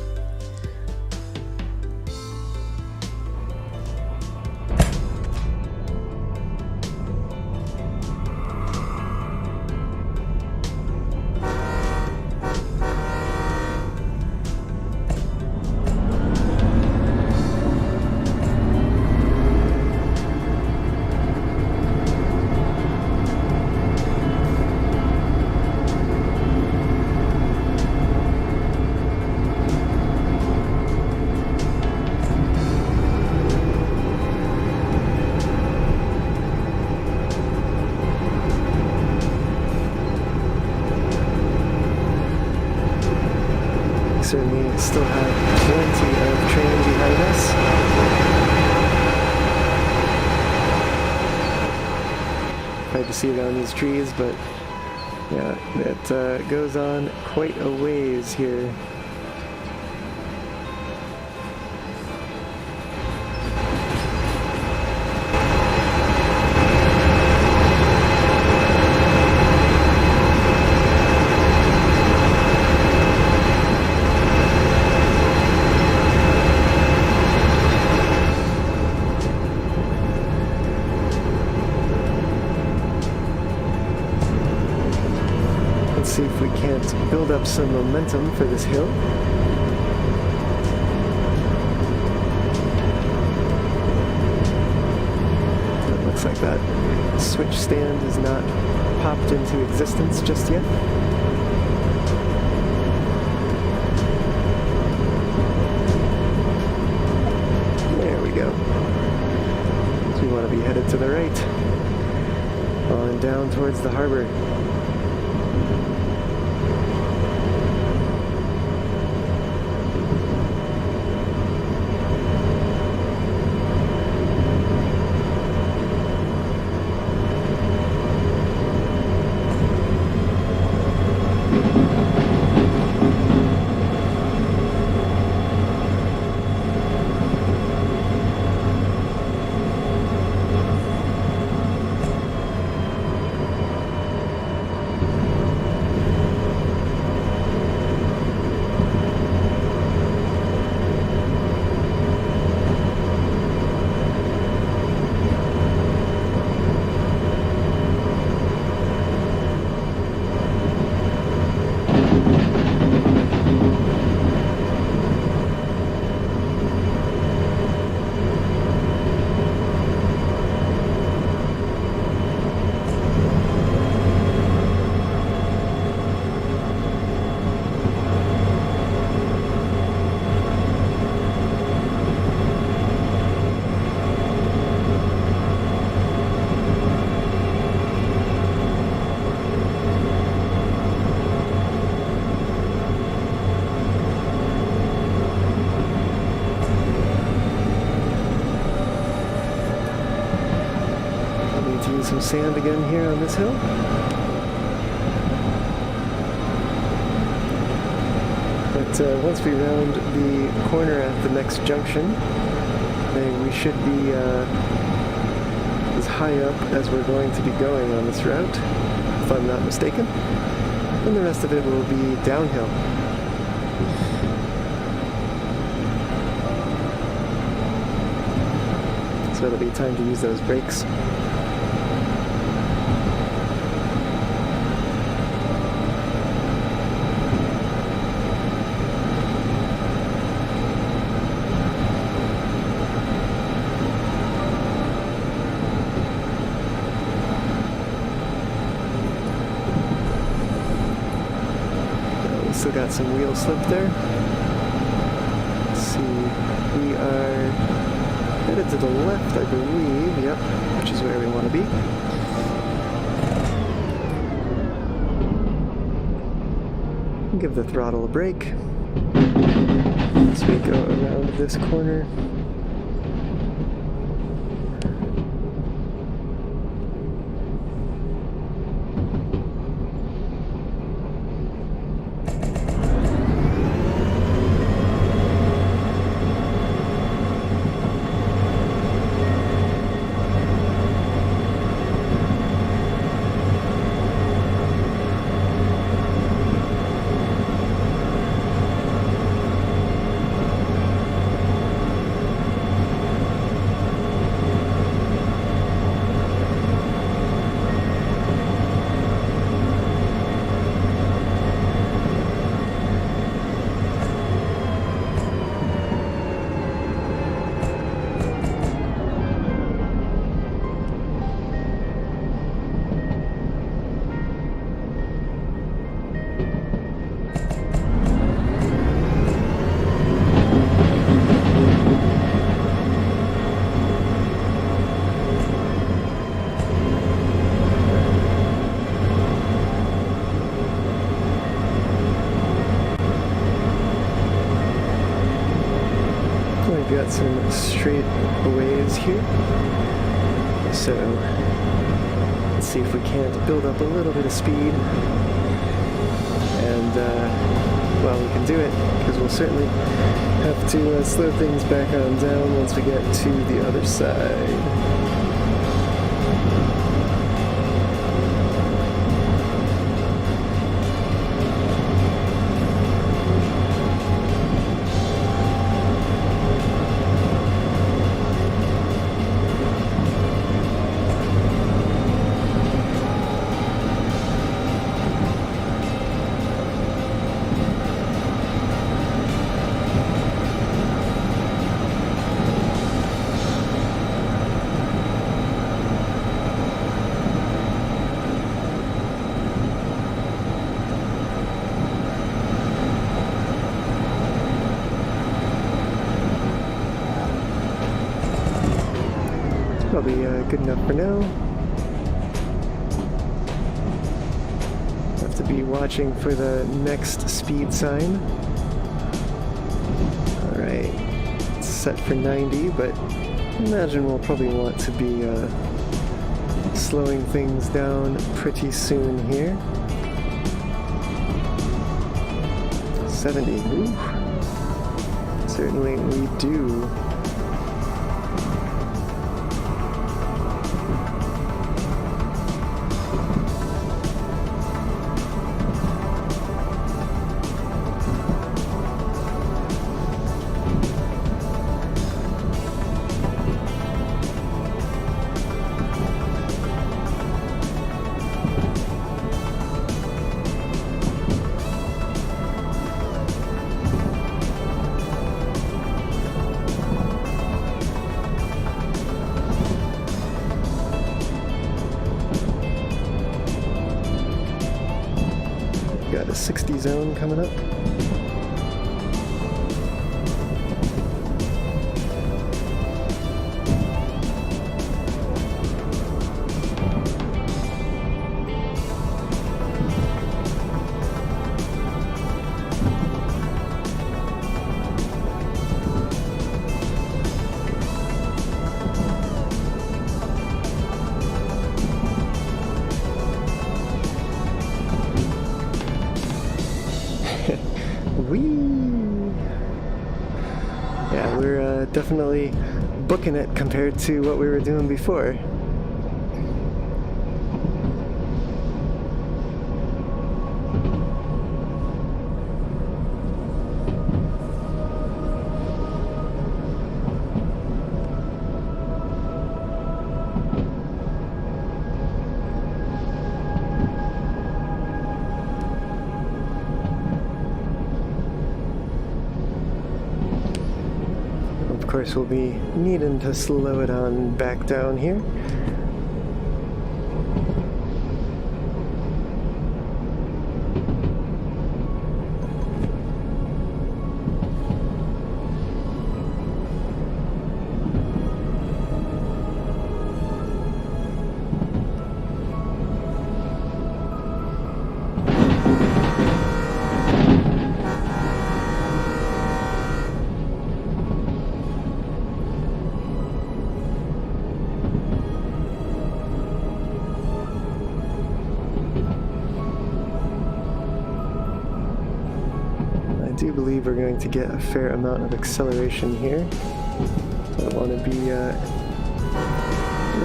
Certainly still have plenty of training behind us. Hard to see around these trees, but yeah, it goes on quite a ways here. Let's see if we can't build up some momentum for this hill. It looks like that switch stand is not popped into existence just yet. There we go. So we want to be headed to the right, on down towards the harbor. Some sand again here on this hill. But once we round the corner at the next junction, then we should be as high up as we're going to be going on this route, if I'm not mistaken. And the rest of it will be downhill. So it'll be time to use those brakes. still got some wheel slip there. Let's see, we are headed to the left, I believe, yep, which is where we want to be. Give the throttle a break as we go around this corner. Got some straightaways here, so let's see if we can't build up a little bit of speed, and well, we can do it, because we'll certainly have to slow things back on down once we get to the other side. Probably good enough for now. Have to be watching for the next speed sign. Alright, it's set for 90, but I imagine we'll probably want to be slowing things down pretty soon here. 70, ooh. Certainly we do. Got a 60 zone coming up. Yeah, we're definitely booking it compared to what we were doing before. Of course, we'll be needing to slow it on back down here. do believe we're going to get a fair amount of acceleration here. So I want to be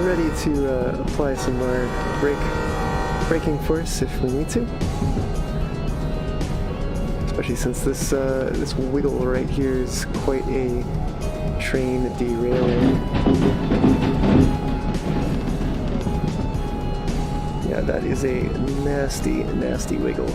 ready to apply some more braking force if we need to. Especially since this wiggle right here is quite a train derailer. Yeah, that is a nasty, nasty wiggle.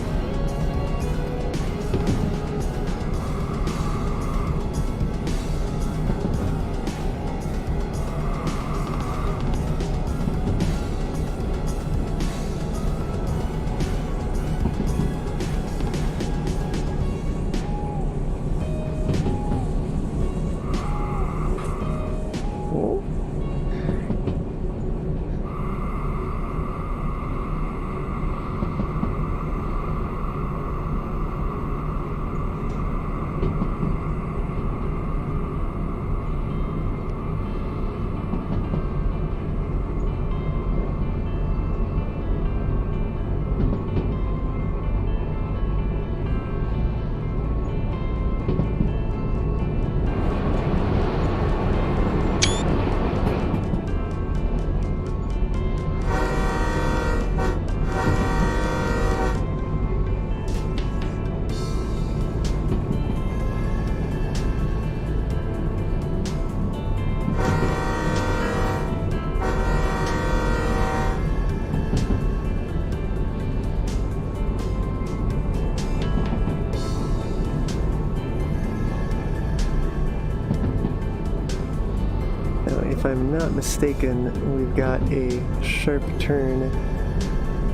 If I'm not mistaken, we've got a sharp turn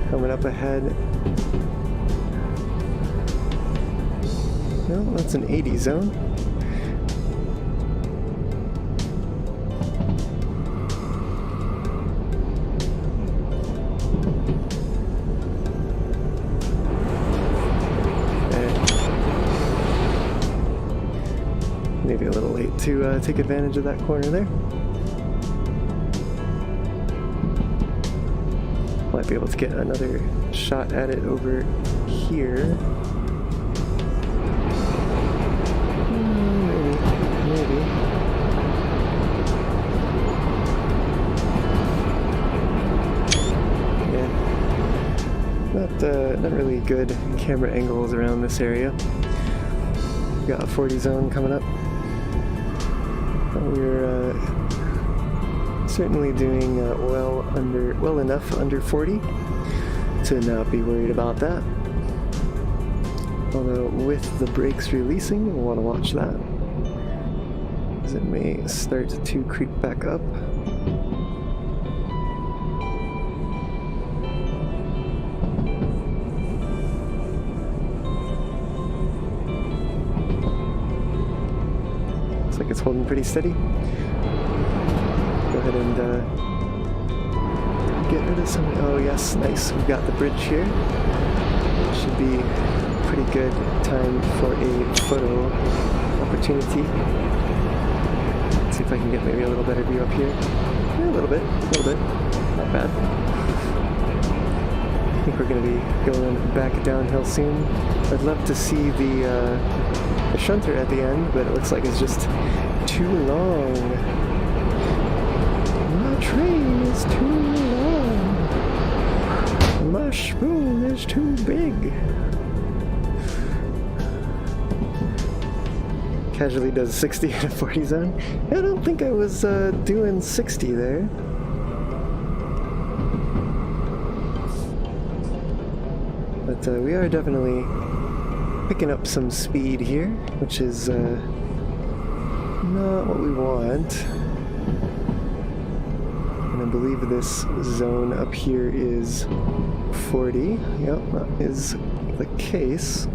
coming up ahead. No, that's an 80 zone. Maybe a little late to take advantage of that corner there. Might be able to get another shot at it over here. Maybe. Yeah. Not really good camera angles around this area. We've got a 40 zone coming up. We're certainly doing well enough under 40 to not be worried about that. Although with the brakes releasing, we'll want to watch that, as it may start to creep back up. Looks like it's holding pretty steady. Go ahead and get rid of some. Oh yes, nice. We've got the bridge here. Should be pretty good time for a photo opportunity. Let's see if I can get maybe a little better view up here. Yeah, a little bit, not bad. I think we're going to be going back downhill soon. I'd love to see the shunter at the end, but it looks like it's just too long. My train is too long. My spoon is too big. Casually does 60 in a 40 zone. I don't think I was doing 60 there. But we are definitely picking up some speed here, which is not what we want. And I believe this zone up here is 40. Yep, that is the case.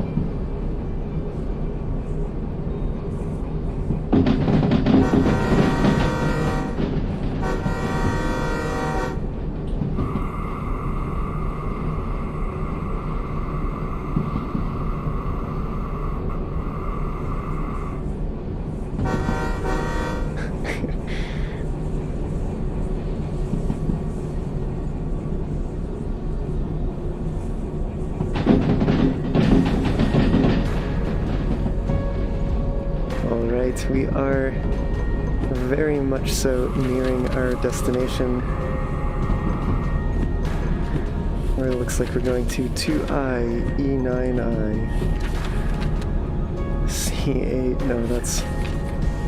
Alright, we are very much so nearing our destination. Where it looks like we're going to 2I, E9I, C8, no, that's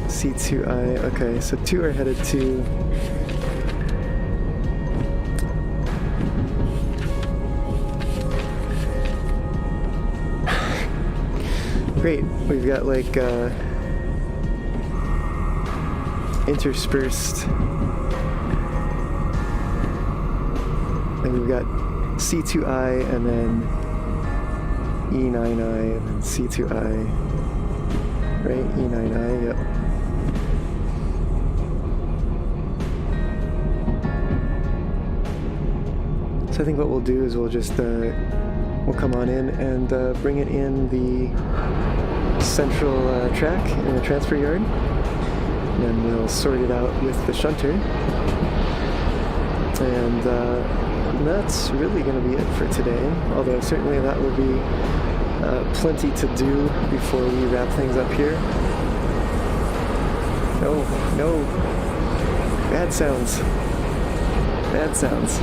C2I. Okay, so 2 are headed to great, we've got like interspersed, like we've got C2I and then E9I and then C2I, right? E9I, yep. So I think what we'll do is we'll just, we'll come on in and bring it in the central track in the transfer yard. And then we'll sort it out with the shunter. And that's really going to be it for today. Although certainly that will be plenty to do before we wrap things up here. No, no. Bad sounds. Bad sounds.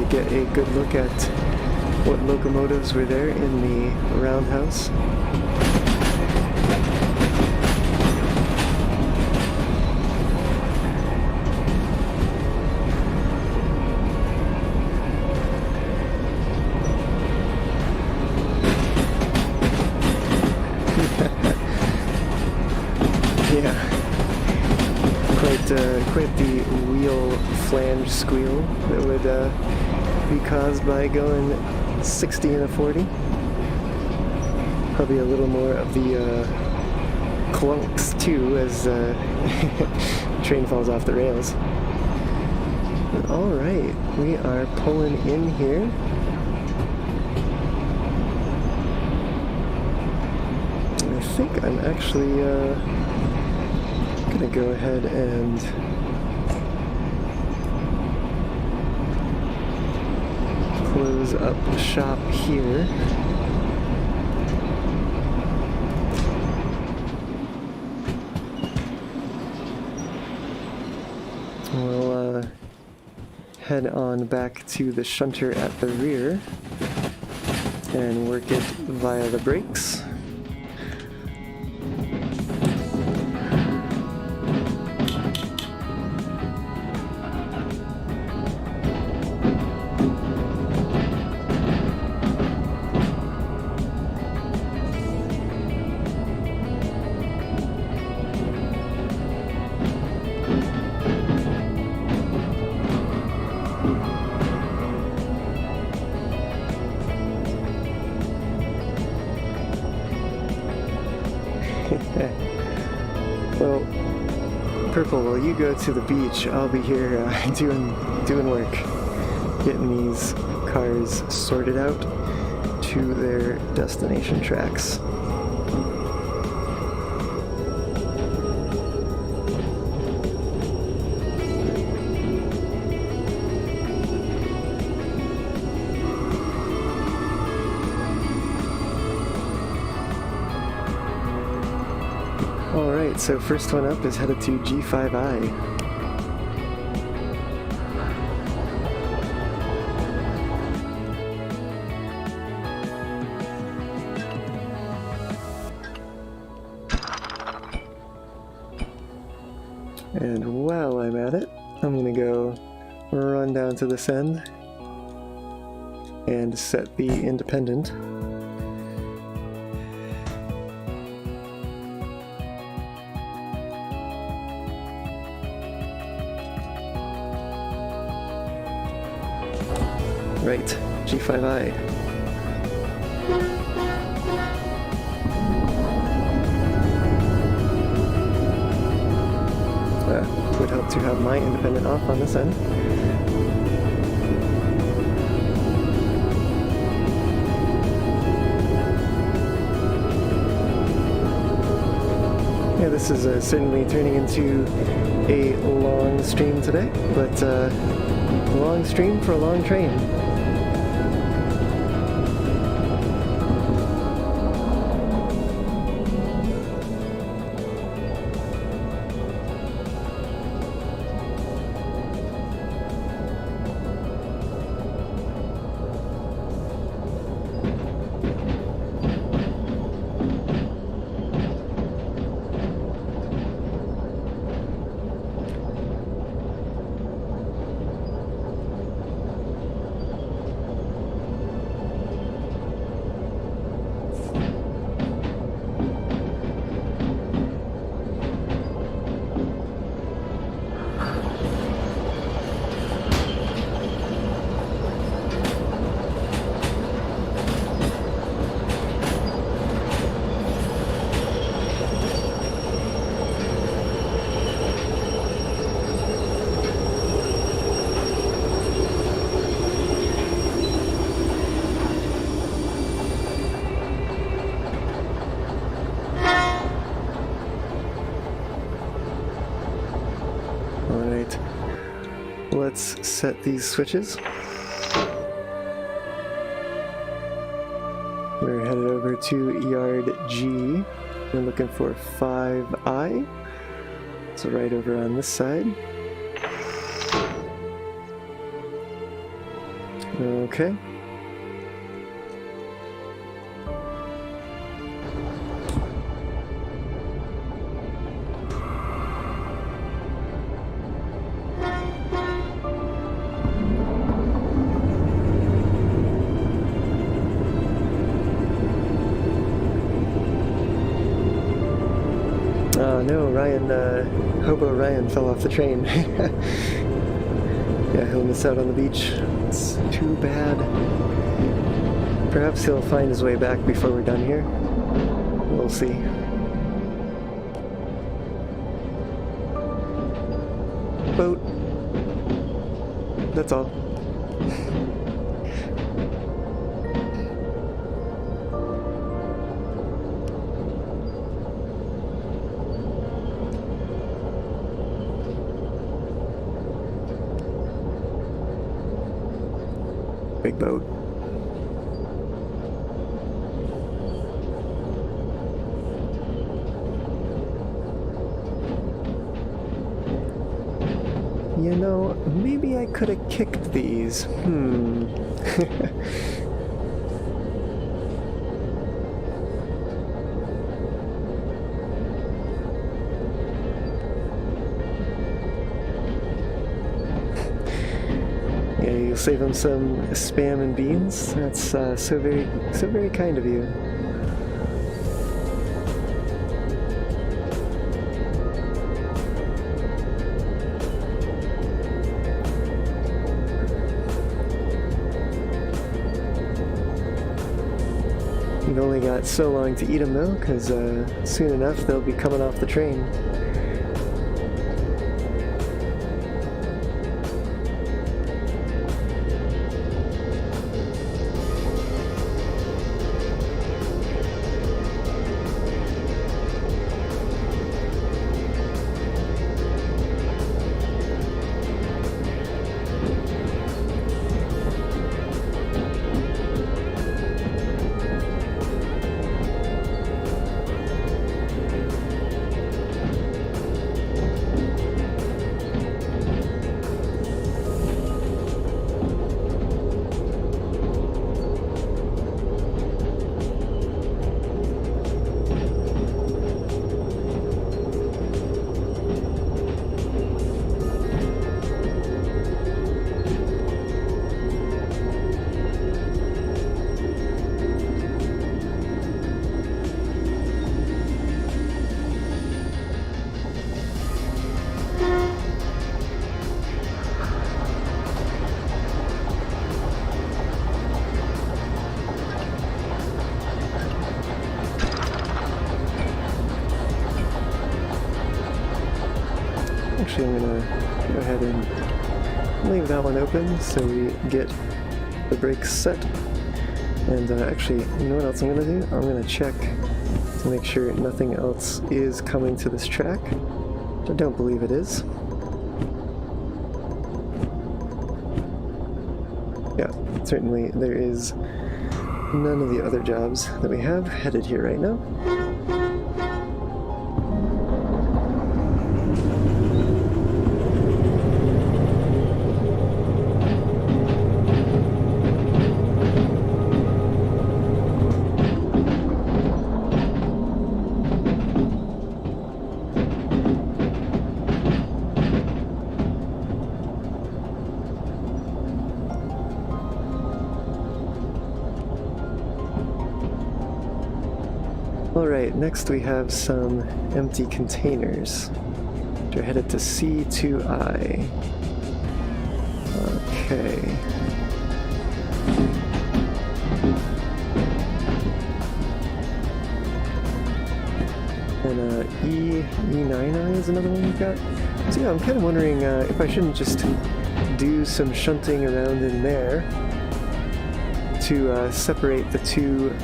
Get a good look at what locomotives were there in the roundhouse. Yeah, quite the wheel flange squeal that would be caused by going 60 and a 40. Probably a little more of the clunks too as the train falls off the rails. Alright, we are pulling in here. I think I'm actually gonna go ahead and close up shop here. We'll head on back to the shunter at the rear and work it via the brakes. Well, Purple, while you go to the beach, I'll be here doing work. getting these cars sorted out to their destination tracks. Alright, so first one up is headed to G5I. And while I'm at it, I'm gonna go run down to this end and set the independent. Right, G5I. Would help to have my independent off on this end. Yeah, this is certainly turning into a long stream today, but a long stream for a long train. Alright, let's set these switches. We're headed over to Yard G. We're looking for 5I. So right over on this side. Okay. Oh no, Hobo Ryan fell off the train. Yeah, he'll miss out on the beach. It's too bad. Perhaps he'll find his way back before we're done here. We'll see. Boat. That's all. Big boat. You know, maybe I could have kicked these. Yeah, you'll save him some spam and beans. That's so very kind of you. You've only got so long to eat them though, because soon enough they'll be coming off the train. Actually, I'm gonna go ahead and leave that one open so we get the brakes set. And actually, you know what else I'm gonna do? I'm gonna check to make sure nothing else is coming to this track, which I don't believe it is. Yeah, certainly there is none of the other jobs that we have headed here right now. Alright, next we have some empty containers, which are headed to C2I. Okay. And E9I is another one we've got. So yeah, I'm kind of wondering if I shouldn't just do some shunting around in there to separate the two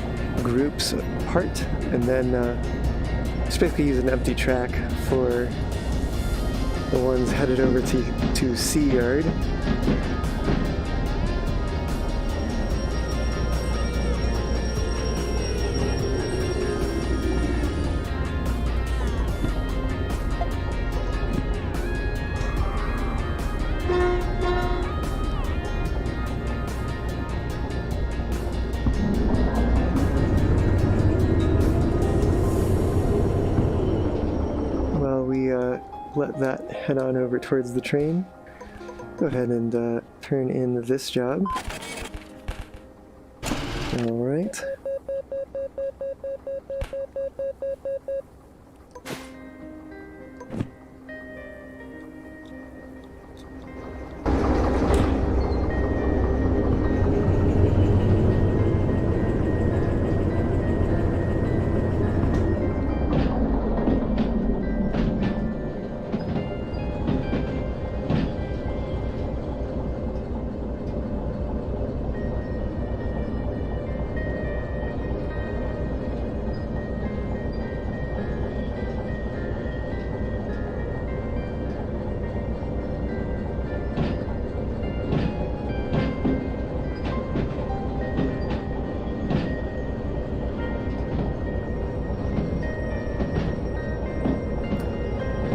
groups apart, and then just basically use an empty track for the ones headed over to C Yard. Let that head on over towards the train. Go ahead and turn in this job. Alright.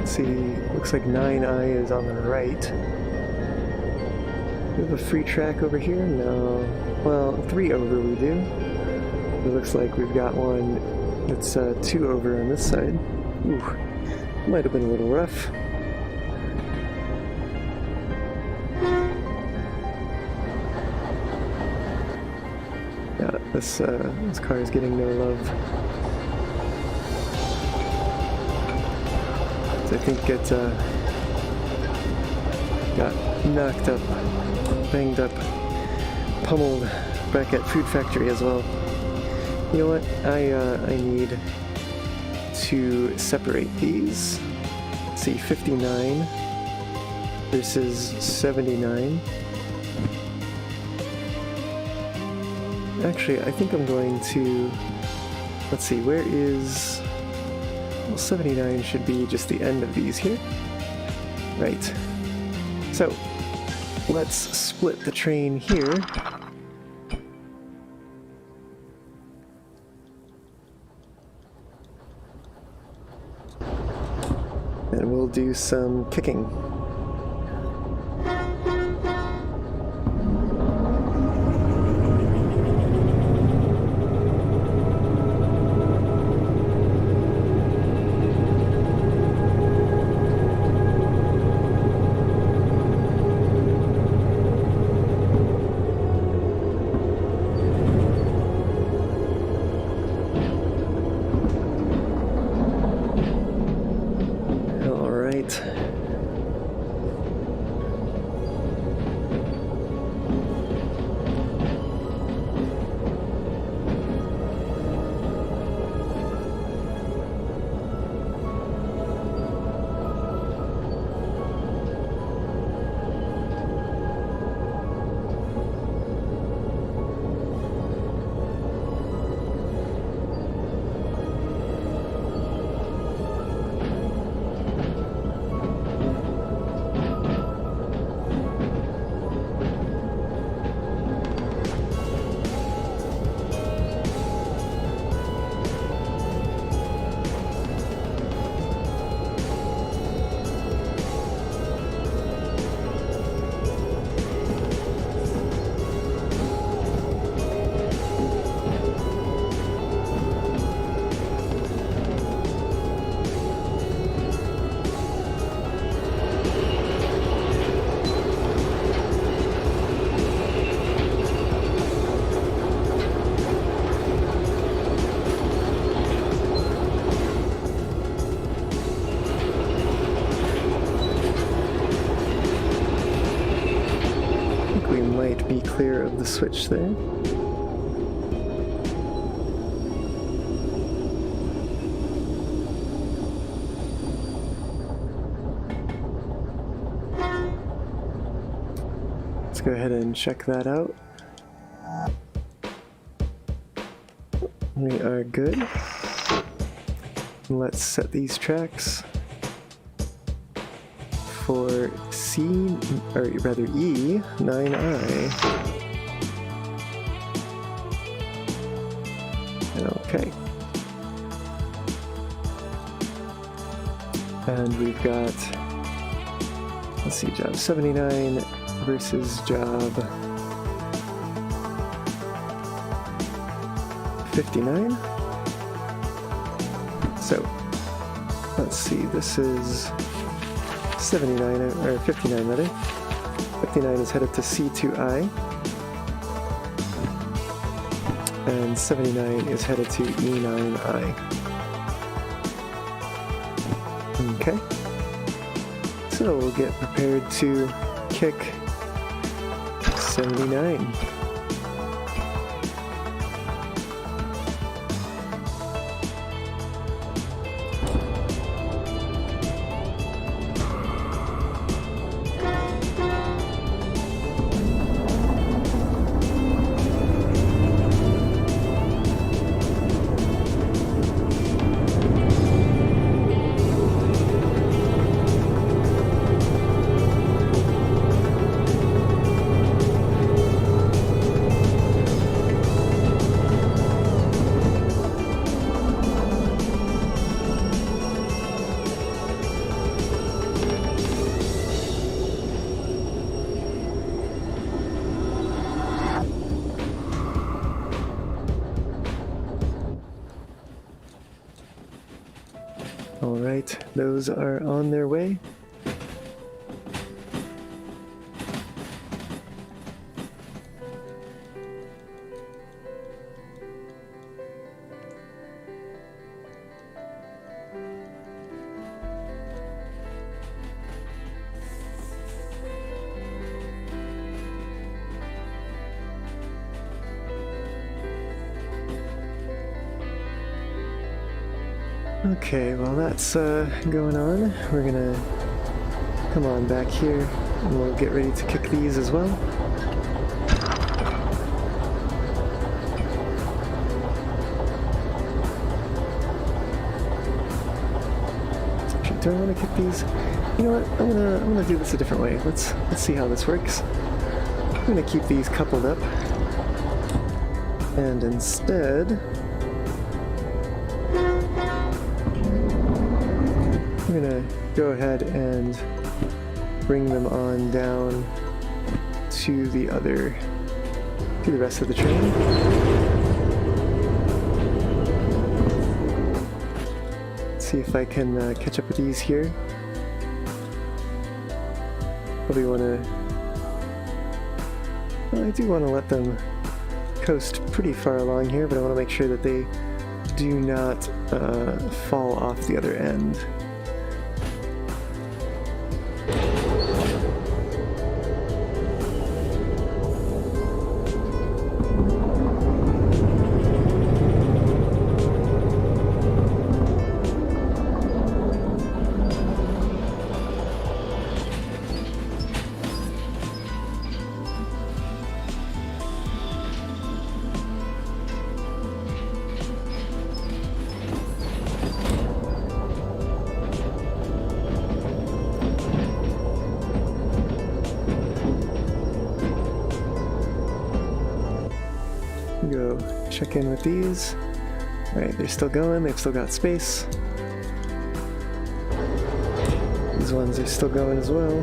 See, looks like 9I is on the right. Do we have a free track over here? No. Well, 3 over we do. It looks like we've got one that's 2 over on this side. Ooh, might have been a little rough. Yeah, this car is getting no love. I think it got knocked up, banged up, pummeled back at Food Factory as well. You know what? I need to separate these. Let's see, 59 versus 79. Actually, I think I'm going to, let's see, where is, well, 79 should be just the end of these here. Right. So, let's split the train here. And we'll do some kicking. be clear of the switch there. Let's go ahead and check that out. We are good. Let's set these tracks for C, or rather E, 9I. Okay. And we've got, let's see, job 79 versus job 59. So, let's see, this is 79, or 59 rather. 59 is headed to C2I. And 79 is headed to E9I. Okay. So we'll get prepared to kick 79. Alright, those are on their way. Okay, while that's going on, we're gonna come on back here and we'll get ready to kick these as well. Do I want to kick these? You know what? I'm gonna do this a different way. Let's see how this works. I'm gonna keep these coupled up, and instead, I'm gonna go ahead and bring them on down to the rest of the train. Let's see if I can catch up with these here. Probably wanna, well, I do want to let them coast pretty far along here, but I want to make sure that they do not fall off the other end. Go check in with these. Alright, they're still going, they've still got space. These ones are still going as well.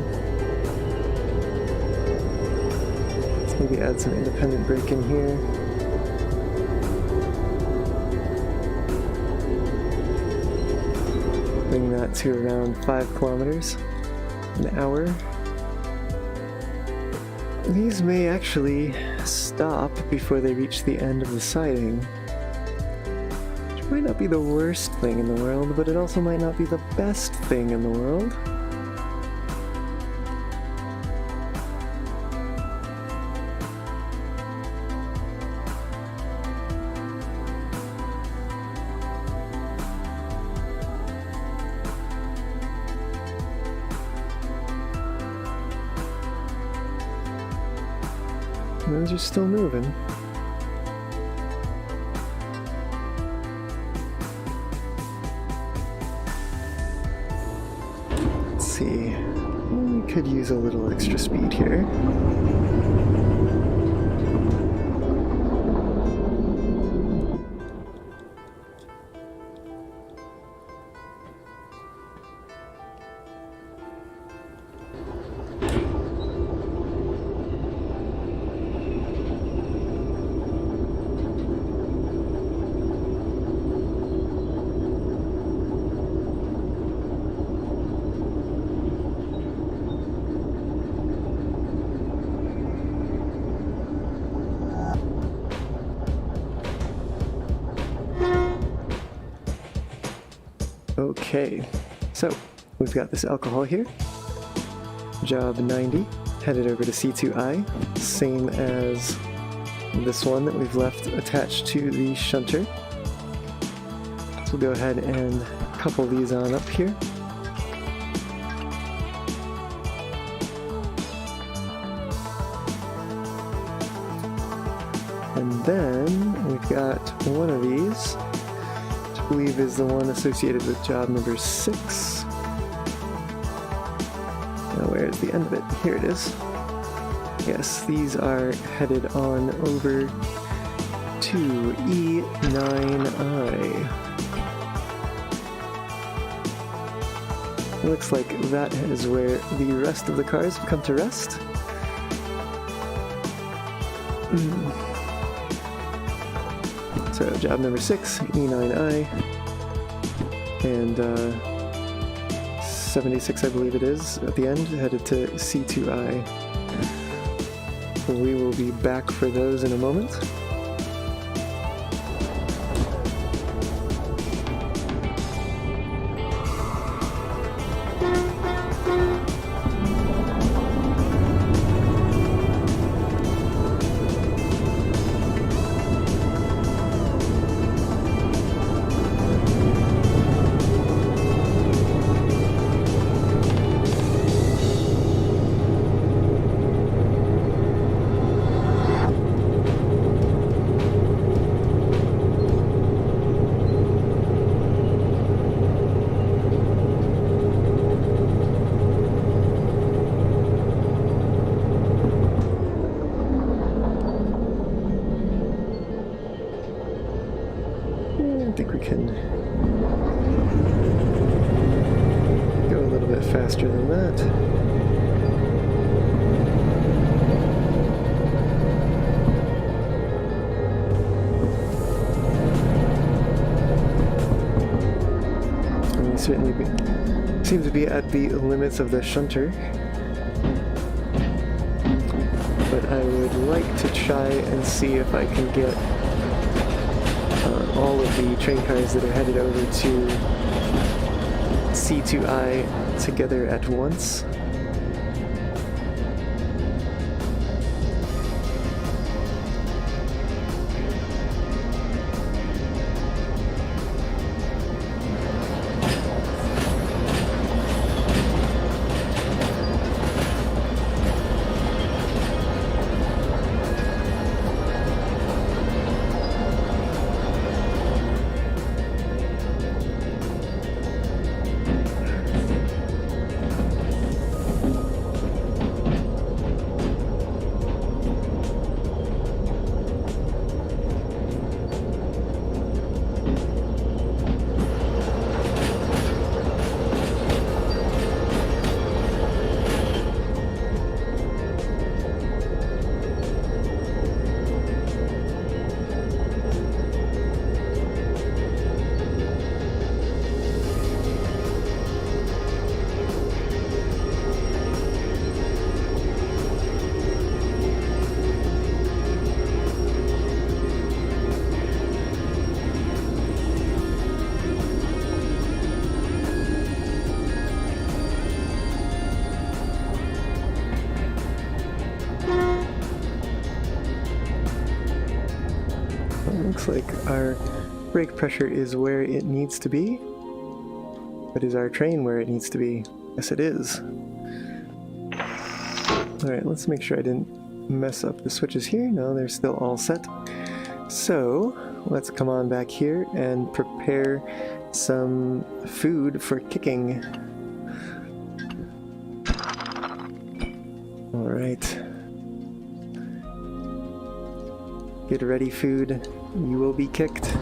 Let's maybe add some independent brake in here. Bring that to around 5 kilometers an hour. These may actually stop before they reach the end of the siding. Which might not be the worst thing in the world, but it also might not be the best thing in the world. Those are still moving. Let's see. We could use a little extra speed here. Okay, so we've got this alcohol here. Job 90, headed over to C2I, same as this one that we've left attached to the shunter. So we'll go ahead and couple these on up here. And then we've got one of these, which I believe is the one associated with job number 6. Now where's the end of it? Here it is. Yes, these are headed on over to E9I. Looks like that is where the rest of the cars have come to rest. So job number 6, E9I, and 76 I believe it is at the end, headed to C2I. We will be back for those in a moment. I think we can go a little bit faster than that. And we certainly seem to be at the limits of the shunter. But I would like to try and see if I can get all of the train cars that are headed over to C2I together at once. Looks like our brake pressure is where it needs to be. But is our train where it needs to be? Yes, it is. Alright, let's make sure I didn't mess up the switches here. No, they're still all set. So let's come on back here and prepare some food for kicking. Alright. Get ready, food. You will be kicked.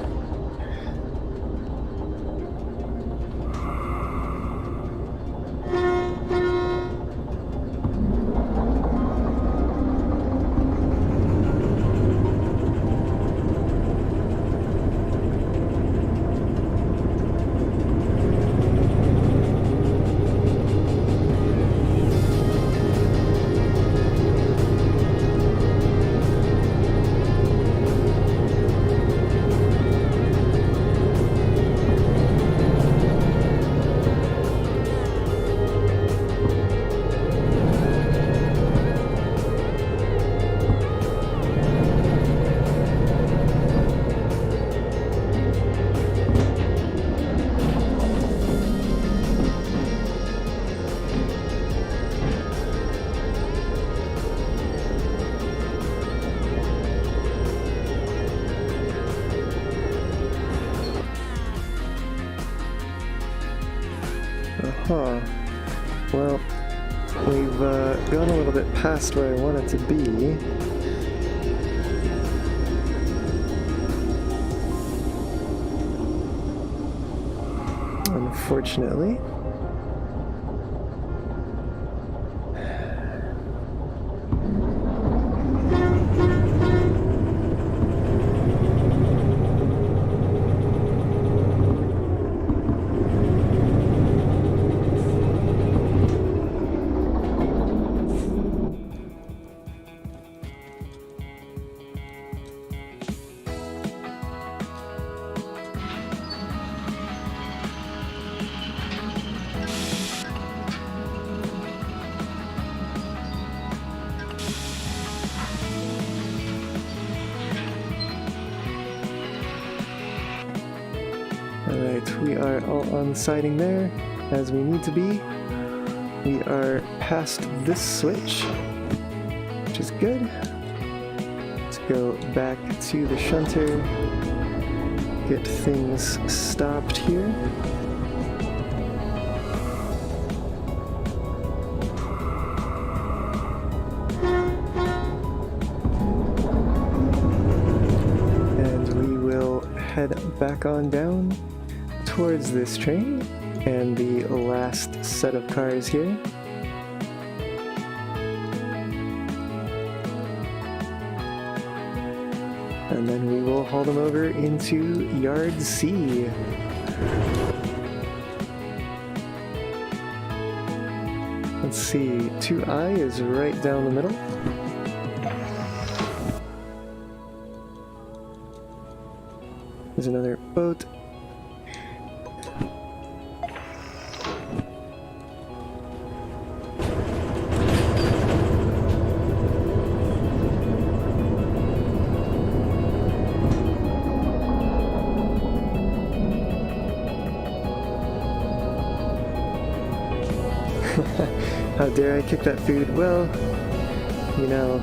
Huh. Well, we've gone a little bit past where I want it to be. Unfortunately. Alright, we are all on siding there, as we need to be. We are past this switch, which is good. Let's go back to the shunter, get things stopped here. And we will head back on down towards this train and the last set of cars here. And then we will haul them over into Yard C. Let's see, 2I is right down the middle. There's another boat. How dare I kick that food? Well, you know,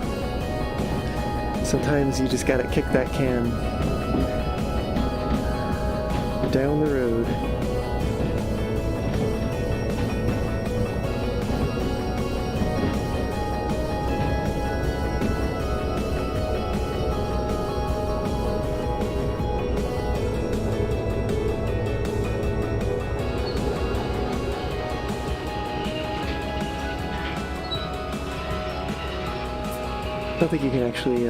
sometimes you just gotta kick that can down the road. I don't think you can actually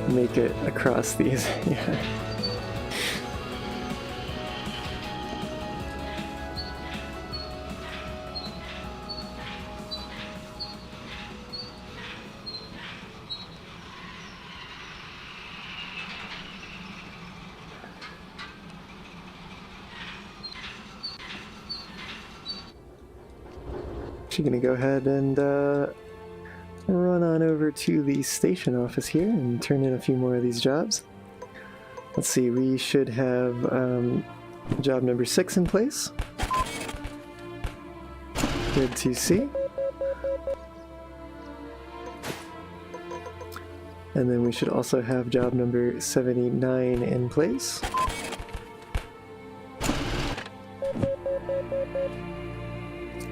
make it across these. Yeah. Actually gonna go ahead and run on over to the station office here and turn in a few more of these jobs. Let's see, we should have job number 6 in place. Good to see. And then we should also have job number 79 in place.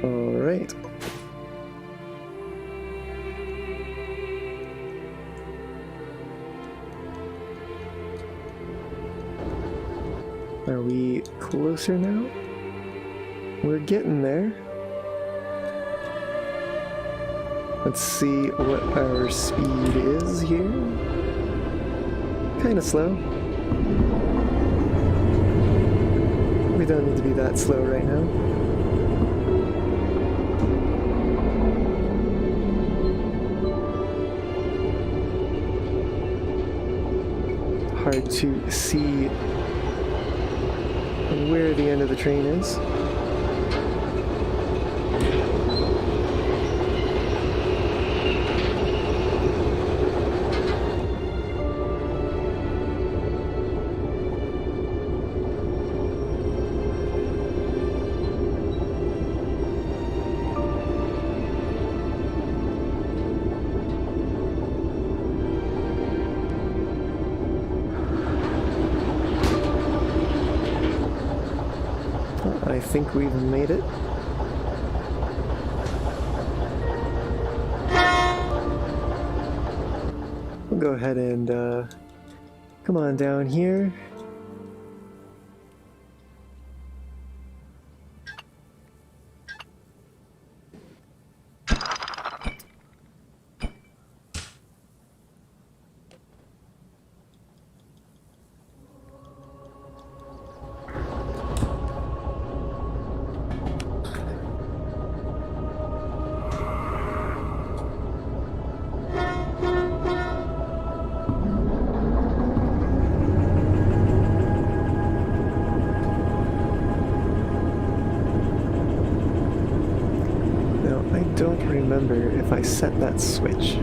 All right. Are we closer now? We're getting there. Let's see what our speed is here. Kind of slow. We don't need to be that slow right now. Hard to see where the end of the train is. I think we've made it. We'll go ahead and come on down here. Don't remember if I set that switch.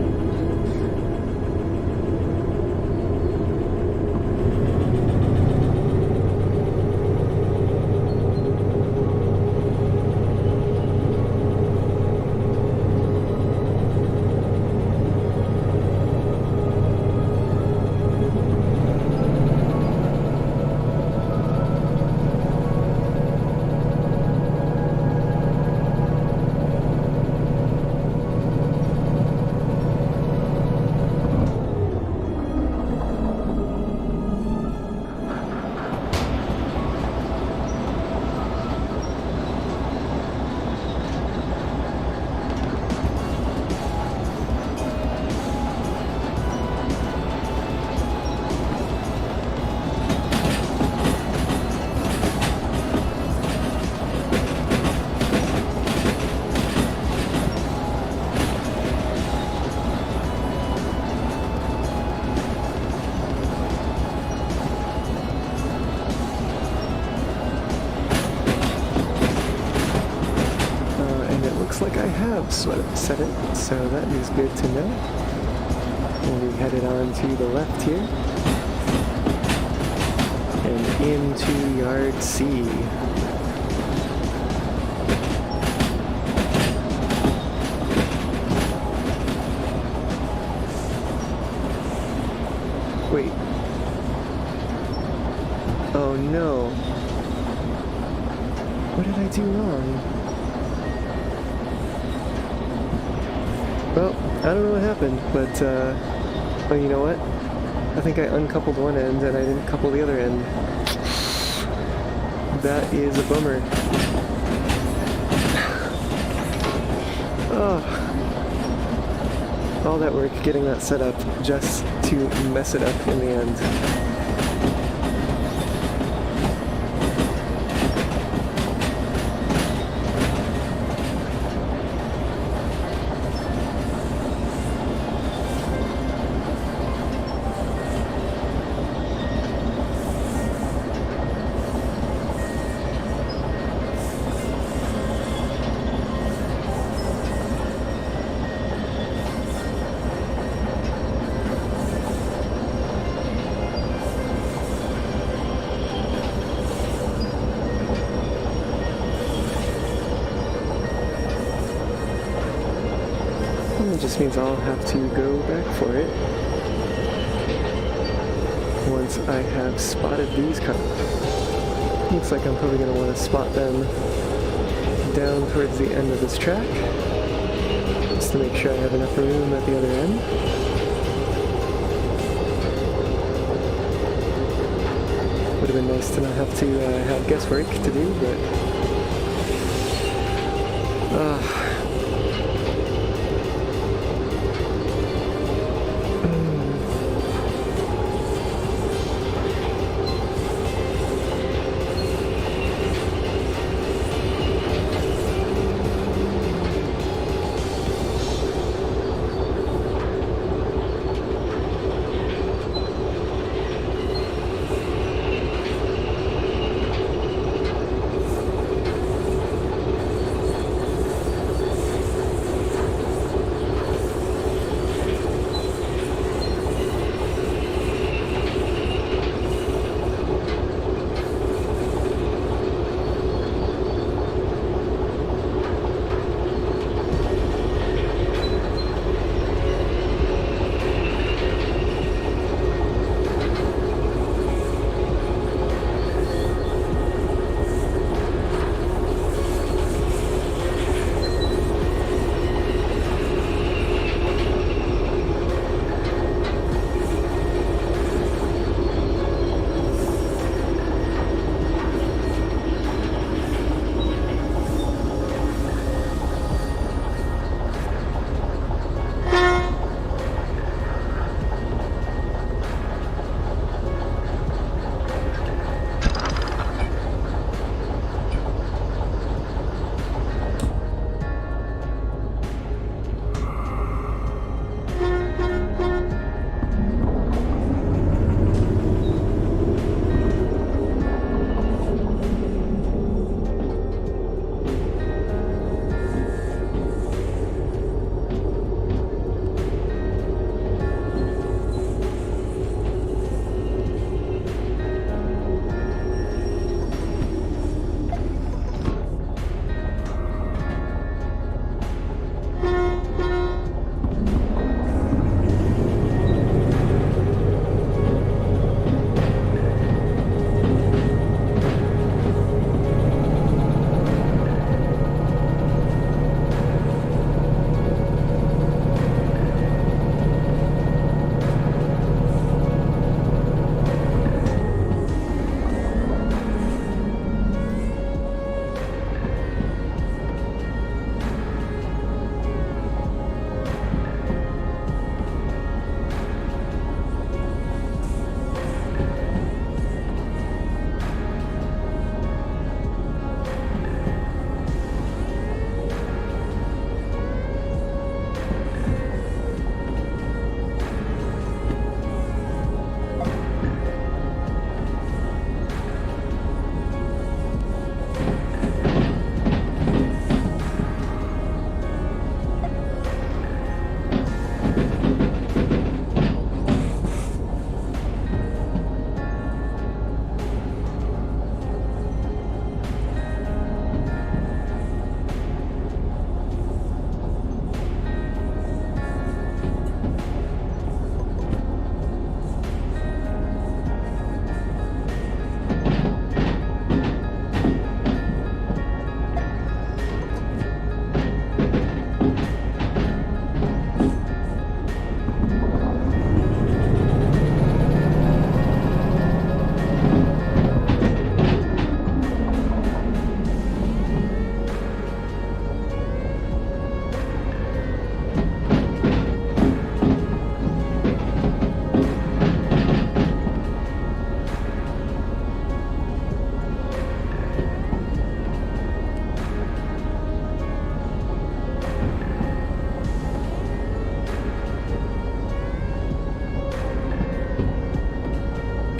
Like I have set it, so that is good to know. And we headed on to the left here and into Yard C. Wait. Oh no. What did I do wrong? Well, I don't know what happened, but, oh, you know what? I think I uncoupled one end and I didn't couple the other end. That is a bummer. Oh. All that work getting that set up just to mess it up in the end. It just means I'll have to go back for it. once I have spotted these carp. Looks like I'm probably going to want to spot them down towards the end of this track, just to make sure I have enough room at the other end. Would have been nice to not have to have guesswork to do, but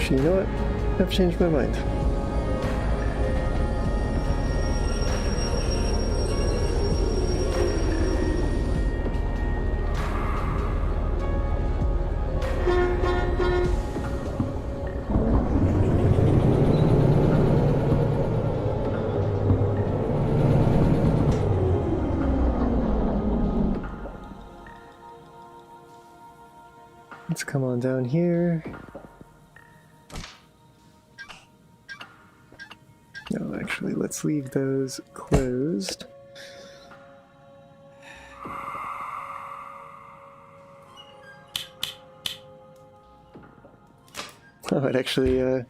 Actually, you know what? I've changed my mind. Let's come on down here. Actually, let's leave those closed. Oh, it actually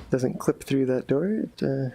doesn't clip through that door. It,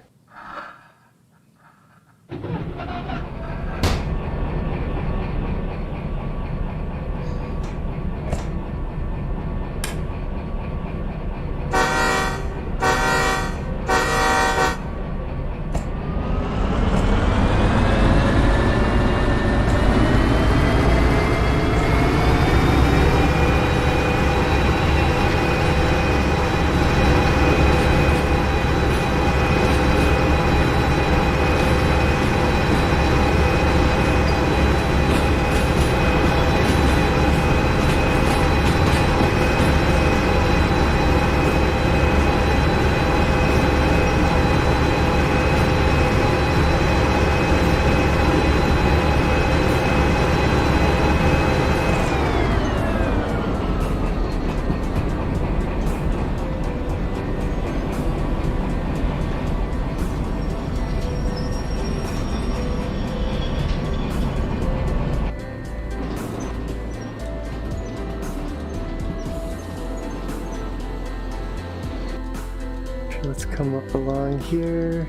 let's come up along here.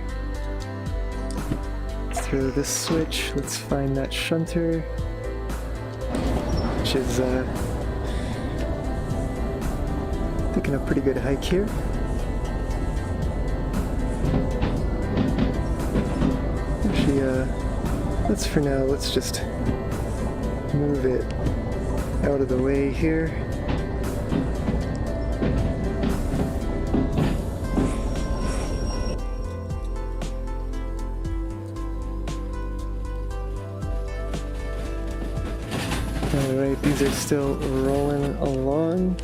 Let's throw this switch. Let's find that shunter, which is taking a pretty good hike here. Actually, let's for now, let's just move it out of the way here. Alright, these are still rolling along.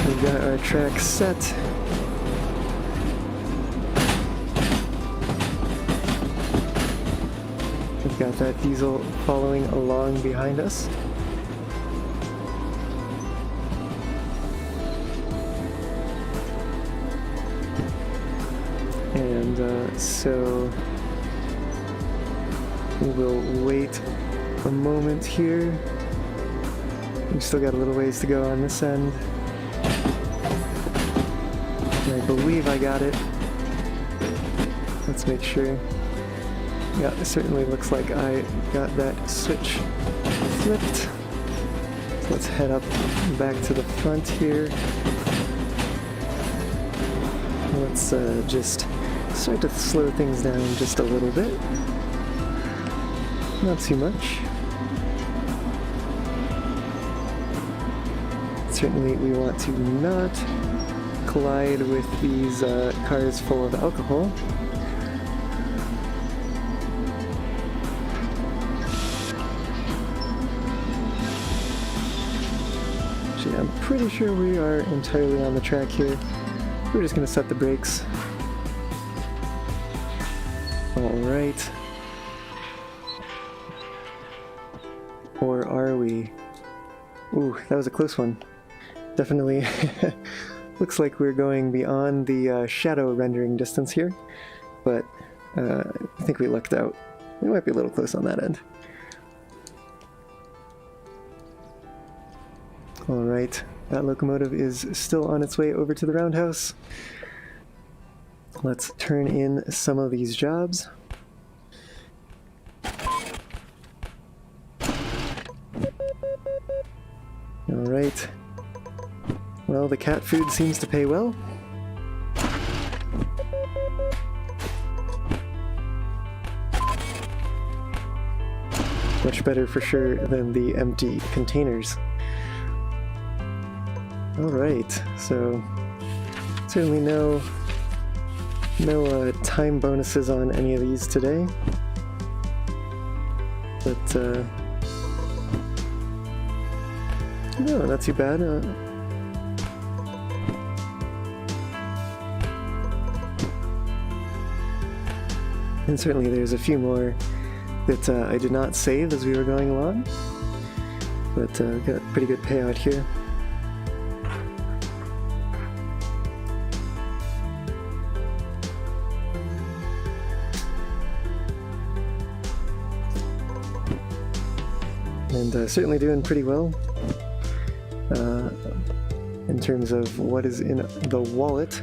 We've got our track set. We've got that diesel following along behind us. And so we will wait a moment here. We've still got a little ways to go on this end. And I believe I got it. Let's make sure. Yeah, it certainly looks like I got that switch flipped. So let's head up back to the front here. Let's just start to slow things down just a little bit. Not too much. Certainly we want to not collide with these cars full of alcohol. Actually, I'm pretty sure we are entirely on the track here. We're just going to set the brakes. Alright. Or are we? Ooh, that was a close one. Definitely looks like we're going beyond the shadow rendering distance here, but I think we lucked out. We might be a little close on that end. Alright, that locomotive is still on its way over to the roundhouse. Let's turn in some of these jobs. Alright. Well, the cat food seems to pay well. Much better for sure than the empty containers. Alright, so certainly no time bonuses on any of these today. But no, not too bad. And certainly there's a few more that I did not save as we were going along. But got a pretty good payout here. and certainly doing pretty well in terms of what is in the wallet.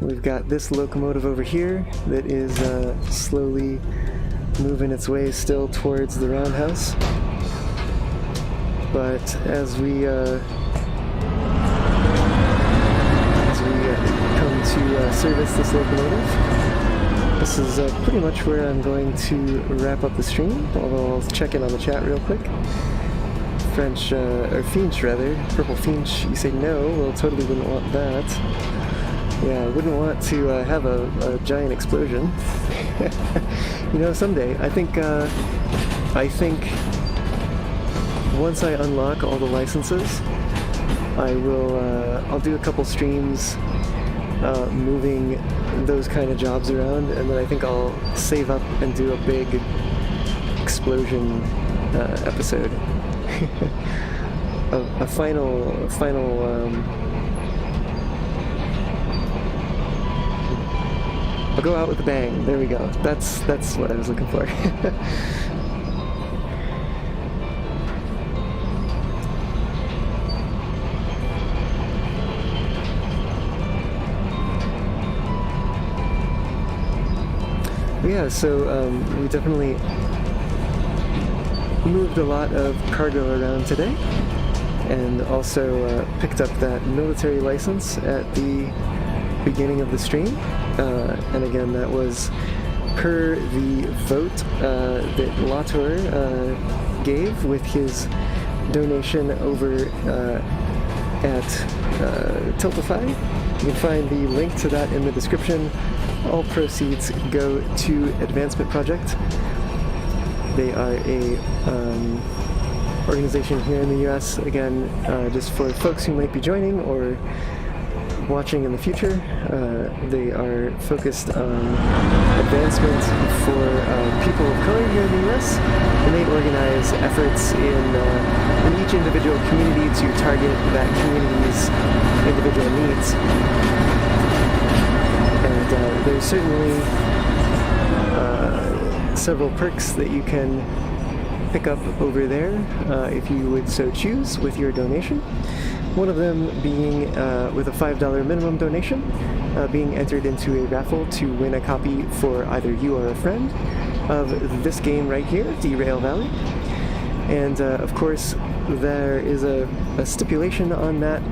We've got this locomotive over here that is slowly moving its way still towards the roundhouse. But as we come to service this locomotive, this is pretty much where I'm going to wrap up the stream, although I'll check in on the chat real quick. French, or Finch rather, Purple Finch, you say no, well totally wouldn't want that. Yeah, I wouldn't want to have a giant explosion. You know, someday, I think once I unlock all the licenses, I'll do a couple streams moving those kind of jobs around, and then I think I'll save up and do a big explosion episode. a final I'll go out with a bang. There we go. That's what I was looking for. Yeah, so we definitely moved a lot of cargo around today, and also picked up that military license at the beginning of the stream. And again, that was per the vote that Latour gave with his donation over at Tiltify. You can find the link to that in the description. All proceeds go to Advancement Project. They are a organization here in the US, again, just for folks who might be joining or watching in the future. They are focused on advancement for people of color here in the US, and they organize efforts in each individual community to target that community's individual needs. And there's certainly several perks that you can pick up over there if you would so choose with your donation. One of them being, with a $5 minimum donation, being entered into a raffle to win a copy for either you or a friend of this game right here, Derail Valley. And of course, there is a stipulation on that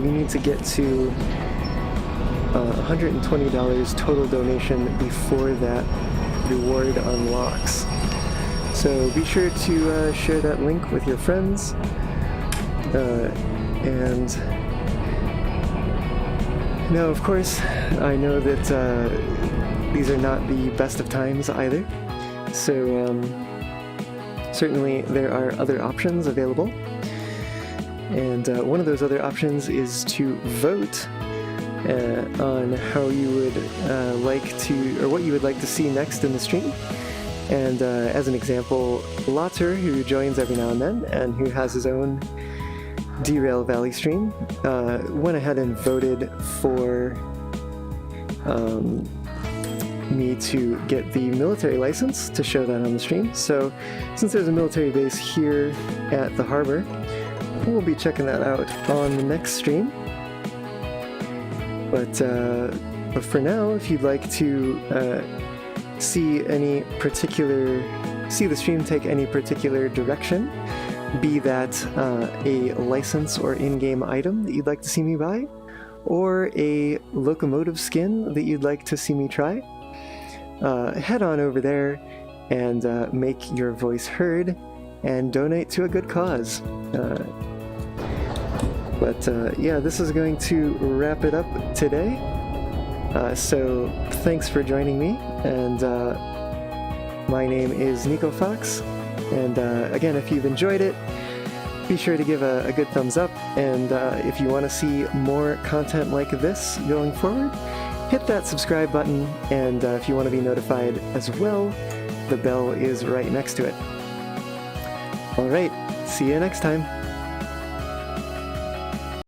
we need to get to $120 total donation before that reward unlocks. So be sure to share that link with your friends. And now, of course, I know that these are not the best of times either. So certainly there are other options available. And one of those other options is to vote on how you would like to, or what you would like to see next in the stream. And as an example, Latour, who joins every now and then, and who has his own Derail Valley stream, went ahead and voted for me to get the military license to show that on the stream. So since there's a military base here at the harbor, we'll be checking that out on the next stream. But for now, if you'd like to see the stream take any particular direction, be that a license or in-game item that you'd like to see me buy, or a locomotive skin that you'd like to see me try, head on over there and make your voice heard and donate to a good cause. But yeah, this is going to wrap it up today. So thanks for joining me, and my name is Nico Fox. And again, if you've enjoyed it, be sure to give a good thumbs up. And if you want to see more content like this going forward, hit that subscribe button. And if you want to be notified as well, the bell is right next to it. All right, see you next time.